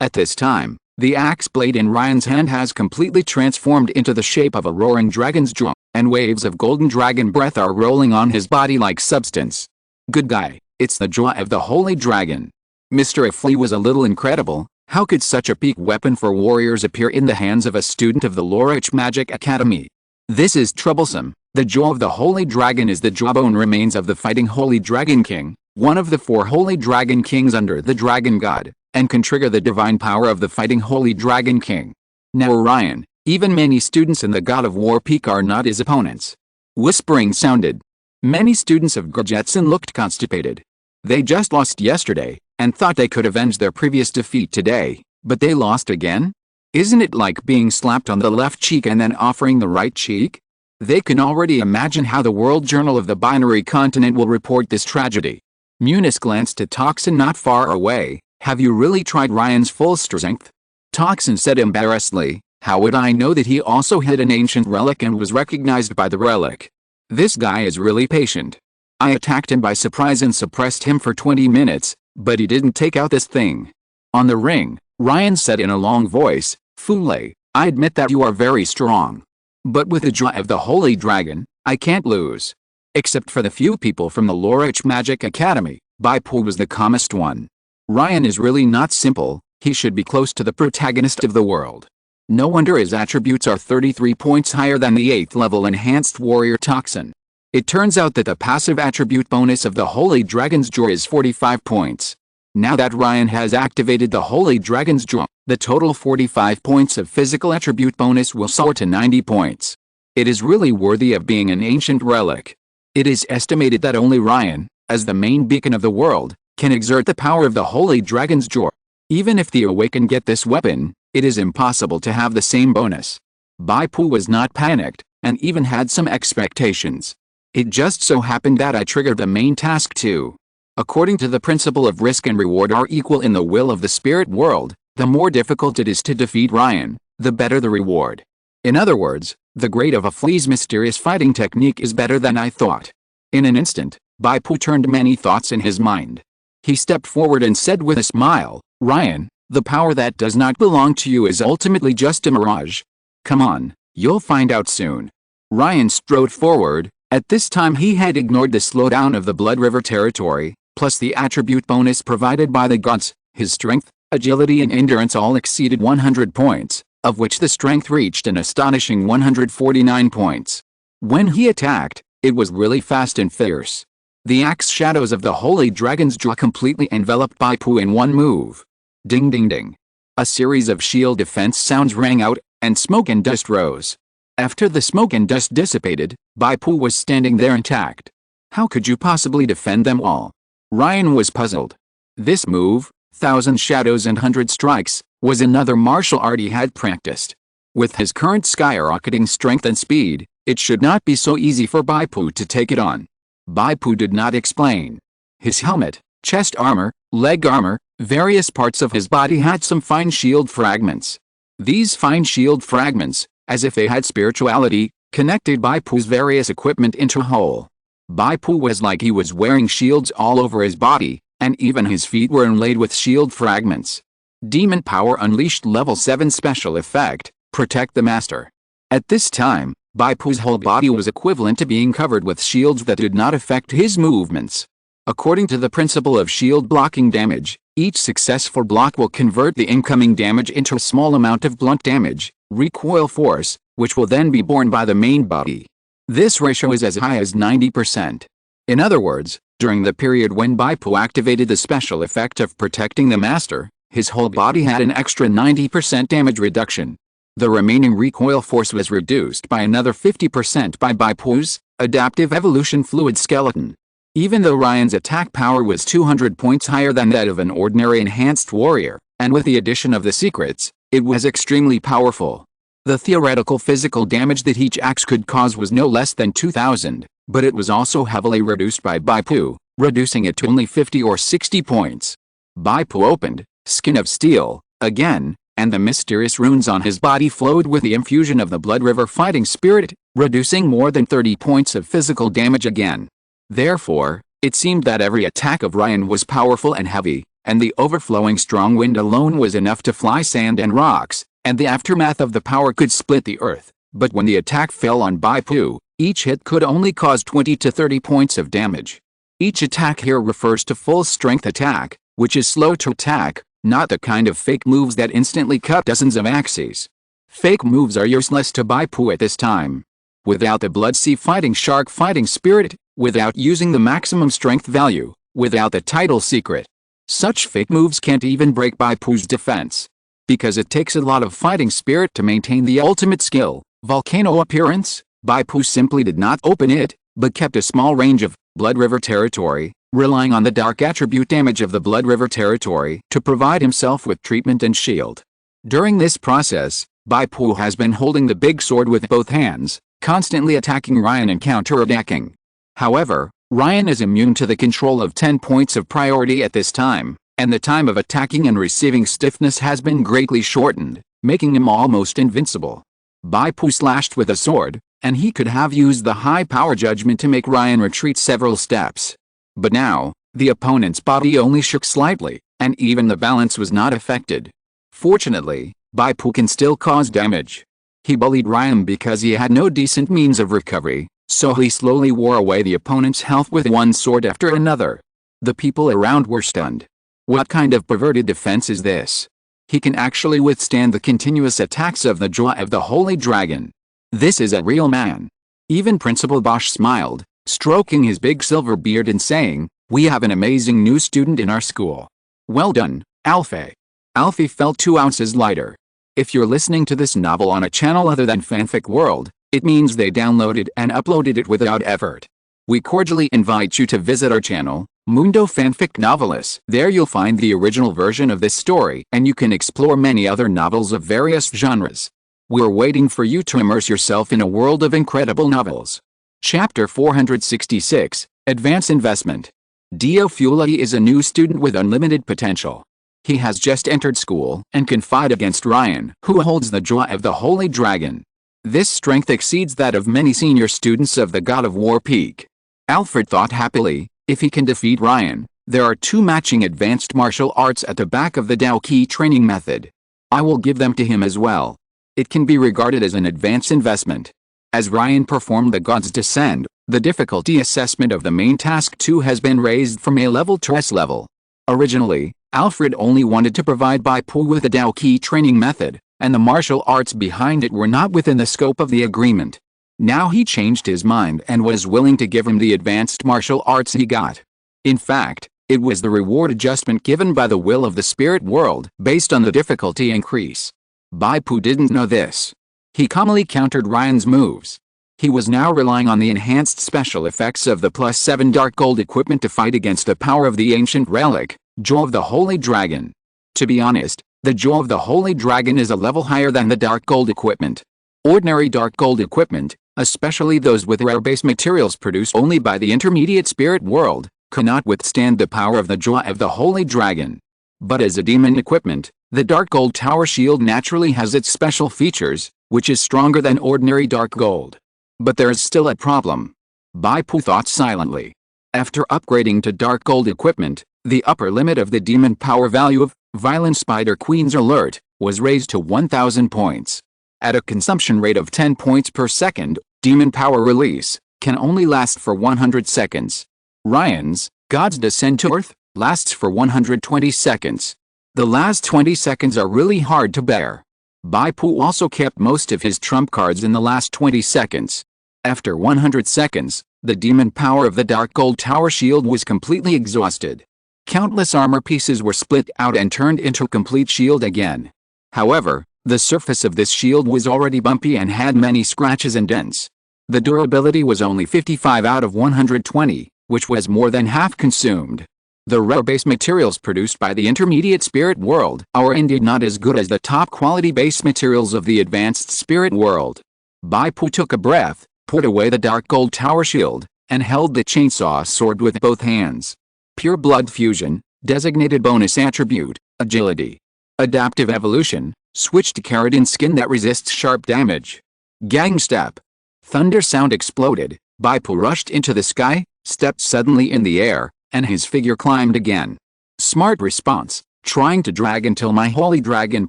At this time, the axe blade in Ryan's hand has completely transformed into the shape of a roaring dragon's jaw, and waves of golden dragon breath are rolling on his body like substance. Good guy, it's the Jaw of the Holy Dragon. Mr. Flea was a little incredible. How could such a peak weapon for warriors appear in the hands of a student of the Lorich Magic Academy? This is troublesome. The Jaw of the Holy Dragon is the jawbone remains of the fighting Holy Dragon King, one of the 4 Holy Dragon Kings under the Dragon God, and can trigger the divine power of the fighting Holy Dragon King. Now Ryan, even many students in the God of War peak are not his opponents. Whispering sounded. Many students of Gurjetson looked constipated. They just lost yesterday, and thought they could avenge their previous defeat today, but they lost again? Isn't it like being slapped on the left cheek and then offering the right cheek? They can already imagine how the World Journal of the Binary Continent will report this tragedy. Munis glanced at Toxin not far away. Have you really tried Ryan's full strength? Toxin said embarrassedly, how would I know that he also hid an ancient relic and was recognized by the relic? This guy is really patient. I attacked him by surprise and suppressed him for 20 minutes, but he didn't take out this thing. On the ring, Ryan said in a long voice, Fule, I admit that you are very strong. But with the Jaw of the Holy Dragon, I can't lose. Except for the few people from the Lorich Magic Academy, Bai Pu was the calmest one. Ryan is really not simple, he should be close to the protagonist of the world. No wonder his attributes are 33 points higher than the 8th level enhanced warrior Toxin. It turns out that the passive attribute bonus of the Holy Dragon's Jaw is 45 points. Now that Ryan has activated the Holy Dragon's Jaw, the total 45 points of physical attribute bonus will soar to 90 points. It is really worthy of being an ancient relic. It is estimated that only Ryan, as the main beacon of the world, can exert the power of the Holy Dragon's Jaw. Even if the Awaken get this weapon, it is impossible to have the same bonus. Bai Pu was not panicked, and even had some expectations. It just so happened that I triggered the main task too. According to the principle of risk and reward are equal in the will of the spirit world, the more difficult it is to defeat Ryan, the better the reward. In other words, the grade of a flea's mysterious fighting technique is better than I thought. In an instant, Bai Pu turned many thoughts in his mind. He stepped forward and said with a smile, Ryan, the power that does not belong to you is ultimately just a mirage. Come on, you'll find out soon. Ryan strode forward. At this time he had ignored the slowdown of the Blood River territory, plus the attribute bonus provided by the gods. His strength, agility and endurance all exceeded 100 points, of which the strength reached an astonishing 149 points. When he attacked, it was really fast and fierce. The axe shadows of the Holy Dragon's Jaw completely enveloped Bai Pu in one move. Ding ding ding. A series of shield defense sounds rang out, and smoke and dust rose. After the smoke and dust dissipated, Bai Pu was standing there intact. How could you possibly defend them all? Ryan was puzzled. This move, 1,000 shadows and 100 strikes, was another martial art he had practiced. With his current skyrocketing strength and speed, it should not be so easy for Bai Pu to take it on. Bai Pu did not explain. His helmet, chest armor, leg armor, various parts of his body had some fine shield fragments. These fine shield fragments, as if they had spirituality, connected Bai Pu's various equipment into a whole. Bai Pu was like he was wearing shields all over his body, and even his feet were inlaid with shield fragments. Demon Power Unleashed Level 7 Special Effect, Protect the Master. At this time, Bai Pu's whole body was equivalent to being covered with shields that did not affect his movements. According to the principle of shield blocking damage, each successful block will convert the incoming damage into a small amount of blunt damage, recoil force, which will then be borne by the main body. This ratio is as high as 90%. In other words, during the period when Bai Pu activated the special effect of protecting the master, his whole body had an extra 90% damage reduction. The remaining recoil force was reduced by another 50% by Bai Pu's adaptive evolution fluid skeleton. Even though Ryan's attack power was 200 points higher than that of an ordinary enhanced warrior, and with the addition of the secrets, it was extremely powerful. The theoretical physical damage that each axe could cause was no less than 2,000, but it was also heavily reduced by Bai Pu, reducing it to only 50 or 60 points. Bai Pu opened, skin of steel, again, and the mysterious runes on his body flowed with the infusion of the Blood River fighting spirit, reducing more than 30 points of physical damage again. Therefore, it seemed that every attack of Ryan was powerful and heavy, and the overflowing strong wind alone was enough to fly sand and rocks, and the aftermath of the power could split the earth. But when the attack fell on Bai Pu, each hit could only cause 20 to 30 points of damage. Each attack here refers to full strength attack, which is slow to attack, not the kind of fake moves that instantly cut dozens of axes. Fake moves are useless to Bai Pu at this time. Without the Blood Sea fighting shark fighting spirit, without using the maximum strength value, without the title secret, such fake moves can't even break Bai Pu's defense. Because it takes a lot of fighting spirit to maintain the ultimate skill, volcano appearance, Bai Pu simply did not open it, but kept a small range of Blood River territory, relying on the dark attribute damage of the Blood River territory to provide himself with treatment and shield. During this process, Bai Pu has been holding the big sword with both hands, constantly attacking Ryan and counterattacking. However, Ryan is immune to the control of 10 points of priority at this time, and the time of attacking and receiving stiffness has been greatly shortened, making him almost invincible. Bai Pu slashed with a sword, and he could have used the high power judgment to make Ryan retreat several steps. But now, the opponent's body only shook slightly, and even the balance was not affected. Fortunately, Bai Pu can still cause damage. He bullied Ryan because he had no decent means of recovery, so he slowly wore away the opponent's health with one sword after another. The people around were stunned. What kind of perverted defense is this? He can actually withstand the continuous attacks of the jaw of the Holy Dragon. This is a real man. Even Principal Bosch smiled, stroking his big silver beard and saying, "We have an amazing new student in our school. Well done, Alfie." Alfie felt 2 ounces lighter. If you're listening to this novel on a channel other than Fanfic World, it means they downloaded and uploaded it without effort. We cordially invite you to visit our channel, Mundo Fanfic Novelis. There you'll find the original version of this story, and you can explore many other novels of various genres. We're waiting for you to immerse yourself in a world of incredible novels. Chapter 466, Advance Investment. Dio Fulai is a new student with unlimited potential. He has just entered school and can fight against Ryan, who holds the jaw of the Holy Dragon. This strength exceeds that of many senior students of the God of War Peak. Alfred thought happily, if he can defeat Ryan, there are 2 matching advanced martial arts at the back of the Dao Ki training method. I will give them to him as well. It can be regarded as an advance investment. As Ryan performed the God's Descend, the difficulty assessment of the main task 2 has been raised from A level to S level. Originally, Alfred only wanted to provide Bai Pu with the Dao Ki training method, and the martial arts behind it were not within the scope of the agreement. Now he changed his mind and was willing to give him the advanced martial arts he got. In fact, it was the reward adjustment given by the will of the spirit world based on the difficulty increase. Bai Pu didn't know this. He calmly countered Ryan's moves. He was now relying on the enhanced special effects of the +7 dark gold equipment to fight against the power of the ancient relic, Jaw of the Holy Dragon. To be honest, the Jaw of the Holy Dragon is a level higher than the dark gold equipment. Ordinary dark gold equipment, especially those with rare base materials produced only by the intermediate spirit world, cannot withstand the power of the Jaw of the Holy Dragon. But as a demon equipment, the dark gold tower shield naturally has its special features, which is stronger than ordinary dark gold. But there is still a problem. Bai Pu thought silently. After upgrading to dark gold equipment, the upper limit of the demon power value of Violent Spider Queen's Alert was raised to 1,000 points. At a consumption rate of 10 points per second, demon power release, can only last for 100 seconds. Ryan's, God's Descent to Earth, lasts for 120 seconds. The last 20 seconds are really hard to bear. Bai Pu also kept most of his trump cards in the last 20 seconds. After 100 seconds, the demon power of the Dark Gold Tower shield was completely exhausted. Countless armor pieces were split out and turned into a complete shield again. However, the surface of this shield was already bumpy and had many scratches and dents. The durability was only 55 out of 120, which was more than half consumed. The rare base materials produced by the intermediate spirit world are indeed not as good as the top quality base materials of the advanced spirit world. Bai Pu took a breath, put away the Dark Gold Tower shield, and held the chainsaw sword with both hands. Pure blood fusion, designated bonus attribute, agility. Adaptive evolution, switch to keratin skin that resists sharp damage. Gang step. Thunder sound exploded. Bai Pu rushed into the sky, stepped suddenly in the air, and his figure climbed again. Smart response, trying to drag until my holy dragon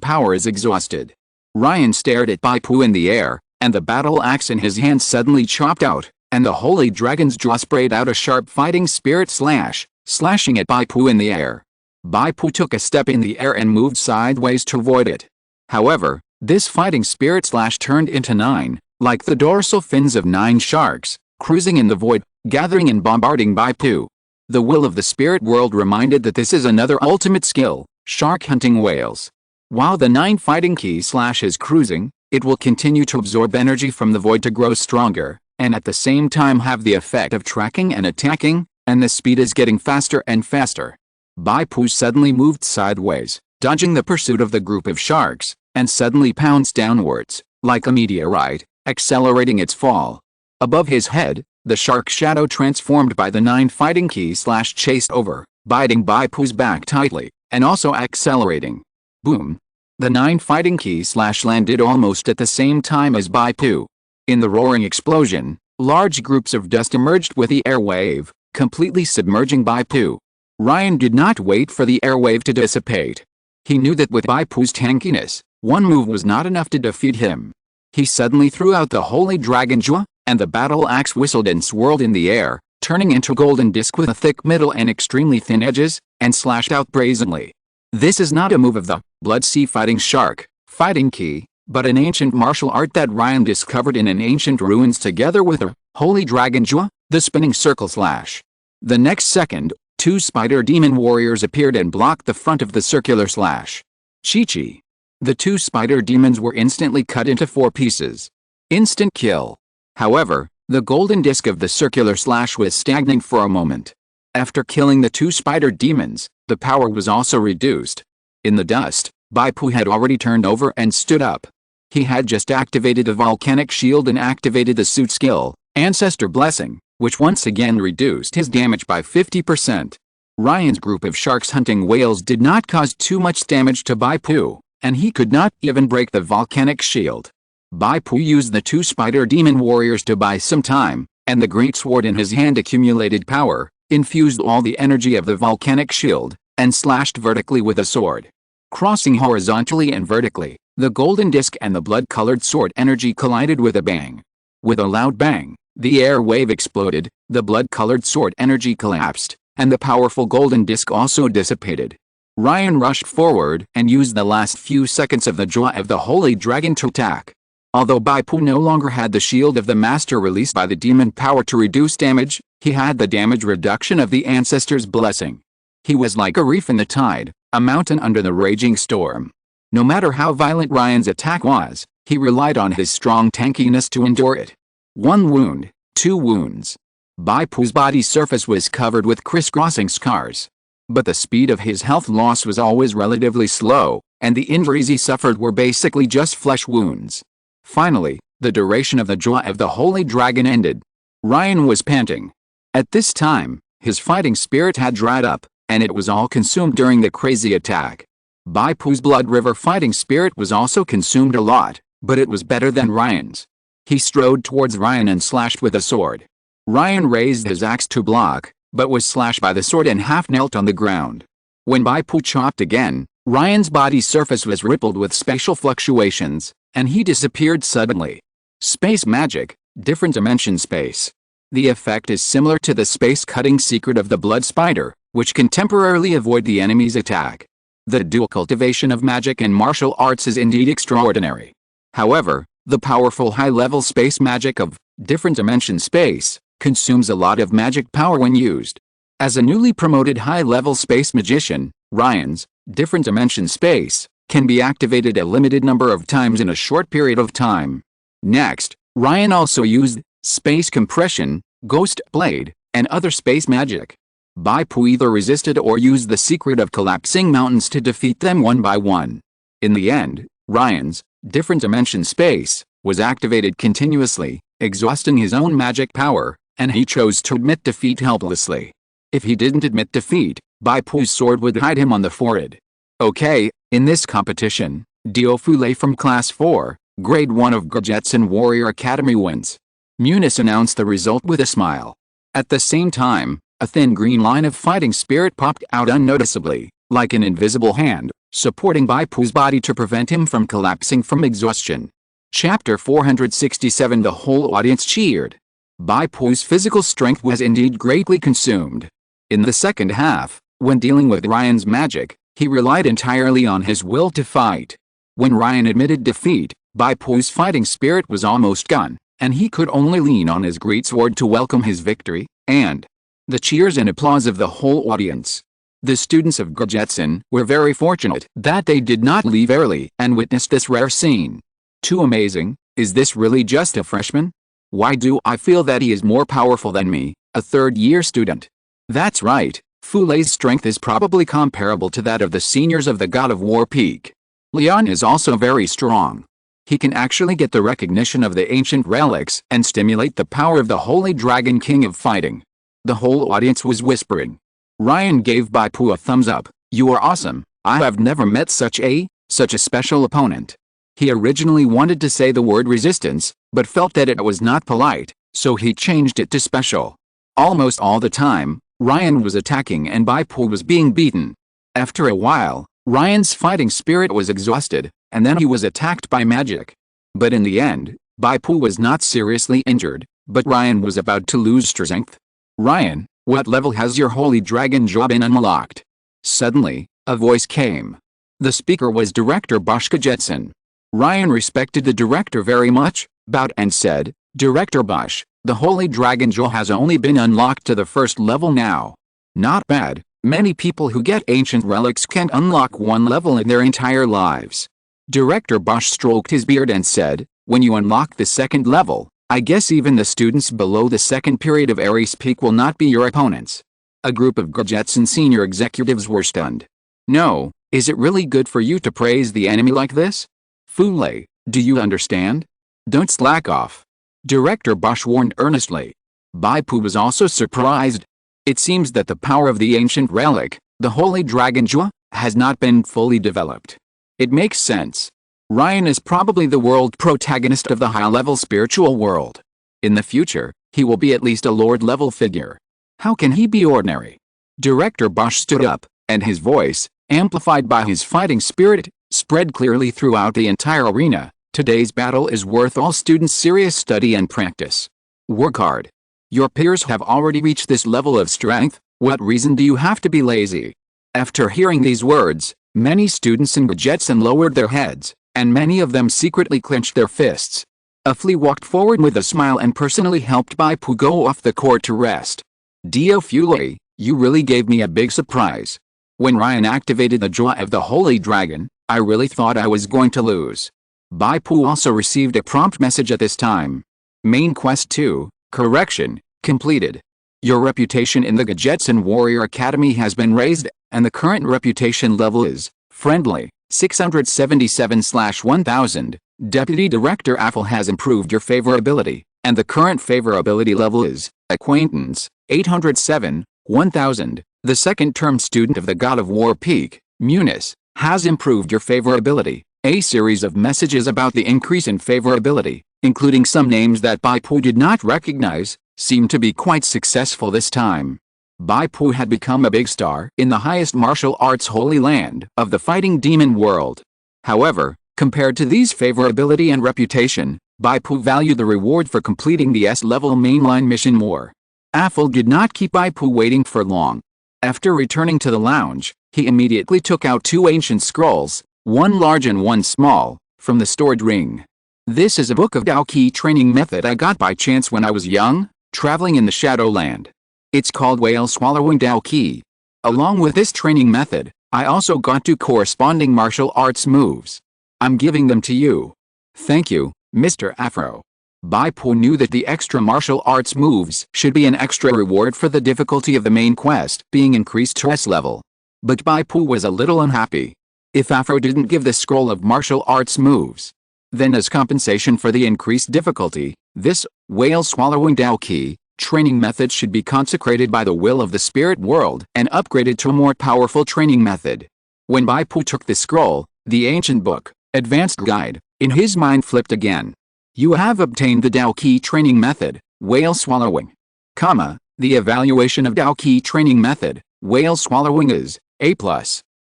power is exhausted. Ryan stared at Bai Pu in the air, and the battle axe in his hand suddenly chopped out, and the holy dragon's jaw sprayed out a sharp fighting spirit slash, slashing at Bai Pu in the air. Bai Pu took a step in the air and moved sideways to avoid it. However, this fighting spirit slash turned into 9, like the dorsal fins of 9 sharks, cruising in the void, gathering and bombarding Bai Pu. The will of the spirit world reminded that this is another ultimate skill, shark hunting whales. While the 9 fighting key slash is cruising, it will continue to absorb energy from the void to grow stronger, and at the same time have the effect of tracking and attacking, and the speed is getting faster and faster. Bai Pu suddenly moved sideways, dodging the pursuit of the group of sharks, and suddenly pounced downwards, like a meteorite, accelerating its fall. Above his head, the shark shadow transformed by the 9 fighting key slash chased over, biting Bai Pu's back tightly, and also accelerating. Boom! The 9 fighting key slash landed almost at the same time as Bai Pu. In the roaring explosion, large groups of dust emerged with the air wave, completely submerging Bai Pu. Ryan did not wait for the air wave to dissipate. He knew that with Bai Pu's tankiness, one move was not enough to defeat him. He suddenly threw out the holy dragon jaw, and the battle axe whistled and swirled in the air, turning into a golden disc with a thick middle and extremely thin edges, and slashed out brazenly. This is not a move of the Blood Sea Fighting Shark fighting key, but an ancient martial art that Ryan discovered in an ancient ruins together with a holy dragon jaw, the spinning circle slash. The next second, 2 spider demon warriors appeared and blocked the front of the circular slash. Chi-chi. The 2 spider demons were instantly cut into 4 pieces. Instant kill. However, the golden disc of the circular slash was stagnant for a moment. After killing the 2 spider demons, the power was also reduced. In the dust, Bai Pu had already turned over and stood up. He had just activated a volcanic shield and activated the suit skill, Ancestor Blessing, which once again reduced his damage by 50%. Ryan's group of sharks hunting whales did not cause too much damage to Bai Pu, and he could not even break the volcanic shield. Bai Pu used the 2 spider demon warriors to buy some time, and the great sword in his hand accumulated power, infused all the energy of the volcanic shield, and slashed vertically with a sword. Crossing horizontally and vertically, the golden disc and the blood-colored sword energy collided with a bang. With a loud bang, the air wave exploded, the blood-colored sword energy collapsed, and the powerful golden disc also dissipated. Ryan rushed forward and used the last few seconds of the jaw of the holy dragon to attack. Although Bai Pu no longer had the shield of the master released by the demon power to reduce damage, he had the damage reduction of the ancestor's blessing. He was like a reef in the tide, a mountain under the raging storm. No matter how violent Ryan's attack was, he relied on his strong tankiness to endure it. 1 wound, 2 wounds. Bai Pu's body surface was covered with crisscrossing scars. But the speed of his health loss was always relatively slow, and the injuries he suffered were basically just flesh wounds. Finally, the duration of the jaw of the holy dragon ended. Ryan was panting. At this time, his fighting spirit had dried up, and it was all consumed during the crazy attack. Bai Pu's blood river fighting spirit was also consumed a lot, but it was better than Ryan's. He strode towards Ryan and slashed with a sword. Ryan raised his axe to block, but was slashed by the sword and half knelt on the ground. When Bai Pu chopped again, Ryan's body surface was rippled with spatial fluctuations, and he disappeared suddenly. Space magic, different dimension space. The effect is similar to the space-cutting secret of the blood spider, which can temporarily avoid the enemy's attack. The dual cultivation of magic and martial arts is indeed extraordinary. However, the powerful high-level space magic of different dimension space consumes a lot of magic power when used. As a newly promoted high-level space magician, Ryan's different dimension space can be activated a limited number of times in a short period of time. Next, Ryan also used space compression, ghost blade, and other space magic. Bai Pu either resisted or used the secret of collapsing mountains to defeat them one by one. In the end, Ryan's different dimension space was activated continuously, exhausting his own magic power, and he chose to admit defeat helplessly. If he didn't admit defeat, Bai Pu's sword would hide him on the forehead. Okay, in this competition, Dio Fule from Class 4, Grade 1 of Gajetsun Warrior Academy wins. Munis announced the result with a smile. At the same time, a thin green line of fighting spirit popped out unnoticeably, like an invisible hand, supporting Bai Pu's body to prevent him from collapsing from exhaustion. Chapter 467. The whole audience cheered. Bai Pu's physical strength was indeed greatly consumed. In the second half, when dealing with Ryan's magic, he relied entirely on his will to fight. When Ryan admitted defeat, Bai Pu's fighting spirit was almost gone, and he could only lean on his greatsword to welcome his victory, and the cheers and applause of the whole audience. The students of Gajetsun were very fortunate that they did not leave early and witnessed this rare scene. Too amazing, is this really just a freshman? Why do I feel that he is more powerful than me, a third-year student? That's right, Fule's strength is probably comparable to that of the seniors of the God of War Peak. Leon is also very strong. He can actually get the recognition of the ancient relics and stimulate the power of the Holy Dragon King of Fighting. The whole audience was whispering. Ryan gave Bai Pu a thumbs up. You are awesome. I have never met such a special opponent. He originally wanted to say the word resistance, but felt that it was not polite, so he changed it to special. Almost all the time, Ryan was attacking and Bai Pu was being beaten. After a while, Ryan's fighting spirit was exhausted, and then he was attacked by magic. But in the end, Bai Pu was not seriously injured, but Ryan was about to lose strength. Ryan, what level has your holy dragon jaw been unlocked? Suddenly, a voice came. The speaker was Director Bosch Gajetsun. Ryan respected the director very much, bowed and said, Director Bosch, the holy dragon jaw has only been unlocked to the first level now. Not bad. Many people who get ancient relics can't unlock one level in their entire lives. Director Bosch stroked his beard and said, when you unlock the second level, I guess even the students below the second period of Ares Peak will not be your opponents. A group of Gajetsun senior executives were stunned. No, is it really good for you to praise the enemy like this? Fule, do you understand? Don't slack off. Director Bosch warned earnestly. Bai Pu was also surprised. It seems that the power of the ancient relic, the Holy Dragon Jaw, has not been fully developed. It makes sense. Ryan is probably the world protagonist of the high-level spiritual world. In the future, he will be at least a Lord-level figure. How can he be ordinary? Director Bosch stood up, and his voice, amplified by his fighting spirit, spread clearly throughout the entire arena. Today's battle is worth all students' serious study and practice. Work hard. Your peers have already reached this level of strength. What reason do you have to be lazy? After hearing these words, many students in Gajetsun lowered their heads, and many of them secretly clenched their fists. Afli walked forward with a smile and personally helped Bai Pu go off the court to rest. Dio Fule, you really gave me a big surprise. When Ryan activated the jaw of the Holy Dragon, I really thought I was going to lose. Bai Pu also received a prompt message at this time. Main Quest 2, Correction, completed. Your reputation in the Gajetsun Warrior Academy has been raised, and the current reputation level is Friendly, 677/1000. Deputy Director Affle has improved your favorability, and the current favorability level is Acquaintance, 807/1000. The second-term student of the God of War Peak, Munis, has improved your favorability. A series of messages about the increase in favorability, including some names that Bai Pu did not recognize, seemed to be quite successful this time. Bai Pu had become a big star in the highest martial arts holy land of the fighting demon world. However, compared to these favorability and reputation, Bai Pu valued the reward for completing the S-level mainline mission more. Affle did not keep Bai Pu waiting for long. After returning to the lounge, he immediately took out 2 ancient scrolls, one large and one small, from the stored ring. This is a book of Dao Qi training method I got by chance when I was young, traveling in the Shadowland. It's called Whale Swallowing Dao Qi. Along with this training method, I also got 2 corresponding martial arts moves. I'm giving them to you. Thank you, Mr. Afro. Bai Pu knew that the extra martial arts moves should be an extra reward for the difficulty of the main quest being increased to S level. But Bai Pu was a little unhappy. If Afro didn't give the scroll of martial arts moves, then as compensation for the increased difficulty, this whale swallowing Dao Qi training method should be consecrated by the will of the spirit world and upgraded to a more powerful training method. When Bai Pu took the scroll, the ancient book, advanced guide, in his mind flipped again. You have obtained the Dao Qi training method, whale swallowing. The evaluation of Dao Qi training method, whale swallowing is A+.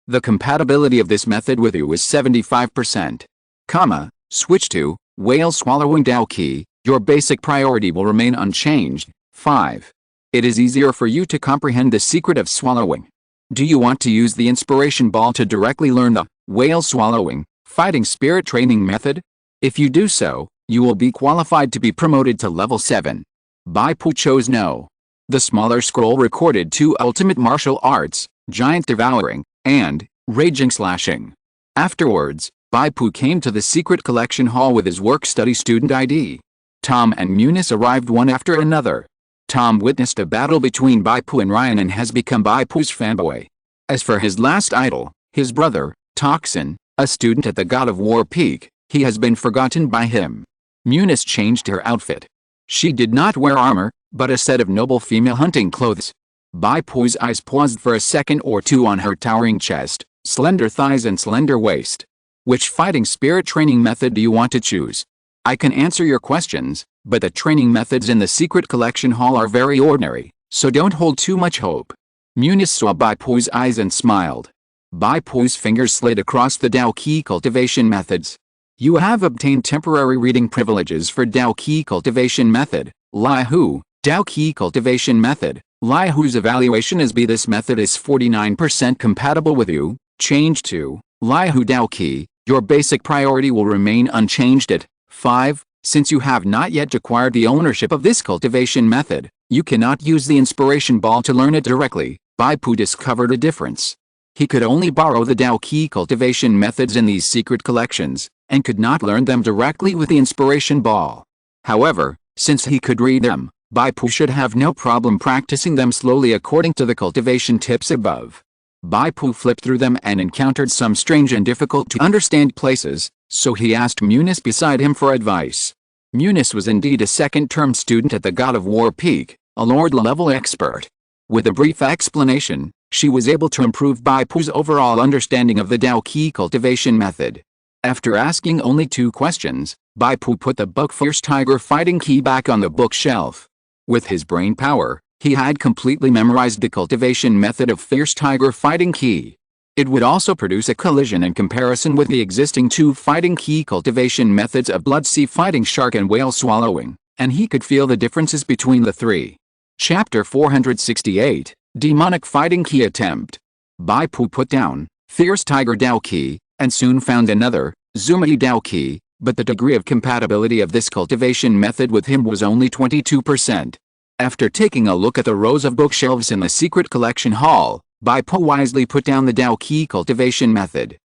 The compatibility of this method with you is 75%. Switch to whale swallowing Dao Qi, your basic priority will remain unchanged. 5. It is easier for you to comprehend the secret of swallowing. Do you want to use the inspiration ball to directly learn the whale swallowing fighting spirit training method? If you do so, you will be qualified to be promoted to level 7. Bai Pu chose no. The smaller scroll recorded 2 ultimate martial arts, giant devouring, and raging slashing. Afterwards, Bai Pu came to the secret collection hall with his work-study student ID. Tom and Muniz arrived one after another. Tom witnessed a battle between Bai Pu and Ryan and has become Bai Pu's fanboy. As for his last idol, his brother, Toxin, a student at the God of War Peak, he has been forgotten by him. Muniz changed her outfit. She did not wear armor, but a set of noble female hunting clothes. Bai Pu's eyes paused for a second or two on her towering chest, slender thighs and slender waist. Which fighting spirit training method do you want to choose? I can answer your questions, but the training methods in the secret collection hall are very ordinary, so don't hold too much hope. Muniz saw Bai Pu's eyes and smiled. Bai Pu's fingers slid across the Dao Qi cultivation methods. You have obtained temporary reading privileges for Dao Qi cultivation method, Lai Hu, Dao Qi cultivation method. Lai Hu's evaluation is B. This method is 49% compatible with you. Change to Lai Hu Dao Qi. Your basic priority will remain unchanged at 5. Since you have not yet acquired the ownership of this cultivation method, you cannot use the inspiration ball to learn it directly. Bai Pu discovered a difference. He could only borrow the Dao Qi cultivation methods in these secret collections, and could not learn them directly with the inspiration ball. However, since he could read them, Bai Pu should have no problem practicing them slowly according to the cultivation tips above. Bai Pu flipped through them and encountered some strange and difficult to understand places, so he asked Muniz beside him for advice. Muniz was indeed a second-term student at the God of War Peak, a Lord-level expert. With a brief explanation, she was able to improve Bai Pu's overall understanding of the Dao Qi cultivation method. After asking only 2 questions, Bai Pu put the Buck Fierce Tiger fighting key back on the bookshelf. With his brain power, he had completely memorized the cultivation method of Fierce Tiger fighting key. It would also produce a collision in comparison with the existing 2 fighting key cultivation methods of Blood Sea Fighting Shark and Whale Swallowing, and he could feel the differences between the 3. Chapter 468, Demonic Fighting Key Attempt. Bai Pu put down Fierce Tiger Dao Qi, and soon found another, Zumei Dao Qi, but the degree of compatibility of this cultivation method with him was only 22%. After taking a look at the rows of bookshelves in the secret collection hall, Bai Pu wisely put down the Dao Qi cultivation method.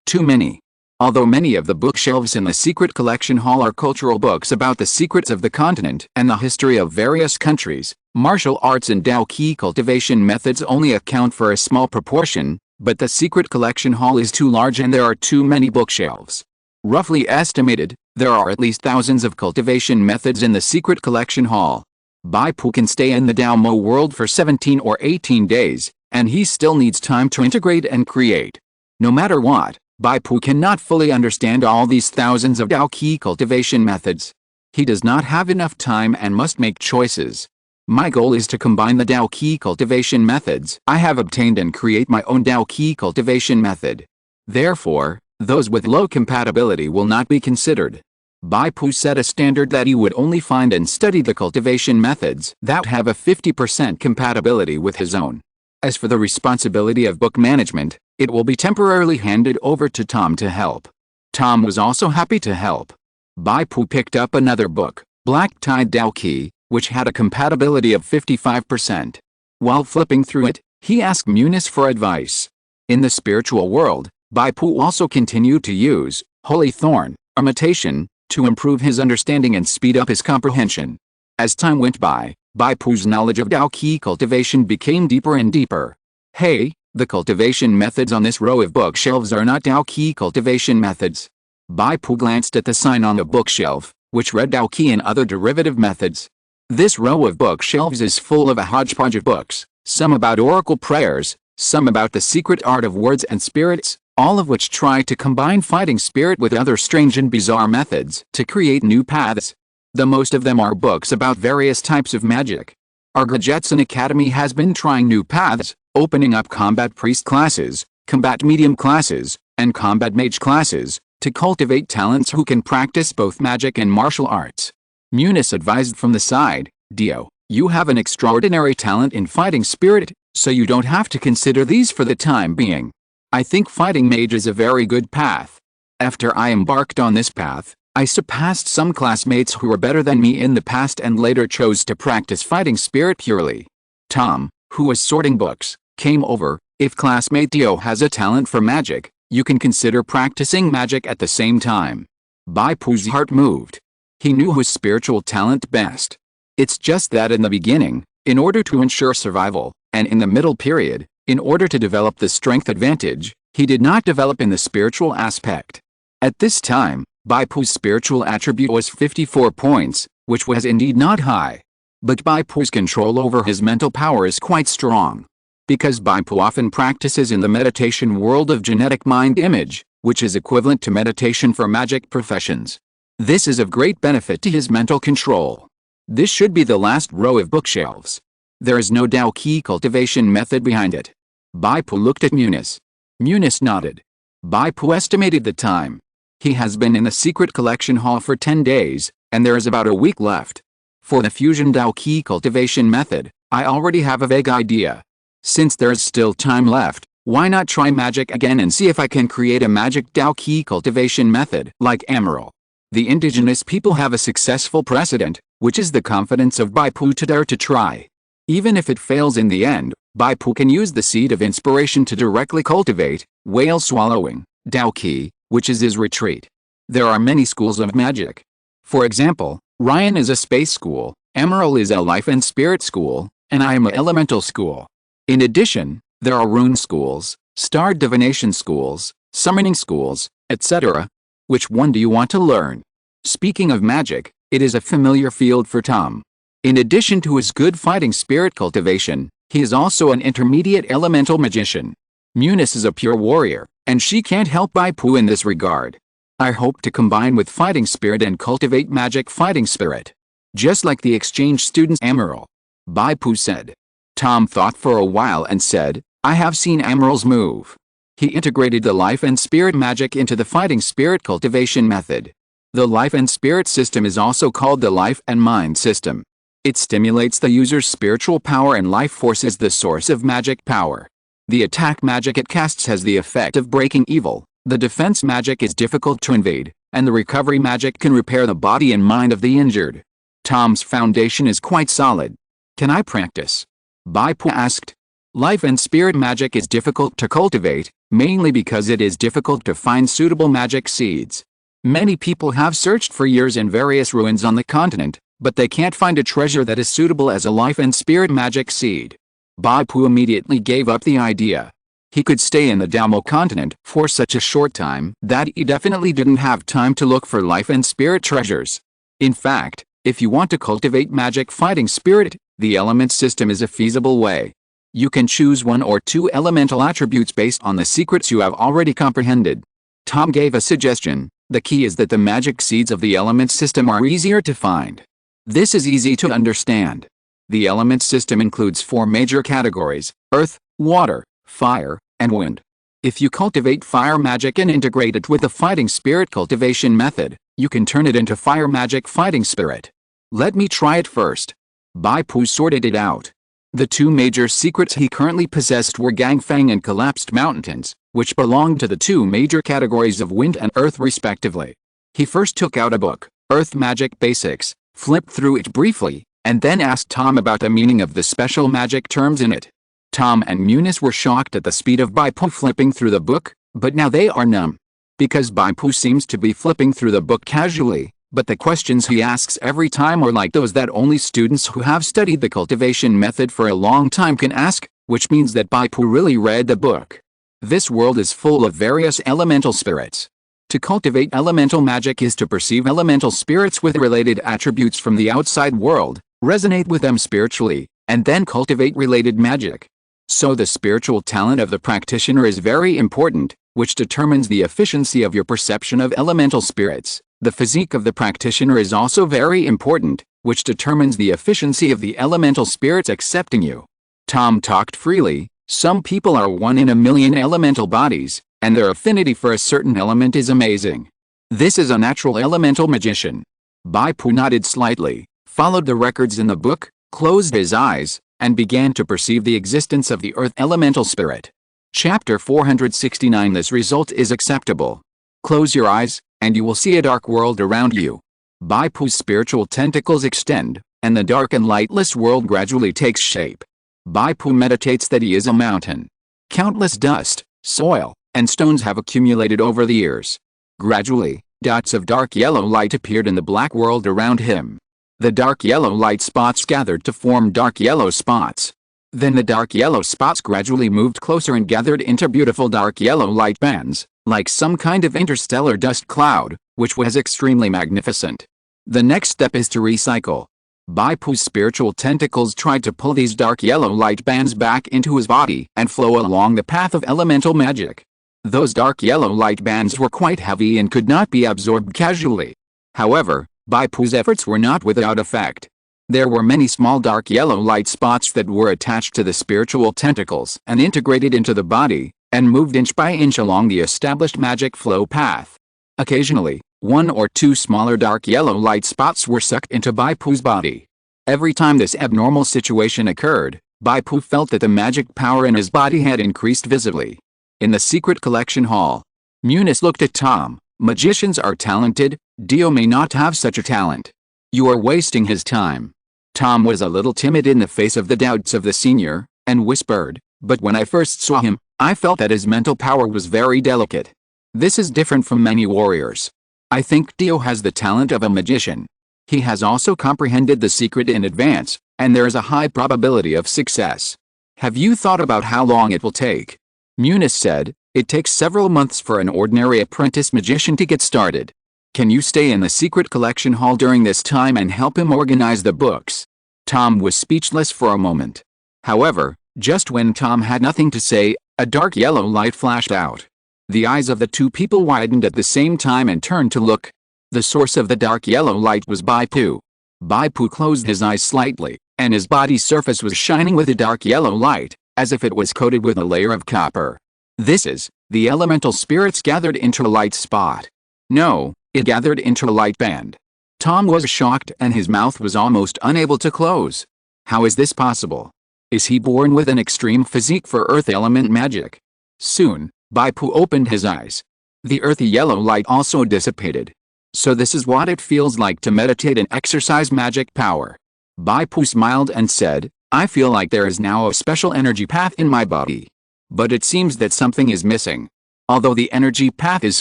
Too many. Although many of the bookshelves in the secret collection hall are cultural books about the secrets of the continent and the history of various countries, martial arts and Dao Qi cultivation methods only account for a small proportion, but the secret collection hall is too large and there are too many bookshelves. Roughly estimated, there are at least thousands of cultivation methods in the secret collection hall. Bai Pu can stay in the Dao Mo world for 17 or 18 days, and he still needs time to integrate and create. No matter what, Bai Pu cannot fully understand all these thousands of Dao Qi cultivation methods. He does not have enough time and must make choices. My goal is to combine the Dao Qi cultivation methods I have obtained and create my own Dao Qi cultivation method. Therefore, those with low compatibility will not be considered. Bai Pu set a standard that he would only find and study the cultivation methods that have a 50% compatibility with his own. As for the responsibility of book management, it will be temporarily handed over to Tom to help. Tom was also happy to help. Bai Pu picked up another book, Black Tide Dao Qi, which had a compatibility of 55%. While flipping through it, he asked Munis for advice. In the spiritual world, Bai Pu also continued to use Holy Thorn, imitation, to improve his understanding and speed up his comprehension. As time went by, Bai Pu's knowledge of Dao Qi cultivation became deeper and deeper. Hey, the cultivation methods on this row of bookshelves are not Dao Qi cultivation methods. Bai Pu glanced at the sign on the bookshelf, which read Dao Qi and other derivative methods. This row of bookshelves is full of a hodgepodge of books, some about oracle prayers, some about the secret art of words and spirits, all of which try to combine fighting spirit with other strange and bizarre methods to create new paths. The most of them are books about various types of magic. Our Gajetsun Academy has been trying new paths, opening up combat priest classes, combat medium classes, and combat mage classes, to cultivate talents who can practice both magic and martial arts. Munis advised from the side, Dio, you have an extraordinary talent in fighting spirit, so you don't have to consider these for the time being. I think fighting mage is a very good path. After I embarked on this path, I surpassed some classmates who were better than me in the past and later chose to practice fighting spirit purely. Tom, who was sorting books, came over. If classmate Dio has a talent for magic, you can consider practicing magic at the same time. Bai Pu's heart moved. He knew his spiritual talent best. It's just that in the beginning, in order to ensure survival, and in the middle period, in order to develop the strength advantage, he did not develop in the spiritual aspect. At this time, Bai Pu's spiritual attribute was 54 points, which was indeed not high. But Bai Pu's control over his mental power is quite strong. Because Bai Pu often practices in the meditation world of genetic mind image, which is equivalent to meditation for magic professions. This is of great benefit to his mental control. This should be the last row of bookshelves. There is no Dao Qi cultivation method behind it. Bai Pu looked at Munis. Munis nodded. Bai Pu estimated the time. He has been in the secret collection hall for 10 days, and there is about a week left. For the fusion Dao Qi cultivation method, I already have a vague idea. Since there's still time left, why not try magic again and see if I can create a magic Dao Qi cultivation method like Amaral. The indigenous people have a successful precedent, which is the confidence of Bai Pu to dare to try. Even if it fails in the end, Bai Pu can use the seed of inspiration to directly cultivate whale swallowing, Dao Qi, which is his retreat. There are many schools of magic. For example, Ryan is a space school, Amaral is a life and spirit school, and I am an elemental school. In addition, there are rune schools, star divination schools, summoning schools, etc. Which one do you want to learn? Speaking of magic, it is a familiar field for Tom. In addition to his good fighting spirit cultivation, he is also an intermediate elemental magician. Munis is a pure warrior, and she can't help Bai Pu in this regard. I hope to combine with fighting spirit and cultivate magic fighting spirit. Just like the exchange students Amaral. Bai Pu said. Tom thought for a while and said, I have seen Amaral's move. He integrated the life and spirit magic into the fighting spirit cultivation method. The life and spirit system is also called the life and mind system. It stimulates the user's spiritual power, and life force is the source of magic power. The attack magic it casts has the effect of breaking evil, the defense magic is difficult to invade, and the recovery magic can repair the body and mind of the injured. Tom's foundation is quite solid. Can I practice? Bai Pu asked. Life and spirit magic is difficult to cultivate, mainly because it is difficult to find suitable magic seeds. Many people have searched for years in various ruins on the continent, but they can't find a treasure that is suitable as a life and spirit magic seed. Bai Pu immediately gave up the idea. He could stay in the Damo continent for such a short time that he definitely didn't have time to look for life and spirit treasures. In fact, if you want to cultivate magic fighting spirit, the element system is a feasible way. You can choose one or two elemental attributes based on the secrets you have already comprehended. Tom gave a suggestion. The key is that the magic seeds of the element system are easier to find. This is easy to understand. The element system includes 4 major categories: earth, water, fire, and wind. If you cultivate fire magic and integrate it with the fighting spirit cultivation method, You can turn it into fire magic fighting spirit. Let me try it first. Bai Pu sorted it out. The two major secrets he currently possessed were Gangfang and collapsed mountains, which belonged to the two major categories of wind and earth respectively. He first took out a book, Earth Magic Basics, flipped through it briefly, and then asked Tom about the meaning of the special magic terms in it. Tom and Muniz were shocked at the speed of Bai Pu flipping through the book, but now they are numb. Because Bai Pu seems to be flipping through the book casually, but the questions he asks every time are like those that only students who have studied the cultivation method for a long time can ask, which means that Bai Pu really read the book. This world is full of various elemental spirits. To cultivate elemental magic is to perceive elemental spirits with related attributes from the outside world, resonate with them spiritually, and then cultivate related magic. So the spiritual talent of the practitioner is very important, which determines the efficiency of your perception of elemental spirits. The physique of the practitioner is also very important, which determines the efficiency of the elemental spirits accepting you. Tom talked freely. Some people are 1 in a million elemental bodies, and their affinity for a certain element is amazing. This is a natural elemental magician. Bai Pu nodded slightly, followed the records in the book, closed his eyes, and began to perceive the existence of the earth elemental spirit. Chapter 469. This result is acceptable. Close your eyes, and you will see a dark world around you. Bai Pu's spiritual tentacles extend, and the dark and lightless world gradually takes shape. Bai Pu meditates that he is a mountain. Countless dust, soil, and stones have accumulated over the years. Gradually, dots of dark yellow light appeared in the black world around him. The dark yellow light spots gathered to form dark yellow spots. Then the dark yellow spots gradually moved closer and gathered into beautiful dark yellow light bands, like some kind of interstellar dust cloud, which was extremely magnificent. The next step is to recycle. Bai Pu's spiritual tentacles tried to pull these dark yellow light bands back into his body and flow along the path of elemental magic. Those dark yellow light bands were quite heavy and could not be absorbed casually. However, Bai Pu's efforts were not without effect. There were many small dark yellow light spots that were attached to the spiritual tentacles and integrated into the body, and moved inch by inch along the established magic flow path. Occasionally, 1 or 2 smaller dark yellow light spots were sucked into Bai Pu's body. Every time this abnormal situation occurred, Bai Pu felt that the magic power in his body had increased visibly. In the secret collection hall, Muniz looked at Tom. Magicians are talented, Dio may not have such a talent. You are wasting his time. Tom was a little timid in the face of the doubts of the senior, and whispered, but when I first saw him, I felt that his mental power was very delicate. This is different from many warriors. I think Dio has the talent of a magician. He has also comprehended the secret in advance, and there is a high probability of success. Have you thought about how long it will take? Muniz said, it takes several months for an ordinary apprentice magician to get started. Can you stay in the secret collection hall during this time and help him organize the books? Tom was speechless for a moment. However, just when Tom had nothing to say, a dark yellow light flashed out. The eyes of the two people widened at the same time and turned to look. The source of the dark yellow light was Bai Pu. Bai Pu closed his eyes slightly, and his body's surface was shining with a dark yellow light, as if it was coated with a layer of copper. This is, the elemental spirits gathered into a light spot. No, it gathered into a light band. Tom was shocked and his mouth was almost unable to close. How is this possible? Is he born with an extreme physique for earth element magic? Soon, Bai Pu opened his eyes. The earthy yellow light also dissipated. So this is what it feels like to meditate and exercise magic power. Bai Pu smiled and said, I feel like there is now a special energy path in my body. But it seems that something is missing. Although the energy path is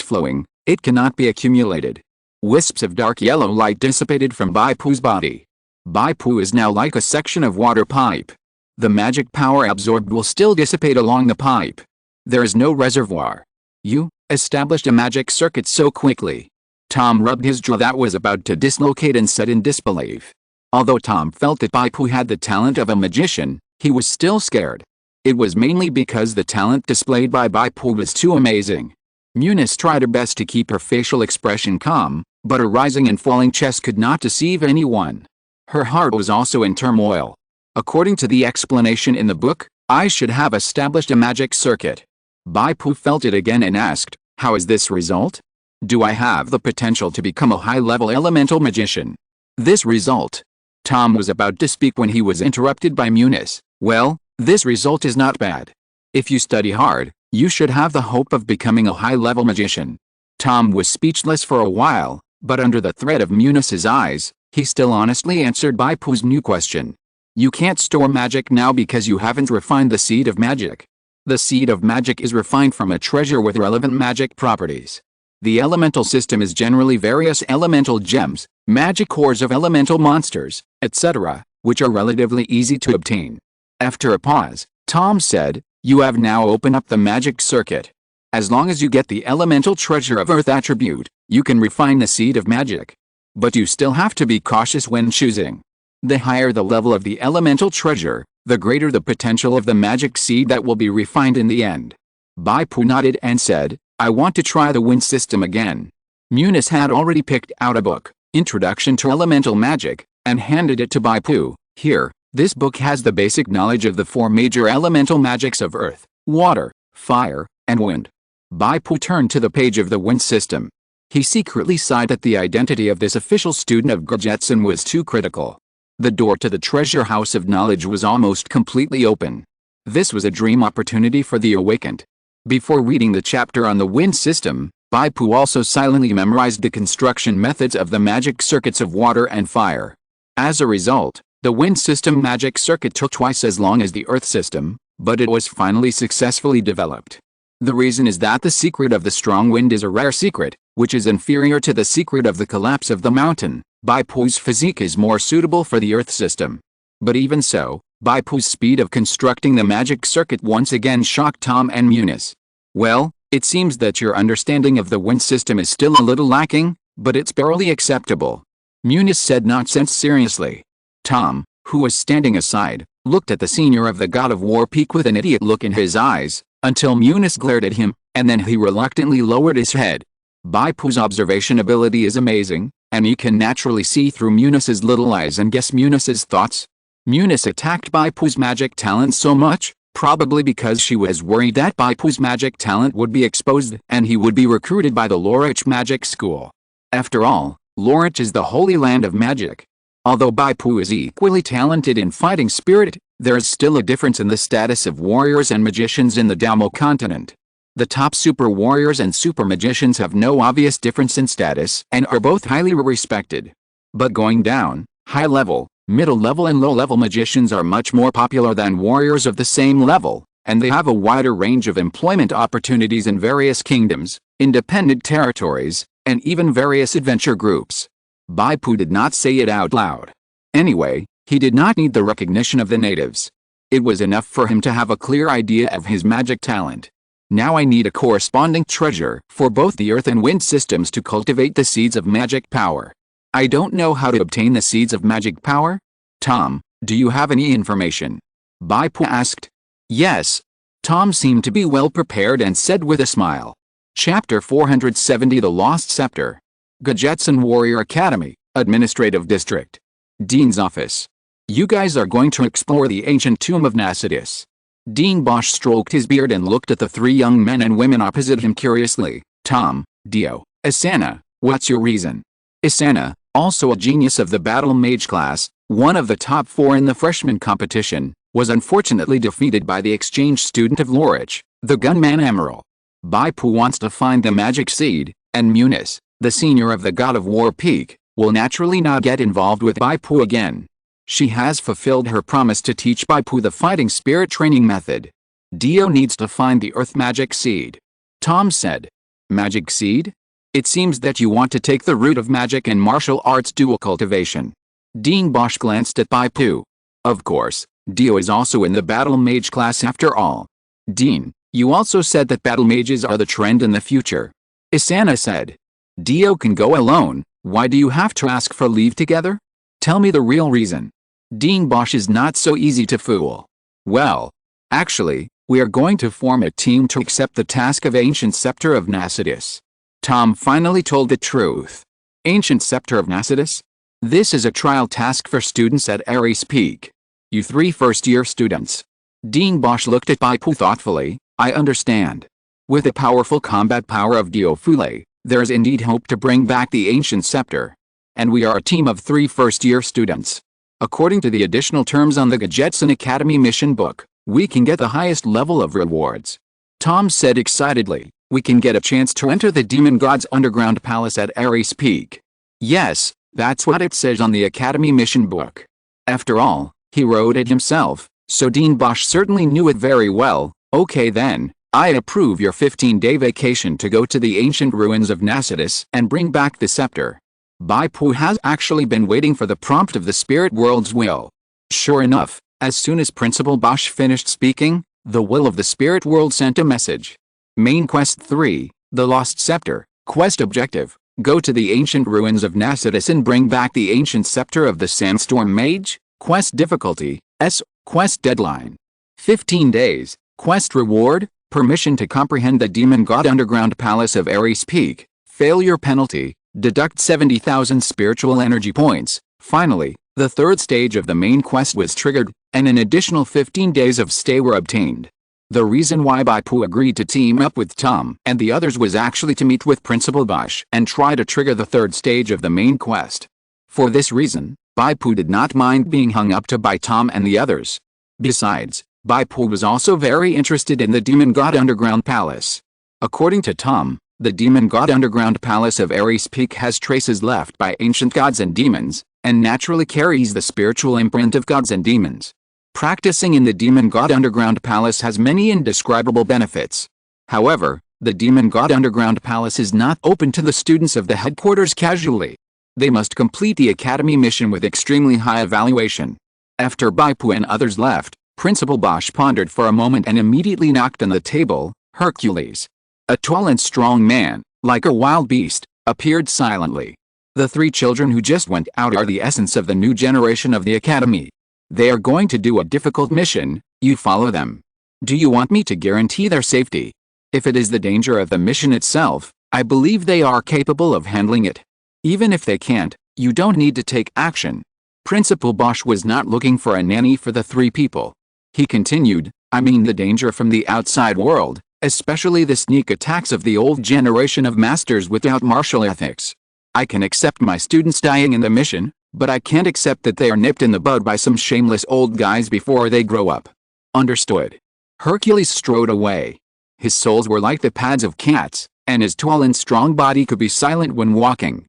flowing, it cannot be accumulated. Wisps of dark yellow light dissipated from Bai Pu's body. Bai Pu is now like a section of water pipe. The magic power absorbed will still dissipate along the pipe. There is no reservoir. You established a magic circuit so quickly. Tom rubbed his jaw that was about to dislocate and said in disbelief. Although Tom felt that Bai Pu had the talent of a magician, he was still scared. It was mainly because the talent displayed by Bai Pu was too amazing. Muniz tried her best to keep her facial expression calm, but her rising and falling chest could not deceive anyone. Her heart was also in turmoil. According to the explanation in the book, I should have established a magic circuit. Bai Pu felt it again and asked, how is this result? Do I have the potential to become a high-level elemental magician? This result. Tom was about to speak when he was interrupted by Muniz. Well, this result is not bad. If you study hard, you should have the hope of becoming a high-level magician. Tom was speechless for a while, but under the threat of Muniz's eyes, he still honestly answered Bai Pu's new question. You can't store magic now because you haven't refined the seed of magic. The seed of magic is refined from a treasure with relevant magic properties. The elemental system is generally various elemental gems, magic cores of elemental monsters, etc., which are relatively easy to obtain. After a pause, Tom said, you have now opened up the magic circuit. As long as you get the elemental treasure of Earth attribute, you can refine the seed of magic. But you still have to be cautious when choosing. The higher the level of the elemental treasure, the greater the potential of the magic seed that will be refined in the end. Bai Pu nodded and said, I want to try the wind system again. Muniz had already picked out a book, Introduction to Elemental Magic, and handed it to Bai Pu. Here, this book has the basic knowledge of the 4 major elemental magics of earth, water, fire, and wind. Bai Pu turned to the page of the wind system. He secretly sighed that the identity of this official student of Gajetsun was too critical. The door to the treasure house of knowledge was almost completely open. This was a dream opportunity for the awakened. Before reading the chapter on the wind system, Bai Pu also silently memorized the construction methods of the magic circuits of water and fire. As a result, the wind system magic circuit took twice as long as the earth system, but it was finally successfully developed. The reason is that the secret of the strong wind is a rare secret, which is inferior to the secret of the collapse of the mountain. Bai Pu's physique is more suitable for the earth system. But even so, Bai Pu's speed of constructing the magic circuit once again shocked Tom and Muniz. Well, it seems that your understanding of the wind system is still a little lacking, but it's barely acceptable. Muniz said nonsense seriously. Tom, who was standing aside, looked at the senior of the God of War peak with an idiot look in his eyes, until Muniz glared at him, and then he reluctantly lowered his head. Bai Pu's observation ability is amazing, and he can naturally see through Muniz's little eyes and guess Muniz's thoughts. Muniz attacked Bai Pu's magic talent so much, probably because she was worried that Bai Pu's magic talent would be exposed and he would be recruited by the Lorich Magic School. After all, Lorich is the holy land of magic. Although Bai Pu is equally talented in fighting spirit, there is still a difference in the status of warriors and magicians in the Damo continent. The top super warriors and super magicians have no obvious difference in status and are both highly respected. But going down, high level, middle level and low level magicians are much more popular than warriors of the same level, and they have a wider range of employment opportunities in various kingdoms, independent territories, and even various adventure groups. Bai Pu did not say it out loud. Anyway, he did not need the recognition of the natives. It was enough for him to have a clear idea of his magic talent. Now I need a corresponding treasure for both the earth and wind systems to cultivate the seeds of magic power. I don't know how to obtain the seeds of magic power. Tom, do you have any information? Bai Pu asked. Yes. Tom seemed to be well prepared and said with a smile. Chapter 470 The Lost Scepter. Gajetsun Warrior Academy, Administrative District. Dean's Office. You guys are going to explore the ancient tomb of Nasidus. Dean Bosch stroked his beard and looked at the 3 young men and women opposite him curiously. Tom, Dio, Asana, what's your reason? Asana, also a genius of the Battle Mage class, one of the top 4 in the freshman competition, was unfortunately defeated by the exchange student of Lorich, the gunman Emerald. Bai Pu wants to find the magic seed, and Muniz, the senior of the God of War peak, will naturally not get involved with Bai Pu again. She has fulfilled her promise to teach Bai Pu the fighting spirit training method. Dio needs to find the earth magic seed. Tom said. Magic seed? It seems that you want to take the route of magic and martial arts dual cultivation. Dean Bosch glanced at Bai Pu. Of course, Dio is also in the battle mage class after all. Dean, you also said that battle mages are the trend in the future. Asana said. Dio can go alone, why do you have to ask for leave together? Tell me the real reason. Dean Bosch is not so easy to fool. Well, actually, we are going to form a team to accept the task of Ancient Scepter of Nasidus. Tom finally told the truth. Ancient Scepter of Nasidus? This is a trial task for students at Ares Peak. You 3 first-year students. Dean Bosch looked at Bai Pu thoughtfully. I understand. With the powerful combat power of Dio Fule, There's indeed hope to bring back the ancient scepter. And we are a team of 3 first-year students. According to the additional terms on the Gadgetson Academy mission book, we can get the highest level of rewards. Tom said excitedly, we can get a chance to enter the demon god's underground palace at Ares Peak. Yes, that's what it says on the Academy mission book. After all, he wrote it himself, so Dean Bosch certainly knew it very well. Okay then, I approve your 15-day vacation to go to the ancient ruins of Nasidus and bring back the scepter. Bai Pu has actually been waiting for the prompt of the spirit world's will. Sure enough, as soon as Principal Bosch finished speaking, the will of the spirit world sent a message. Main Quest 3, The Lost Scepter. Quest Objective, go to the ancient ruins of Nasidus and bring back the ancient scepter of the Sandstorm Mage. Quest Difficulty, S. Quest Deadline, 15 days. Quest Reward, permission to comprehend the demon god underground palace of Ares Peak. Failure penalty, deduct 70,000 spiritual energy points. Finally, the third stage of the main quest was triggered, and an additional 15 days of stay were obtained. The reason why Bai Pu agreed to team up with Tom and the others was actually to meet with Principal Bosch and try to trigger the third stage of the main quest. For this reason, Bai Pu did not mind being hung up to by Tom and the others. Besides, Bai Pu was also very interested in the demon god underground palace. According to Tom, the demon god underground palace of Ares Peak has traces left by ancient gods and demons, and naturally carries the spiritual imprint of gods and demons. Practicing in the demon god underground palace has many indescribable benefits. However, the demon god underground palace is not open to the students of the headquarters casually. They must complete the academy mission with extremely high evaluation. After Bai Pu and others left, Principal Bosch pondered for a moment and immediately knocked on the table. Hercules, a tall and strong man, like a wild beast, appeared silently. The 3 children who just went out are the essence of the new generation of the academy. They are going to do a difficult mission, you follow them. Do you want me to guarantee their safety? If it is the danger of the mission itself, I believe they are capable of handling it. Even if they can't, you don't need to take action. Principal Bosch was not looking for a nanny for the 3 people. He continued, I mean the danger from the outside world, especially the sneak attacks of the old generation of masters without martial ethics. I can accept my students dying in the mission, but I can't accept that they are nipped in the bud by some shameless old guys before they grow up. Understood. Hercules strode away. His soles were like the pads of cats, and his tall and strong body could be silent when walking.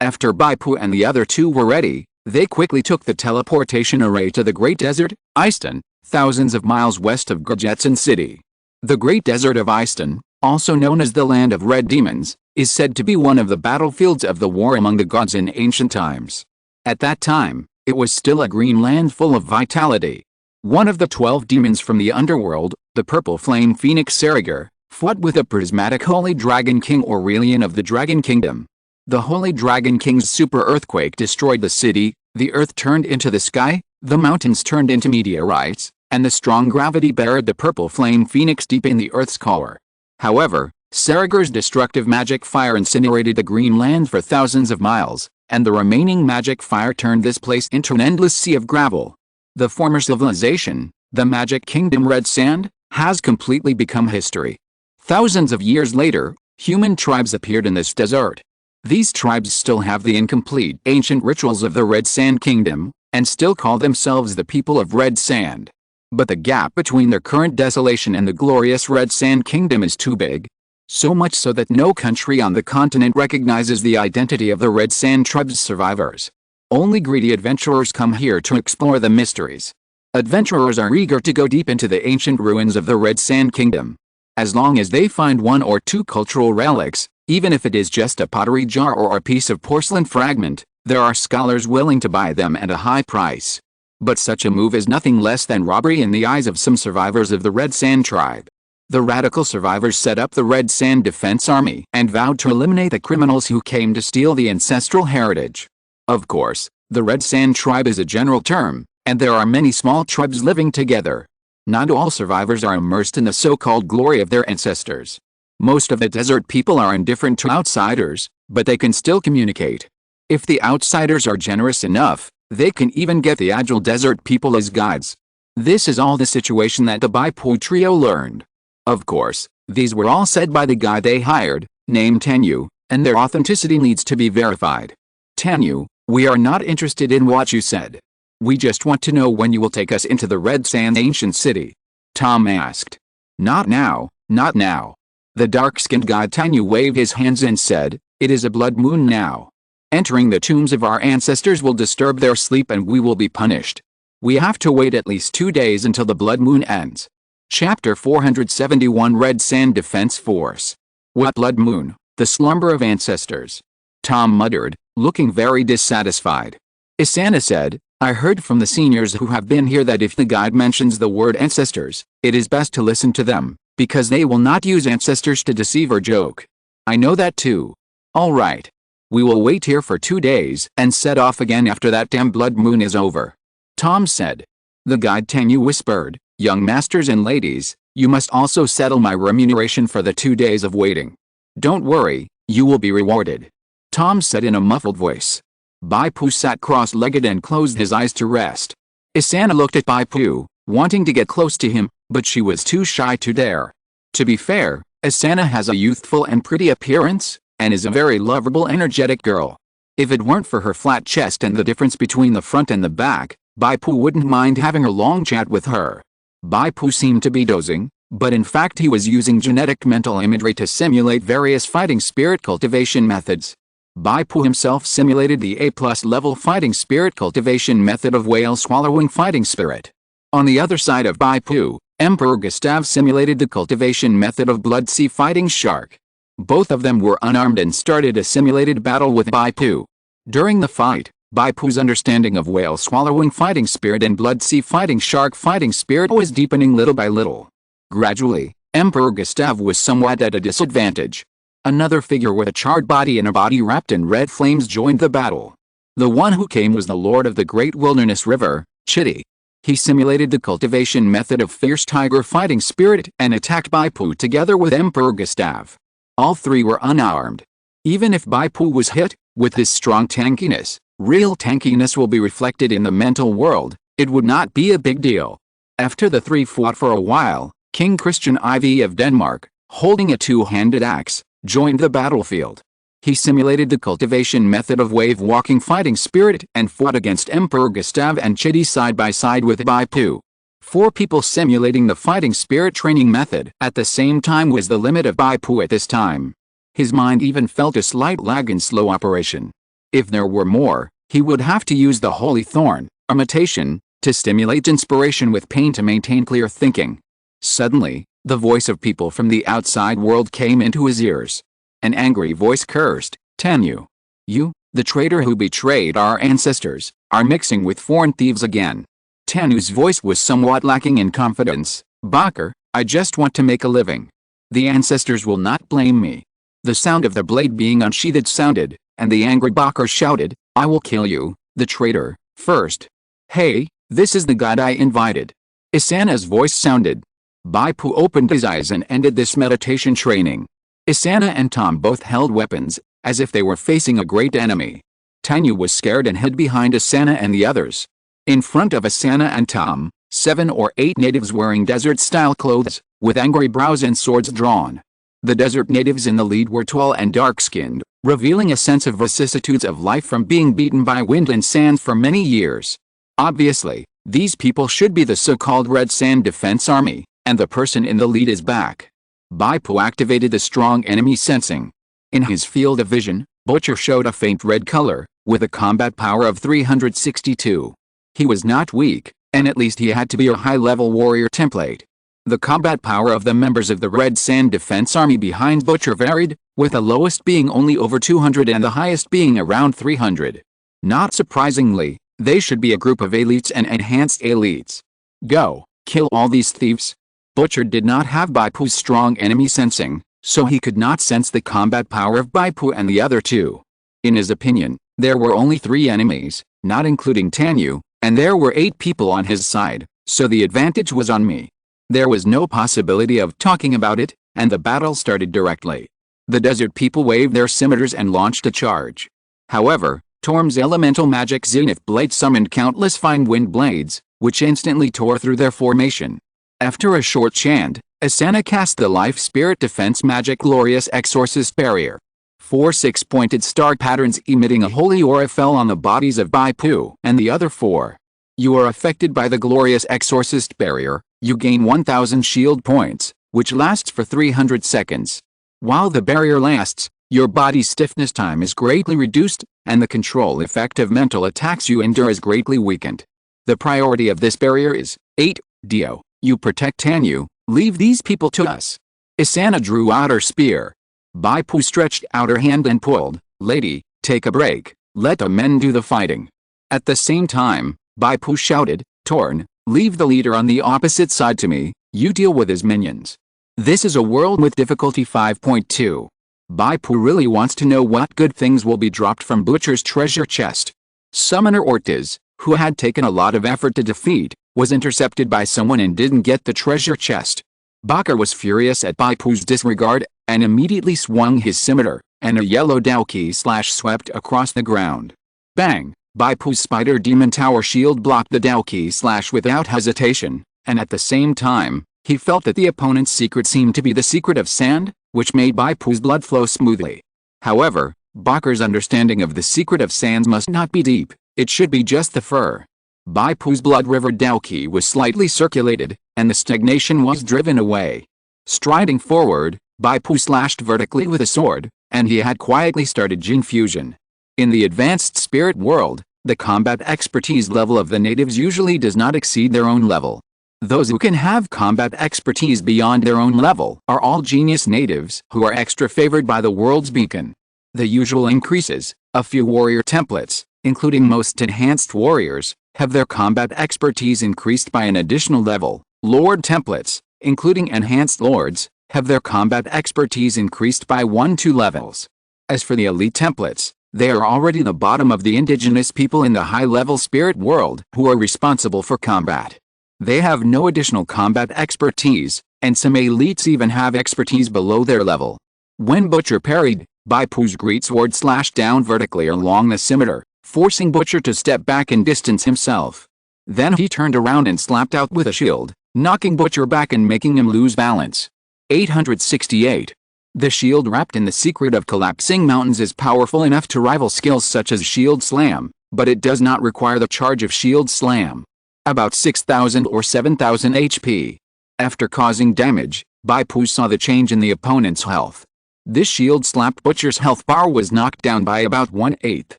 After Bai Pu and the other 2 were ready, they quickly took the teleportation array to the Great Desert, Easton, thousands of miles west of Gadgetson City. The Great Desert of Easton, also known as the Land of Red Demons, is said to be one of the battlefields of the war among the gods in ancient times. At that time, it was still a green land full of vitality. One of the 12 demons from the underworld, the purple flame phoenix Saragar, fought with a prismatic Holy Dragon King Aurelian of the Dragon Kingdom. The Holy Dragon King's super earthquake destroyed the city, the earth turned into the sky, the mountains turned into meteorites, and the strong gravity buried the purple flame phoenix deep in the earth's core. However, Saragar's destructive magic fire incinerated the green land for thousands of miles, and the remaining magic fire turned this place into an endless sea of gravel. The former civilization, the Magic Kingdom Red Sand, has completely become history. Thousands of years later, human tribes appeared in this desert. These tribes still have the incomplete ancient rituals of the Red Sand Kingdom, and still call themselves the people of Red Sand. But the gap between their current desolation and the glorious Red Sand Kingdom is too big. So much so that no country on the continent recognizes the identity of the Red Sand tribe's survivors. Only greedy adventurers come here to explore the mysteries. Adventurers are eager to go deep into the ancient ruins of the Red Sand Kingdom. As long as they find 1 or 2 cultural relics, even if it is just a pottery jar or a piece of porcelain fragment, there are scholars willing to buy them at a high price. But such a move is nothing less than robbery in the eyes of some survivors of the Red Sand tribe. The radical survivors set up the Red Sand Defense Army and vowed to eliminate the criminals who came to steal the ancestral heritage. Of course, the Red Sand tribe is a general term, and there are many small tribes living together. Not all survivors are immersed in the so-called glory of their ancestors. Most of the desert people are indifferent to outsiders, but they can still communicate. If the outsiders are generous enough, they can even get the agile desert people as guides. This is all the situation that the Bai Pu trio learned. Of course, these were all said by the guy they hired, Name Tenyu, and their authenticity needs to be verified. Tenyu, we are not interested in what you said. We just want to know when you will take us into the Red Sand ancient city. Tom asked. Not now, not now. The dark-skinned god Tenyu waved his hands and said, it is a blood moon now. Entering the tombs of our ancestors will disturb their sleep and we will be punished. We have to wait at least 2 days until the blood moon ends. Chapter 471 Red Sand Defense Force. What blood moon? The slumber of ancestors. Tom muttered, looking very dissatisfied. Isana said, I heard from the seniors who have been here that if the guide mentions the word ancestors, it is best to listen to them, because they will not use ancestors to deceive or joke. I know that too. All right. We will wait here for 2 days and set off again after that damn blood moon is over. Tom said. The guide Tenyu whispered, young masters and ladies, you must also settle my remuneration for the 2 days of waiting. Don't worry, you will be rewarded. Tom said in a muffled voice. Bai Pu sat cross-legged and closed his eyes to rest. Isana looked at Bai Pu, wanting to get close to him, but she was too shy to dare. To be fair, Isana has a youthful and pretty appearance, and is a very lovable energetic girl. If it weren't for her flat chest and the difference between the front and the back, Bai Pu wouldn't mind having a long chat with her. Bai Pu seemed to be dozing, but in fact he was using genetic mental imagery to simulate various fighting spirit cultivation methods. Bai Pu himself simulated the A+ level fighting spirit cultivation method of whale swallowing fighting spirit. On the other side of Bai Pu, Emperor Gustav simulated the cultivation method of blood sea fighting shark. Both of them were unarmed and started a simulated battle with Bai Pu. During the fight, Bai Pu's understanding of whale swallowing fighting spirit and blood sea fighting shark fighting spirit was deepening little by little. Gradually, Emperor Gustav was somewhat at a disadvantage. Another figure with a charred body and a body wrapped in red flames joined the battle. The one who came was the lord of the great wilderness river, Chitty. He simulated the cultivation method of fierce tiger fighting spirit and attacked Bai Pu together with Emperor Gustav. All three were unarmed. Even if Bai Pu was hit, with his strong tankiness, real tankiness will be reflected in the mental world, it would not be a big deal. After the three fought for a while, King Christian IV of Denmark, holding a two-handed axe, joined the battlefield. He simulated the cultivation method of wave-walking fighting spirit and fought against Emperor Gustav and Chitty side by side with Bai Pu. 4 people simulating the fighting spirit training method at the same time was the limit of Bai Pu at this time. His mind even felt a slight lag in slow operation. If there were more, he would have to use the Holy Thorn, imitation, to stimulate inspiration with pain to maintain clear thinking. Suddenly, the voice of people from the outside world came into his ears. An angry voice cursed, Tenyu. You, the traitor who betrayed our ancestors, are mixing with foreign thieves again. Tenyu's voice was somewhat lacking in confidence. Bakr, I just want to make a living. The ancestors will not blame me. The sound of the blade being unsheathed sounded, and the angry Bakr shouted, I will kill you, the traitor, first. Hey, this is the god I invited. Isana's voice sounded. Bai Pu opened his eyes and ended this meditation training. Isana and Tom both held weapons, as if they were facing a great enemy. Tenyu was scared and hid behind Isana and the others. In front of Isana and Tom, 7 or 8 natives wearing desert-style clothes, with angry brows and swords drawn. The desert natives in the lead were tall and dark-skinned, revealing a sense of vicissitudes of life from being beaten by wind and sand for many years. Obviously, these people should be the so-called Red Sand Defense Army, and the person in the lead is back. Bai Pu activated the strong enemy sensing. In his field of vision, Butcher showed a faint red color, with a combat power of 362. He was not weak, and at least he had to be a high-level warrior template. The combat power of the members of the Red Sand Defense Army behind Butcher varied, with the lowest being only over 200 and the highest being around 300. Not surprisingly, they should be a group of elites and enhanced elites. Go, kill all these thieves. Butcher did not have Bai Pu's strong enemy sensing, so he could not sense the combat power of Bai Pu and the other two. In his opinion, there were only 3 enemies, not including Tenyu, and there were 8 people on his side, so the advantage was on me. There was no possibility of talking about it, and the battle started directly. The desert people waved their scimitars and launched a charge. However, Torm's elemental magic zenith blade summoned countless fine wind blades, which instantly tore through their formation. After a short chant, Asana cast the Life Spirit Defense Magic Glorious Exorcist Barrier. 4 6-pointed star patterns emitting a holy aura fell on the bodies of Bai Pu and the other 4. You are affected by the Glorious Exorcist Barrier. You gain 1000 shield points, which lasts for 300 seconds. While the barrier lasts, your body's stiffness time is greatly reduced, and the control effect of mental attacks you endure is greatly weakened. The priority of this barrier is 8. Dio, you protect Tanyu, leave these people to us. Asana drew out her spear. Bai Pu stretched out her hand and pulled. Lady, take a break, let the men do the fighting. At the same time, Bai Pu shouted, Torn, leave the leader on the opposite side to me, you deal with his minions. This is a world with difficulty 5.2. Bai Pu really wants to know what good things will be dropped from Butcher's treasure chest. Summoner Ortiz, who had taken a lot of effort to defeat, was intercepted by someone and didn't get the treasure chest. Bakar was furious at Bai Pu's disregard, and immediately swung his scimitar, and a yellow Daoki slash swept across the ground. Bang! Bai Pu's spider demon tower shield blocked the Daoki slash without hesitation, and at the same time, he felt that the opponent's secret seemed to be the secret of sand, which made Bai Pu's blood flow smoothly. However, Bakar's understanding of the secret of sands must not be deep, it should be just the fur. Bai Pu's blood river Daoki was slightly circulated, and the stagnation was driven away. Striding forward, Bai Pu slashed vertically with a sword, and he had quietly started Jin fusion. In the advanced spirit world, the combat expertise level of the natives usually does not exceed their own level. Those who can have combat expertise beyond their own level are all genius natives who are extra favored by the world's beacon. The usual increases, a few warrior templates, including most enhanced warriors, have their combat expertise increased by an additional level. Lord templates, including enhanced lords, have their combat expertise increased by 1-2 levels. As for the elite templates, they are already the bottom of the indigenous people in the high-level spirit world who are responsible for combat. They have no additional combat expertise, and some elites even have expertise below their level. When Butcher parried, Bai Pu's greatsword slashed down vertically along the scimitar, forcing Butcher to step back and distance himself. Then he turned around and slapped out with a shield, knocking Butcher back and making him lose balance. 868. The shield wrapped in the secret of collapsing mountains is powerful enough to rival skills such as Shield Slam, but it does not require the charge of Shield Slam. About 6,000 or 7,000 HP. After causing damage, Bai Pu saw the change in the opponent's health. This shield slapped Butcher's health bar was knocked down by about 1/8.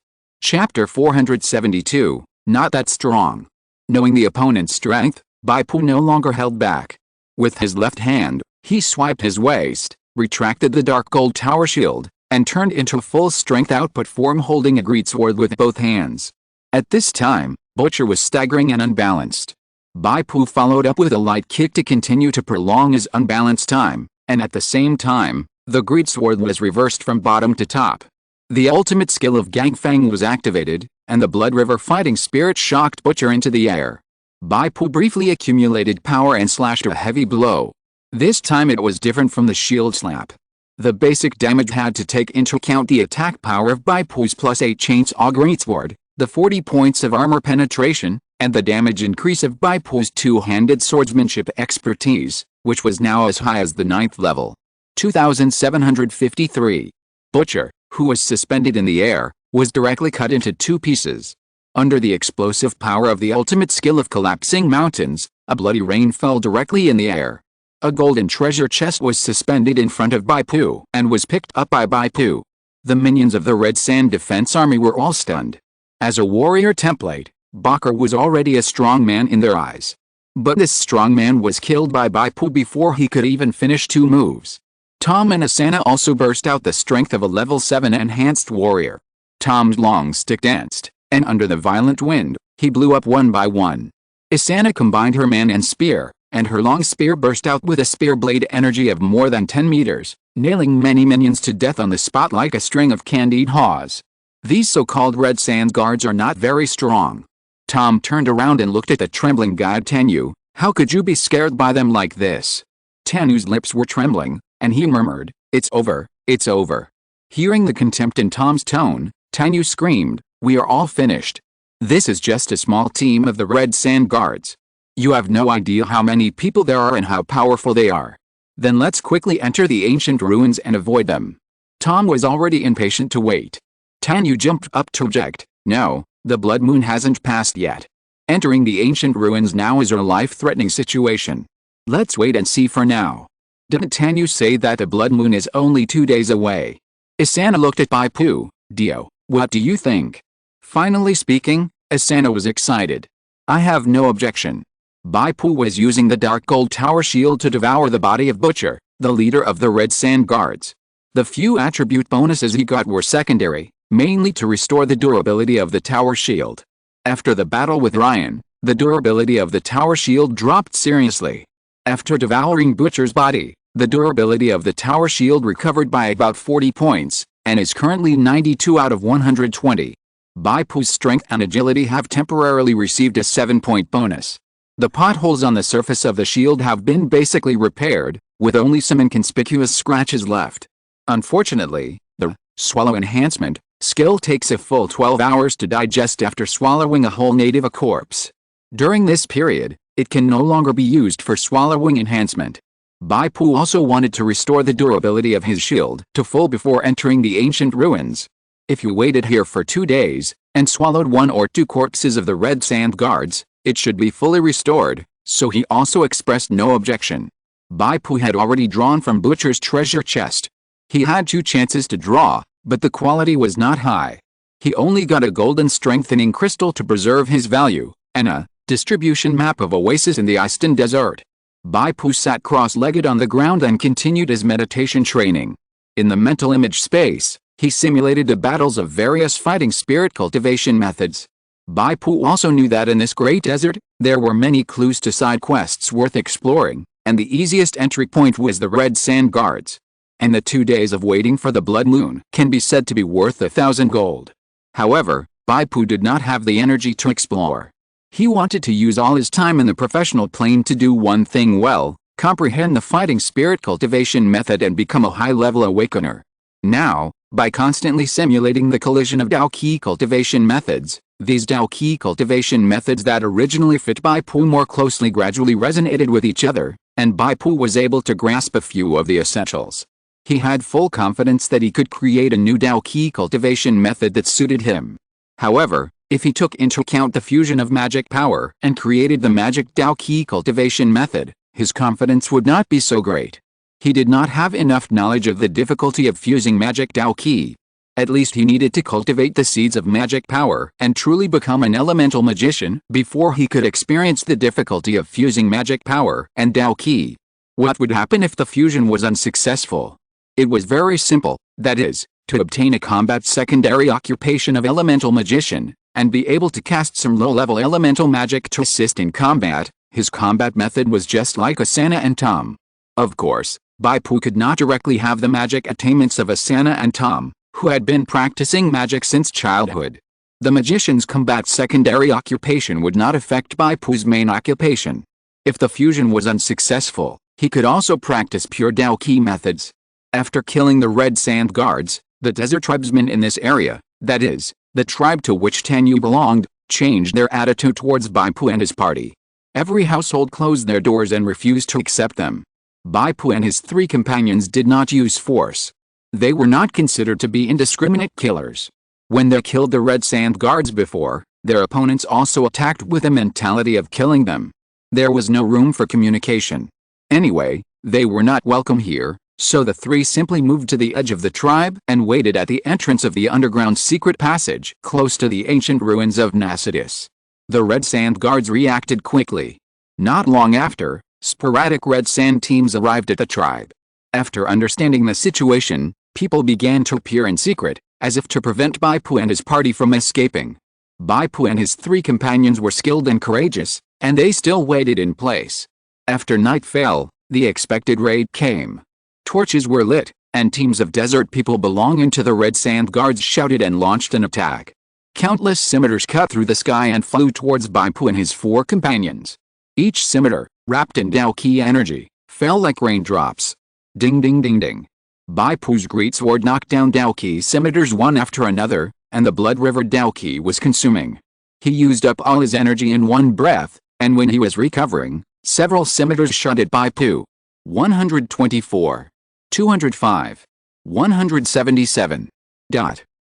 Chapter 472, Not That Strong. Knowing the opponent's strength, Bai Pu no longer held back. With his left hand, he swiped his waist, retracted the dark gold tower shield, and turned into a full-strength output form holding a greatsword with both hands. At this time, Butcher was staggering and unbalanced. Bai Pu followed up with a light kick to continue to prolong his unbalanced time, and at the same time, the greatsword was reversed from bottom to top. The ultimate skill of Gangfang was activated, and the Blood River fighting spirit shocked Butcher into the air. Bai Pu briefly accumulated power and slashed a heavy blow. This time it was different from the shield slap. The basic damage had to take into account the attack power of Bai Pu's +8 chainsaw greatsword, the 40 points of armor penetration, and the damage increase of Bai Pu's two-handed swordsmanship expertise, which was now as high as the 9th level. 2753. Butcher, who was suspended in the air, was directly cut into 2 pieces. Under the explosive power of the ultimate skill of collapsing mountains, a bloody rain fell directly in the air. A golden treasure chest was suspended in front of Bai Pu and was picked up by Bai Pu. The minions of the Red Sand Defense Army were all stunned. As a warrior template, Bakar was already a strong man in their eyes. But this strong man was killed by Bai Pu before he could even finish 2 moves. Tom and Asana also burst out the strength of a level 7 enhanced warrior. Tom's long stick danced, and under the violent wind, he blew up one by one. Asana combined her man and spear, and her long spear burst out with a spear blade energy of more than 10 meters, nailing many minions to death on the spot like a string of candied haws. These so-called Red Sand guards are not very strong. Tom turned around and looked at the trembling guide Tanyu. How could you be scared by them like this? Tanyu's lips were trembling, and he murmured, "It's over, it's over." Hearing the contempt in Tom's tone, Tanyu screamed, "We are all finished. This is just a small team of the Red Sand Guards. You have no idea how many people there are and how powerful they are. Then let's quickly enter the ancient ruins and avoid them. Tom was already impatient to wait. Tanyu jumped up to object. No, the blood moon hasn't passed yet. Entering the ancient ruins now is a life-threatening situation. Let's wait and see for now. Didn't Tanyu say that the blood moon is only 2 days away? Asana looked at Bai Pu. Dio, what do you think? Finally speaking, Asana was excited. I have no objection. Bai Pu was using the dark gold tower shield to devour the body of Butcher, the leader of the Red Sand Guards. The few attribute bonuses he got were secondary, mainly to restore the durability of the tower shield. After the battle with Ryan, the durability of the tower shield dropped seriously. After devouring Butcher's body, the durability of the tower shield recovered by about 40 points, and is currently 92 out of 120. Bai Pu's strength and agility have temporarily received a 7-point bonus. The potholes on the surface of the shield have been basically repaired, with only some inconspicuous scratches left. Unfortunately, the swallow enhancement skill takes a full 12 hours to digest after swallowing a whole native corpse. During this period, it can no longer be used for swallowing enhancement. Bai Pu also wanted to restore the durability of his shield to full before entering the ancient ruins. If you waited here for 2 days, and swallowed 1 or 2 corpses of the Red Sand Guards, it should be fully restored, so he also expressed no objection. Bai Pu had already drawn from Butcher's treasure chest. He had 2 chances to draw, but the quality was not high. He only got a golden strengthening crystal to preserve his value, and a distribution map of oasis in the Eastern Desert. Bai Pu sat cross-legged on the ground and continued his meditation training. In the mental image space, he simulated the battles of various fighting spirit cultivation methods. Bai Pu also knew that in this great desert, there were many clues to side quests worth exploring, and the easiest entry point was the Red Sand Guards. And the 2 days of waiting for the blood moon can be said to be worth 1,000 gold. However, Bai Pu did not have the energy to explore. He wanted to use all his time in the professional plane to do one thing well, comprehend the fighting spirit cultivation method and become a high-level awakener. Now, by constantly simulating the collision of Dao Qi cultivation methods, these Dao Qi cultivation methods that originally fit Bai Pu more closely gradually resonated with each other, and Bai Pu was able to grasp a few of the essentials. He had full confidence that he could create a new Dao Qi cultivation method that suited him. However, if he took into account the fusion of magic power and created the magic Dao Qi cultivation method, his confidence would not be so great. He did not have enough knowledge of the difficulty of fusing magic Dao Qi. At least he needed to cultivate the seeds of magic power and truly become an elemental magician before he could experience the difficulty of fusing magic power and Dao Qi. What would happen if the fusion was unsuccessful? It was very simple, that is, to obtain a combat secondary occupation of elemental magician, and be able to cast some low-level elemental magic to assist in combat. His combat method was just like Asana and Tom. Of course, Bai Pu could not directly have the magic attainments of Asana and Tom, who had been practicing magic since childhood. The magician's combat secondary occupation would not affect Bai Pu's main occupation. If the fusion was unsuccessful, he could also practice pure Dao Qi methods. After killing the Red Sand Guards, the desert tribesmen in this area, that is, the tribe to which Tanyu belonged, changed their attitude towards Bai Pu and his party. Every household closed their doors and refused to accept them. Bai Pu and his 3 companions did not use force. They were not considered to be indiscriminate killers. When they killed the Red Sand Guards before, their opponents also attacked with a mentality of killing them. There was no room for communication. Anyway, they were not welcome here, so the 3 simply moved to the edge of the tribe and waited at the entrance of the underground secret passage close to the ancient ruins of Nasidus. The Red Sand Guards reacted quickly. Not long after, sporadic Red Sand teams arrived at the tribe. After understanding the situation, people began to appear in secret, as if to prevent Bai Pu and his party from escaping. Bai Pu and his 3 companions were skilled and courageous, and they still waited in place. After night fell, the expected raid came. Torches were lit, and teams of desert people belonging to the Red Sand Guards shouted and launched an attack. Countless scimitars cut through the sky and flew towards Bai Pu and his 4 companions. Each scimitar, wrapped in Dao Qi energy, fell like raindrops. Ding ding ding ding. Bai Pu's great sword knocked down Dao Qi scimitars one after another, and the blood river Dao Qi was consuming. He used up all his energy in one breath, and when he was recovering, several scimitars shot at Bai Pu. 124. 205. 177.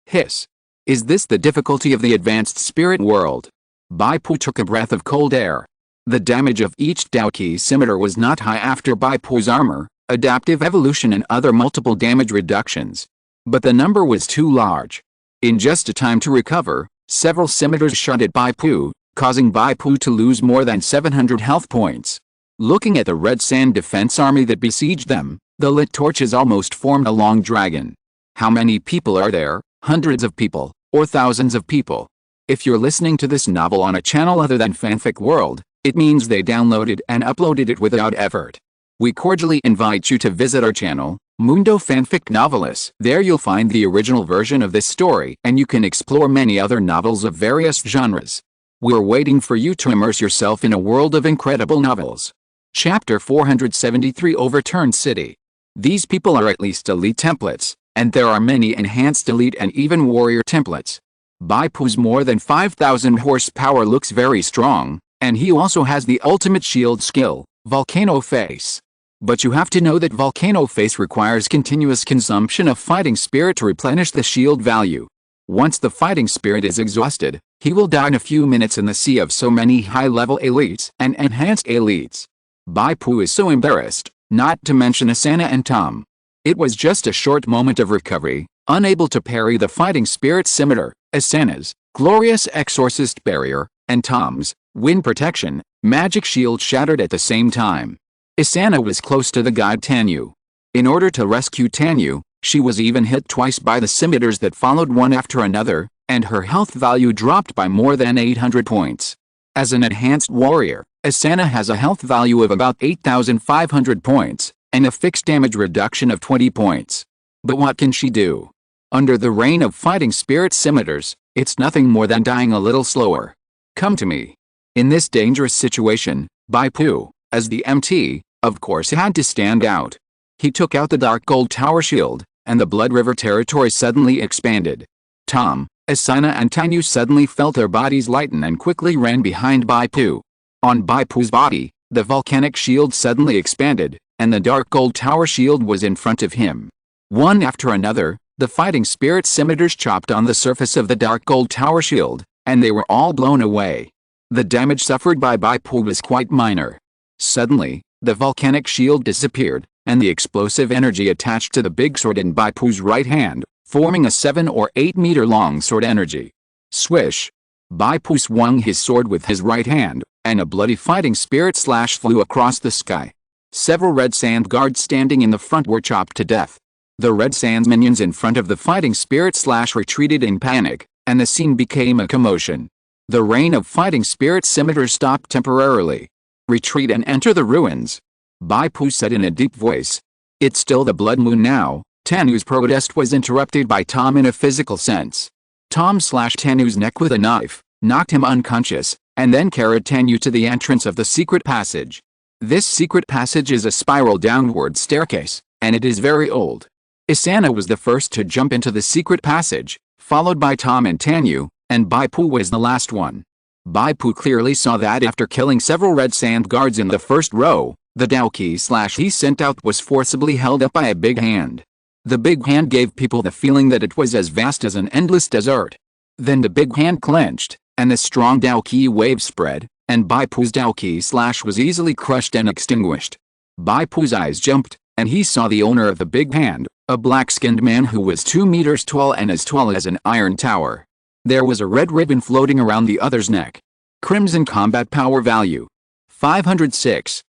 Hiss. Is this the difficulty of the advanced spirit world? Bai Pu took a breath of cold air. The damage of each Daoqi scimitar was not high after Bai Pu's armor, adaptive evolution and other multiple damage reductions. But the number was too large. In just a time to recover, several scimitars shot at Bai Pu, causing Bai Pu to lose more than 700 health points. Looking at the Red Sand defense army that besieged them, the lit torches almost formed a long dragon. How many people are there? Hundreds of people, or thousands of people? If you're listening to this novel on a channel other than Fanfic World, it means they downloaded and uploaded it without effort. We cordially invite you to visit our channel, Mundo Fanfic Novelis. There you'll find the original version of this story and you can explore many other novels of various genres. We're waiting for you to immerse yourself in a world of incredible novels. Chapter 473 Overturned City. These people are at least elite templates, and there are many enhanced elite and even warrior templates. Bai Pu's more than 5,000 horsepower looks very strong, and he also has the ultimate shield skill, Volcano Face. But you have to know that Volcano Face requires continuous consumption of fighting spirit to replenish the shield value. Once the fighting spirit is exhausted, he will die in a few minutes in the sea of so many high-level elites and enhanced elites. Bai Pu is so embarrassed, not to mention Asana and Tom. It was just a short moment of recovery, unable to parry the fighting spirit scimitar, Asana's glorious exorcist barrier, and Tom's wind protection, magic shield shattered at the same time. Asana was close to the guide Tanyu. In order to rescue Tanyu, she was even hit twice by the scimitars that followed one after another, and her health value dropped by more than 800 points. As an enhanced warrior, Asana has a health value of about 8,500 points, and a fixed damage reduction of 20 points. But what can she do? Under the reign of fighting spirit scimitars, it's nothing more than dying a little slower. Come to me. In this dangerous situation, Bai Pu, as the MT, of course had to stand out. He took out the Dark Gold Tower shield, and the Blood River territory suddenly expanded. Tom, Asana and Tanyu suddenly felt their bodies lighten and quickly ran behind Bai Pu. On Bai Pu's body, the volcanic shield suddenly expanded, and the Dark Gold Tower shield was in front of him. One after another, the fighting spirit scimitars chopped on the surface of the Dark Gold Tower shield, and they were all blown away. The damage suffered by Bai Pu was quite minor. Suddenly, the volcanic shield disappeared, and the explosive energy attached to the big sword in Bai Pu's right hand, forming a 7 or 8 meter long sword energy. Swish! Bai Pu swung his sword with his right hand, and a bloody fighting spirit slash flew across the sky. Several red sand guards standing in the front were chopped to death. The red sand minions in front of the fighting spirit slash retreated in panic, and the scene became a commotion. The reign of fighting spirit scimitars stopped temporarily. Retreat and enter the ruins. Bai Pu said in a deep voice. It's still the blood moon now. Tanyu's protest was interrupted by Tom in a physical sense. Tom slashed Tanyu's neck with a knife, knocked him unconscious, and then carried Tanyu to the entrance of the secret passage. This secret passage is a spiral downward staircase, and it is very old. Asana was the first to jump into the secret passage, followed by Tom and Tanyu, and Bai Pu was the last one. Bai Pu clearly saw that after killing several red sand guards in the first row, the Daoqi slash he sent out was forcibly held up by a big hand. The big hand gave people the feeling that it was as vast as an endless desert. Then the big hand clenched, and the strong Daoqi wave spread, and Bai Pu's Daoqi slash was easily crushed and extinguished. Bai Pu's eyes jumped, and he saw the owner of the big hand, a black-skinned man who was 2 meters tall and as tall as an iron tower. There was a red ribbon floating around the other's neck. Crimson combat power value. 506.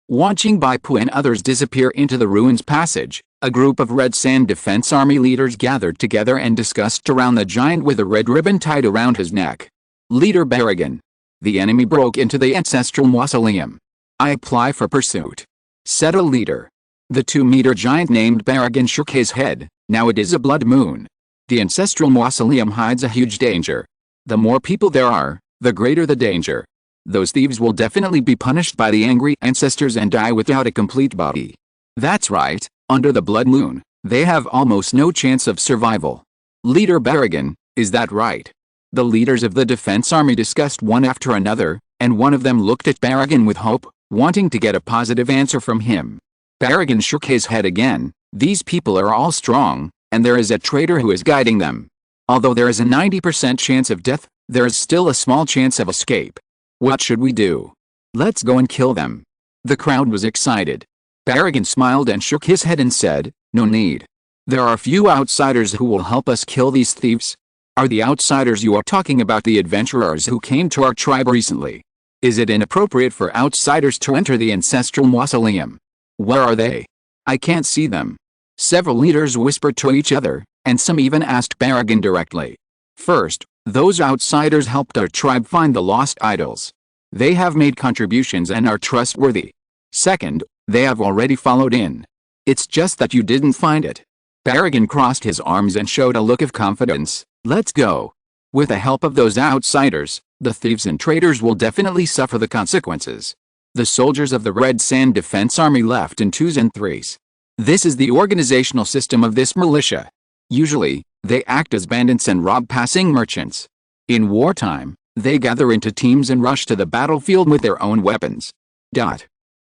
Watching Bai Pu and others disappear into the ruins passage, a group of Red Sand Defense Army leaders gathered together and discussed around the giant with a red ribbon tied around his neck. Leader Barragan. The enemy broke into the ancestral mausoleum. I apply for pursuit. Said a leader. The 2-meter giant named Barragan shook his head. Now it is a blood moon. The ancestral mausoleum hides a huge danger. The more people there are, the greater the danger. Those thieves will definitely be punished by the angry ancestors and die without a complete body. That's right, under the blood moon, they have almost no chance of survival. Leader Barragan, is that right? The leaders of the defense army discussed one after another, and one of them looked at Barragan with hope. wanting to get a positive answer from him. Paragon shook his head again. These people are all strong, and there is a traitor who is guiding them. Although there is a 90% chance of death, there is still a small chance of escape. What should we do? Let's go and kill them. The crowd was excited. Paragon smiled and shook his head and said, no need. There are few outsiders who will help us kill these thieves. Are the outsiders you are talking about the adventurers who came to our tribe recently? Is it inappropriate for outsiders to enter the ancestral mausoleum? Where are they? I can't see them. Several leaders whispered to each other, and some even asked Paragon directly. First, those outsiders helped our tribe find the lost idols. They have made contributions and are trustworthy. Second, they have already followed in. It's just that you didn't find it. Paragon crossed his arms and showed a look of confidence. Let's go. With the help of those outsiders, the thieves and traitors will definitely suffer the consequences. The soldiers of the Red Sand Defense Army left in 2s and 3s. This is the organizational system of this militia. Usually, they act as bandits and rob passing merchants. In wartime, they gather into teams and rush to the battlefield with their own weapons.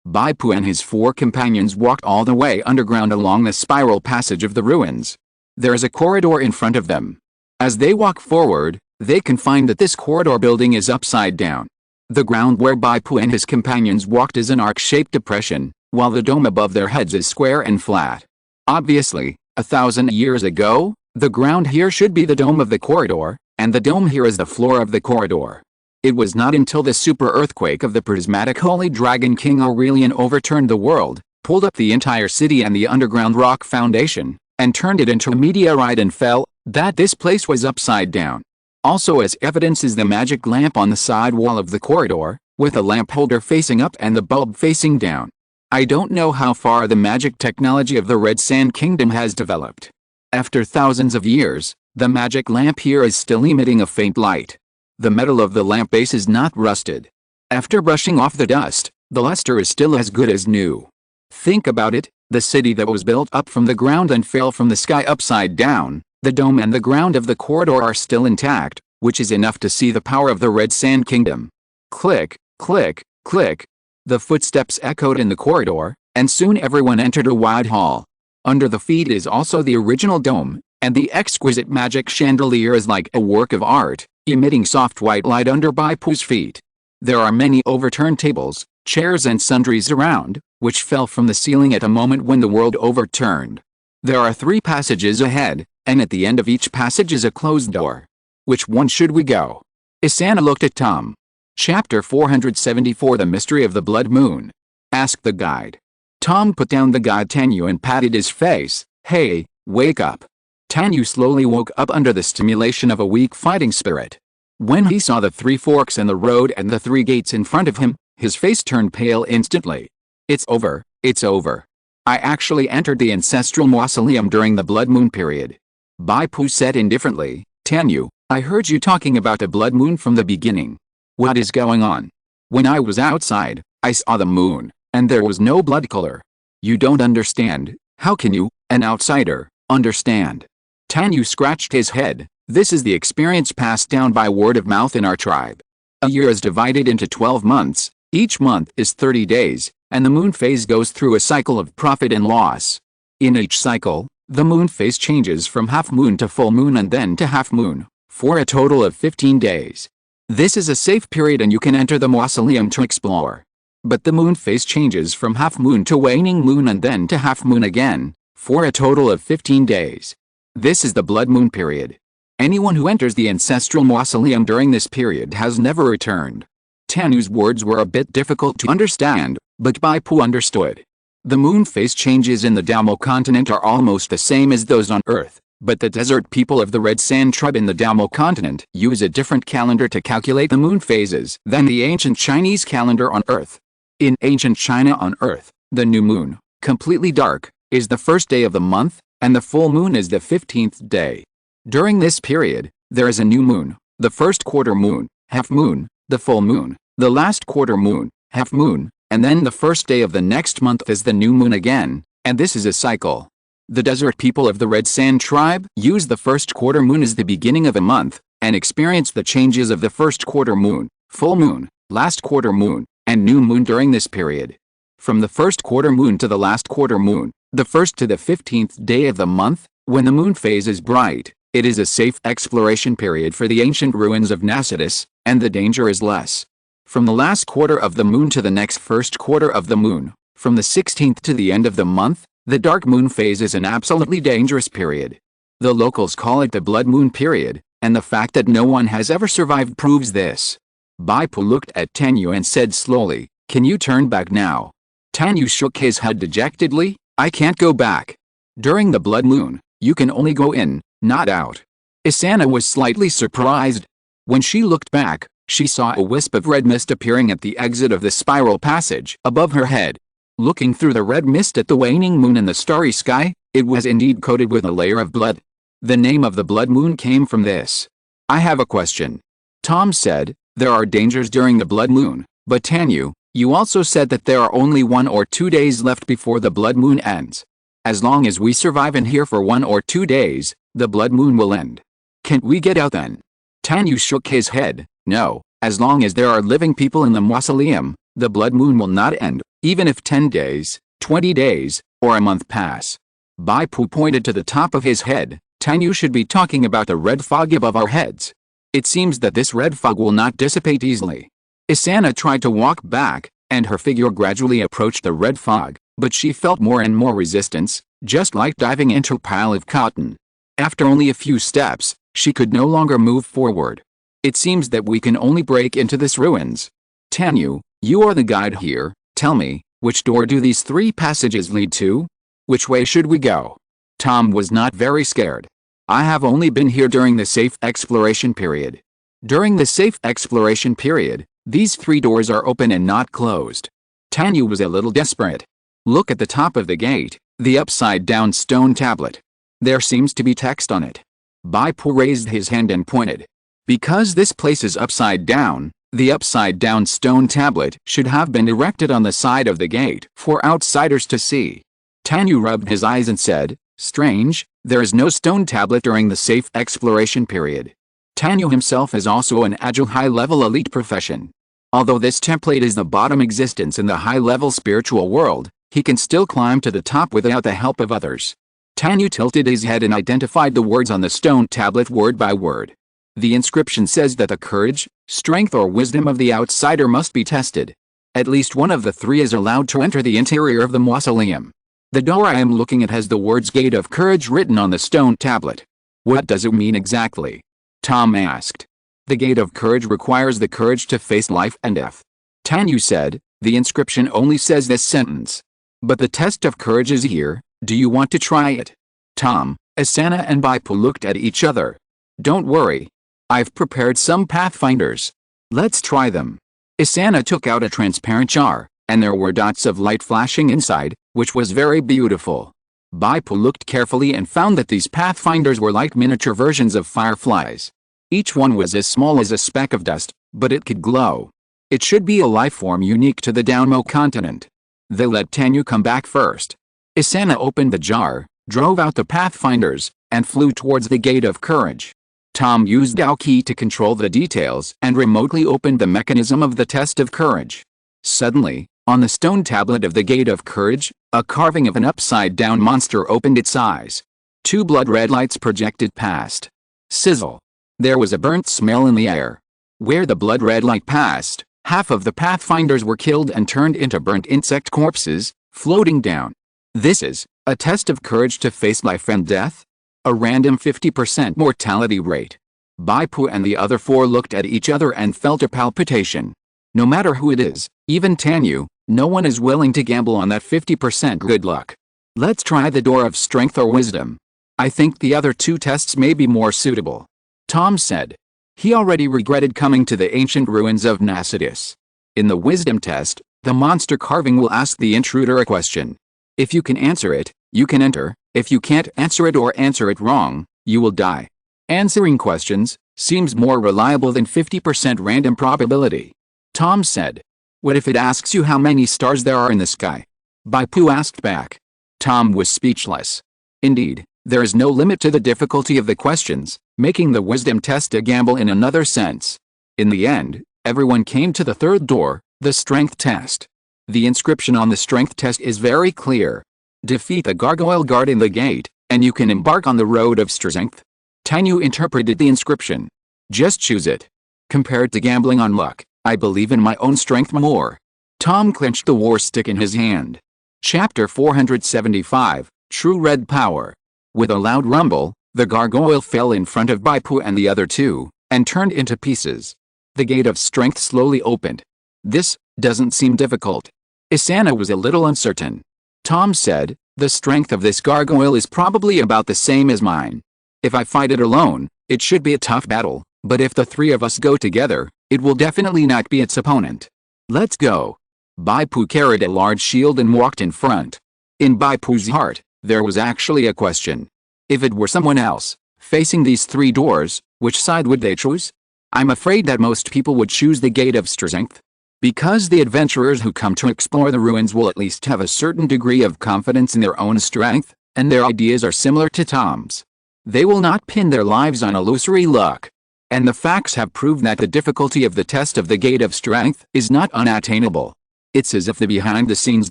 Bai Pu and his 4 companions walked all the way underground along the spiral passage of the ruins. There is a corridor in front of them. As they walk forward, they can find that this corridor building is upside down. The ground where Bai Pu and his companions walked is an arc-shaped depression, while the dome above their heads is square and flat. Obviously, 1,000 years ago, the ground here should be the dome of the corridor, and the dome here is the floor of the corridor. It was not until the super earthquake of the prismatic holy dragon King Aurelian overturned the world, pulled up the entire city and the underground rock foundation, and turned it into a meteorite and fell, that this place was upside down. Also as evidence is the magic lamp on the side wall of the corridor, with a lamp holder facing up and the bulb facing down. I don't know how far the magic technology of the Red Sand Kingdom has developed. After thousands of years, the magic lamp here is still emitting a faint light. The metal of the lamp base is not rusted. After brushing off the dust, the luster is still as good as new. Think about it, the city that was built up from the ground and fell from the sky upside down, the dome and the ground of the corridor are still intact, which is enough to see the power of the Red Sand Kingdom. Click, click, click. The footsteps echoed in the corridor, and soon everyone entered a wide hall. Under the feet is also the original dome, and the exquisite magic chandelier is like a work of art, emitting soft white light under Bai Pu's feet. There are many overturned tables, chairs and sundries around, which fell from the ceiling at a moment when the world overturned. There are 3 passages ahead, and at the end of each passage is a closed door. Which one should we go? Isana looked at Tom. Chapter 474 The Mystery of the Blood Moon. Asked the guide. Tom put down the guide Tanyu and patted his face. Hey, wake up. Tanyu slowly woke up under the stimulation of a weak fighting spirit. When he saw the 3 forks in the road and the 3 gates in front of him, his face turned pale instantly. It's over, it's over. I actually entered the ancestral mausoleum during the blood moon period. Bai Pu said indifferently. Tanyu, I heard you talking about a blood moon from the beginning. What is going on? When I was outside, I saw the moon, and there was no blood color. You don't understand. How can you, an outsider, understand? Tanyu scratched his head. This is the experience passed down by word of mouth in our tribe. A year is divided into 12 months, each month is 30 days, and the moon phase goes through a cycle of profit and loss. In each cycle, the moon phase changes from half moon to full moon and then to half moon, for a total of 15 days. This is a safe period and you can enter the mausoleum to explore. But the moon phase changes from half moon to waning moon and then to half moon again, for a total of 15 days. This is the blood moon period. Anyone who enters the ancestral mausoleum during this period has never returned. Tanyu's words were a bit difficult to understand, but Bai Pu understood. The moon phase changes in the Damo continent are almost the same as those on Earth, but the desert people of the Red Sand tribe in the Damo continent use a different calendar to calculate the moon phases than the ancient Chinese calendar on Earth. In ancient China on Earth, the new moon, completely dark, is the first day of the month, and the full moon is the 15th day. During this period, there is a new moon, the first quarter moon, half moon, the full moon, the last quarter moon, half moon, and then the first day of the next month is the new moon again, and this is a cycle. The desert people of the Red Sand tribe use the first quarter moon as the beginning of a month, and experience the changes of the first quarter moon, full moon, last quarter moon, and new moon during this period. From the first quarter moon to the last quarter moon, the 1st to the 15th day of the month, when the moon phase is bright, it is a safe exploration period for the ancient ruins of Nasidus, and the danger is less. From the last quarter of the moon to the next first quarter of the moon, from the 16th to the end of the month, the dark moon phase is an absolutely dangerous period. The locals call it the blood moon period, and the fact that no one has ever survived proves this. Bai Pu looked at Tanyu and said slowly, "Can you turn back now?" Tanyu shook his head dejectedly, "I can't go back. During the blood moon, you can only go in, not out." Isana was slightly surprised. When she looked back, she saw a wisp of red mist appearing at the exit of the spiral passage above her head. Looking through the red mist at the waning moon and the starry sky, it was indeed coated with a layer of blood. The name of the blood moon came from this. "I have a question," Tom said. "There are dangers during the blood moon, but Tanyu, you also said that there are only 1 or 2 days left before the blood moon ends. As long as we survive in here for 1 or 2 days, the blood moon will end. Can't we get out then?" Tanyu shook his head. "No, as long as there are living people in the mausoleum, the blood moon will not end, even if 10 days, 20 days, or a month pass." Bai Pu pointed to the top of his head. "Tanyu should be talking about the red fog above our heads. It seems that this red fog will not dissipate easily." Isana tried to walk back, and her figure gradually approached the red fog, but she felt more and more resistance, just like diving into a pile of cotton. After only a few steps, she could no longer move forward. "It seems that we can only break into this ruins. Tanyu, you are the guide here. Tell me, which door do these 3 passages lead to? Which way should we go?" Tom was not very scared. "I have only been here during the safe exploration period. During the safe exploration period, these 3 doors are open and not closed." Tanyu was a little desperate. "Look at the top of the gate, the upside-down stone tablet. There seems to be text on it." Bai Pu raised his hand and pointed. "Because this place is upside down, the upside-down stone tablet should have been erected on the side of the gate for outsiders to see." Tanyu rubbed his eyes and said, "Strange, there is no stone tablet during the safe exploration period." Tanyu himself is also an agile high-level elite profession. Although this template is the bottom existence in the high-level spiritual world, he can still climb to the top without the help of others. Tanyu tilted his head and identified the words on the stone tablet word by word. The inscription says that the courage, strength or wisdom of the outsider must be tested. At least one of the 3 is allowed to enter the interior of the mausoleum. The door I am looking at has the words Gate of Courage written on the stone tablet. "What does it mean exactly?" Tom asked. "The Gate of Courage requires the courage to face life and death." Tanyu said, "The inscription only says this sentence. But the test of courage is here. Do you want to try it?" Tom, Isana and Bai Pu looked at each other. "Don't worry. I've prepared some pathfinders. Let's try them." Isana took out a transparent jar, and there were dots of light flashing inside, which was very beautiful. Bai Pu looked carefully and found that these pathfinders were like miniature versions of fireflies. Each one was as small as a speck of dust, but it could glow. It should be a life form unique to the Downmo continent. They let Tanyu come back first. Isana opened the jar, drove out the pathfinders, and flew towards the Gate of Courage. Tom used Dao Key to control the details and remotely opened the mechanism of the test of courage. Suddenly, on the stone tablet of the Gate of Courage, a carving of an upside-down monster opened its eyes. 2 blood-red lights projected past. Sizzle. There was a burnt smell in the air. Where the blood-red light passed, half of the pathfinders were killed and turned into burnt insect corpses, floating down. "This is a test of courage to face life and death? A random 50% mortality rate." Bai Pu and the other 4 looked at each other and felt a palpitation. No matter who it is, even Tanyu, no one is willing to gamble on that 50% good luck. "Let's try the door of strength or wisdom. I think the other 2 tests may be more suitable," Tom said. He already regretted coming to the ancient ruins of Nasidus. In the wisdom test, the monster carving will ask the intruder a question. If you can answer it, you can enter. If you can't answer it or answer it wrong, you will die. Answering questions seems more reliable than 50% random probability, Tom said. "What if it asks you how many stars there are in the sky?" Bai Pu asked back. Tom was speechless. Indeed, there is no limit to the difficulty of the questions, making the wisdom test a gamble in another sense. In the end, everyone came to the 3rd door, The strength test. The inscription on the strength test is very clear. Defeat the gargoyle guard in the gate, and you can embark on the road of strength. Tanyu interpreted the inscription. Just choose it. Compared to gambling on luck, I believe in my own strength more. Tom clenched the war stick in his hand. Chapter 475, True Red Power. With a loud rumble, the gargoyle fell in front of Bai Pu and the other two, and turned into pieces. The gate of strength slowly opened. This doesn't seem difficult. Isana was a little uncertain. Tom said, the strength of this gargoyle is probably about the same as mine. If I fight it alone, it should be a tough battle, but if the three of us go together, it will definitely not be its opponent. Let's go. Bai Pu carried a large shield and walked in front. In Bai Pu's heart, there was actually a question. If it were someone else, facing these three doors, which side would they choose? I'm afraid that most people would choose the gate of strength. Because the adventurers who come to explore the ruins will at least have a certain degree of confidence in their own strength, and their ideas are similar to Tom's. They will not pin their lives on illusory luck. And the facts have proved that the difficulty of the test of the gate of strength is not unattainable. It's as if the behind-the-scenes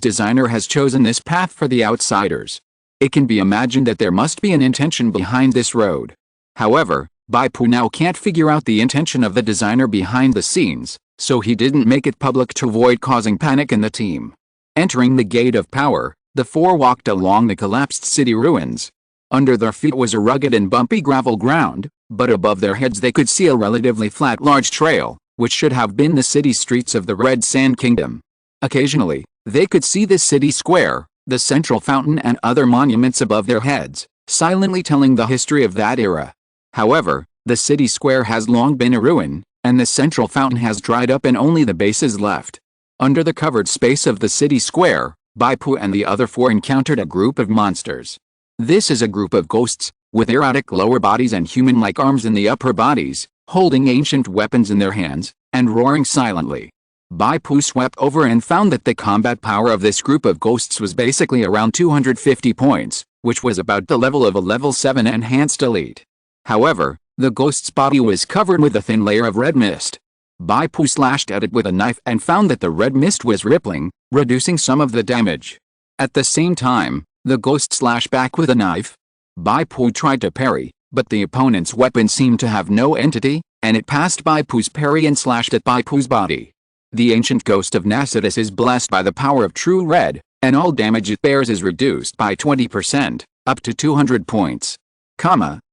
designer has chosen this path for the outsiders. It can be imagined that there must be an intention behind this road. However, Bai Pu now can't figure out the intention of the designer behind the scenes, so he didn't make it public to avoid causing panic in the team. Entering the Gate of Power, the four walked along the collapsed city ruins. Under their feet was a rugged and bumpy gravel ground, but above their heads they could see a relatively flat large trail, which should have been the city streets of the Red Sand Kingdom. Occasionally, they could see the city square, the central fountain and other monuments above their heads, silently telling the history of that era. However, the city square has long been a ruin, and the central fountain has dried up and only the base is left. Under the covered space of the city square, Bai Pu and the other four encountered a group of monsters. This is a group of ghosts, with erotic lower bodies and human-like arms in the upper bodies, holding ancient weapons in their hands, and roaring silently. Bai Pu swept over and found that the combat power of this group of ghosts was basically around 250 points, which was about the level of a level 7 enhanced elite. However, the ghost's body was covered with a thin layer of red mist. Bai Pu slashed at it with a knife and found that the red mist was rippling, reducing some of the damage. At the same time, the ghost slashed back with a knife. Bai Pu tried to parry, but the opponent's weapon seemed to have no entity, and it passed Bai Pu's parry and slashed at Bai Pu's body. The ancient ghost of Nasidus is blessed by the power of True Red, and all damage it bears is reduced by 20%, up to 200 points.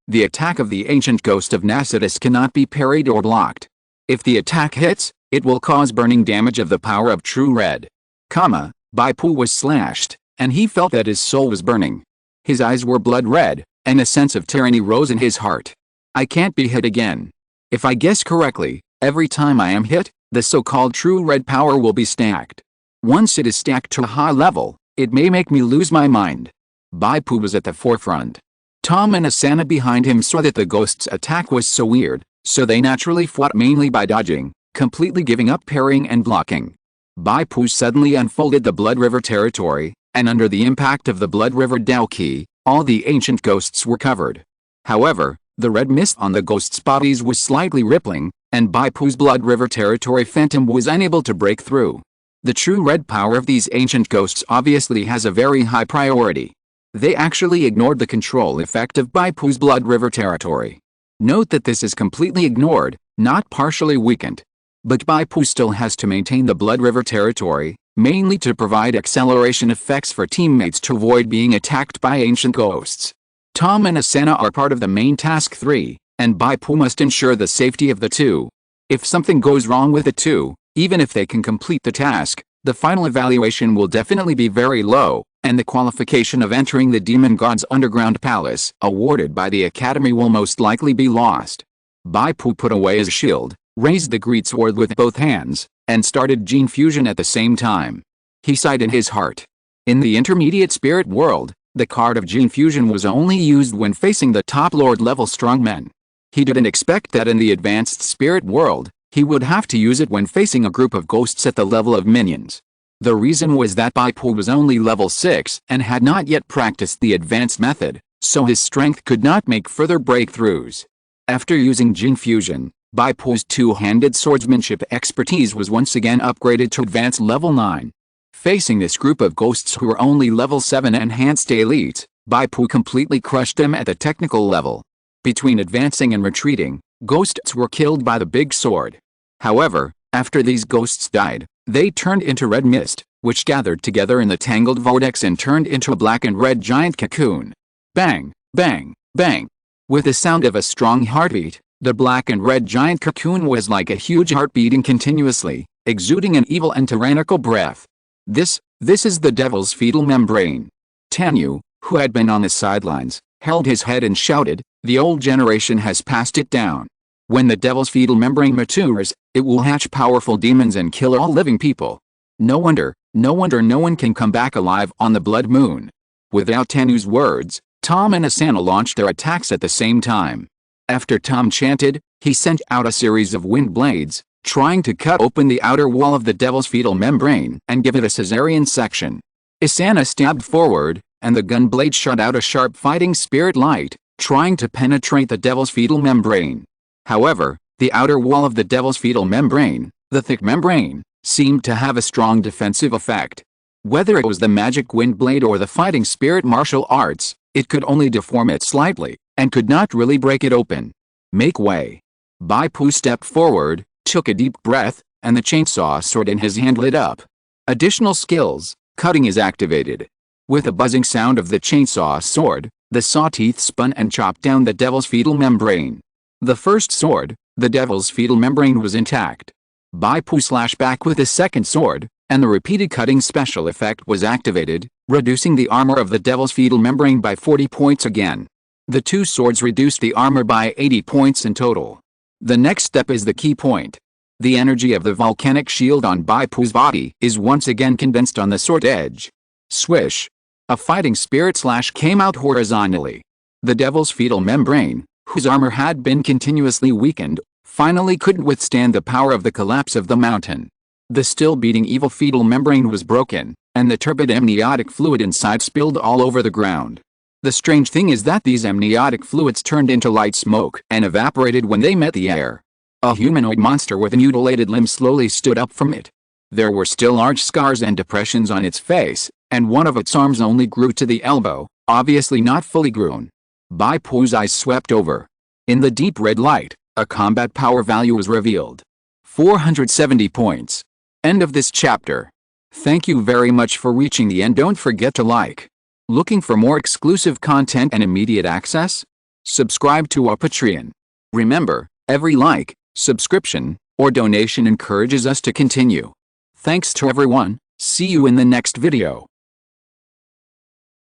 The attack of the ancient ghost of Nasidus cannot be parried or blocked. If the attack hits, it will cause burning damage of the power of True Red. Bai Pu was slashed, and he felt that his soul was burning. His eyes were blood red, and a sense of tyranny rose in his heart. I can't be hit again. If I guess correctly, every time I am hit, the so-called True Red power will be stacked. Once it is stacked to a high level, it may make me lose my mind. Bai Pu was at the forefront. Tom and Asana behind him saw that the ghost's attack was so weird, so they naturally fought mainly by dodging, completely giving up parrying and blocking. Bai Pu suddenly unfolded the Blood River territory, and under the impact of the Blood River Dao Ki, all the ancient ghosts were covered. However, the red mist on the ghosts' bodies was slightly rippling, and Bai Pu's Blood River territory phantom was unable to break through. The true red power of these ancient ghosts obviously has a very high priority. They actually ignored the control effect of Bai Pu's Blood River territory. Note that this is completely ignored, not partially weakened. But Bai Pu still has to maintain the Blood River territory, mainly to provide acceleration effects for teammates to avoid being attacked by ancient ghosts. Tom and Asana are part of the main task 3, and Bai Pu must ensure the safety of the two. If something goes wrong with the two, even if they can complete the task, the final evaluation will definitely be very low, and the qualification of entering the Demon God's underground palace awarded by the Academy will most likely be lost. Bai Pu put away his shield, raised the great sword with both hands, and started gene fusion at the same time. He sighed in his heart. In the intermediate spirit world, the card of gene fusion was only used when facing the top lord level strongmen. He didn't expect that in the advanced spirit world, he would have to use it when facing a group of ghosts at the level of minions. The reason was that Bai Pu was only level 6 and had not yet practiced the advanced method, so his strength could not make further breakthroughs. After using gene fusion, Bai Pu's two-handed swordsmanship expertise was once again upgraded to advanced level 9. Facing this group of ghosts who were only level 7 enhanced elites, Bai Pu completely crushed them at the technical level. Between advancing and retreating, ghosts were killed by the big sword. However, after these ghosts died, they turned into red mist, which gathered together in the tangled vortex and turned into a black and red giant cocoon. Bang, bang, bang. With the sound of a strong heartbeat, the black and red giant cocoon was like a huge heart beating continuously, exuding an evil and tyrannical breath. This is the devil's fetal membrane. Tanyu, who had been on the sidelines, held his head and shouted, "The old generation has passed it down. When the devil's fetal membrane matures, it will hatch powerful demons and kill all living people. No wonder no one can come back alive on the blood moon." Without Tanyu's words, Tom and Asana launched their attacks at the same time. After Tom chanted, he sent out a series of wind blades, trying to cut open the outer wall of the devil's fetal membrane and give it a cesarean section. Asana stabbed forward, and the gun blade shot out a sharp fighting spirit light, trying to penetrate the devil's fetal membrane. However, the outer wall of the devil's fetal membrane, the thick membrane, seemed to have a strong defensive effect. Whether it was the magic wind blade or the fighting spirit martial arts, it could only deform it slightly, and could not really break it open. Make way. Bai Pu stepped forward, took a deep breath, and the chainsaw sword in his hand lit up. Additional skills, cutting is activated. With a buzzing sound of the chainsaw sword, the saw teeth spun and chopped down the devil's fetal membrane. The first sword, the devil's fetal membrane, was intact. Bai Pu slashed back with the second sword, and the repeated cutting special effect was activated, reducing the armor of the devil's fetal membrane by 40 points again. The two swords reduced the armor by 80 points in total. The next step is the key point. The energy of the volcanic shield on Bai Pu's body is once again condensed on the sword edge. Swish! A fighting spirit slash came out horizontally. The devil's fetal membrane, whose armor had been continuously weakened, finally couldn't withstand the power of the collapse of the mountain. The still beating evil fetal membrane was broken, and the turbid amniotic fluid inside spilled all over the ground. The strange thing is that these amniotic fluids turned into light smoke and evaporated when they met the air. A humanoid monster with a mutilated limb slowly stood up from it. There were still large scars and depressions on its face, and one of its arms only grew to the elbow, obviously not fully grown. Bai Pu's eyes swept over. In the deep red light, a combat power value was revealed. 470 points. End of this chapter. Thank you very much for reaching the end. Don't forget to like. Looking for more exclusive content and immediate access? Subscribe to our Patreon. Remember, every like, subscription, or donation encourages us to continue. Thanks to everyone. See you in the next video.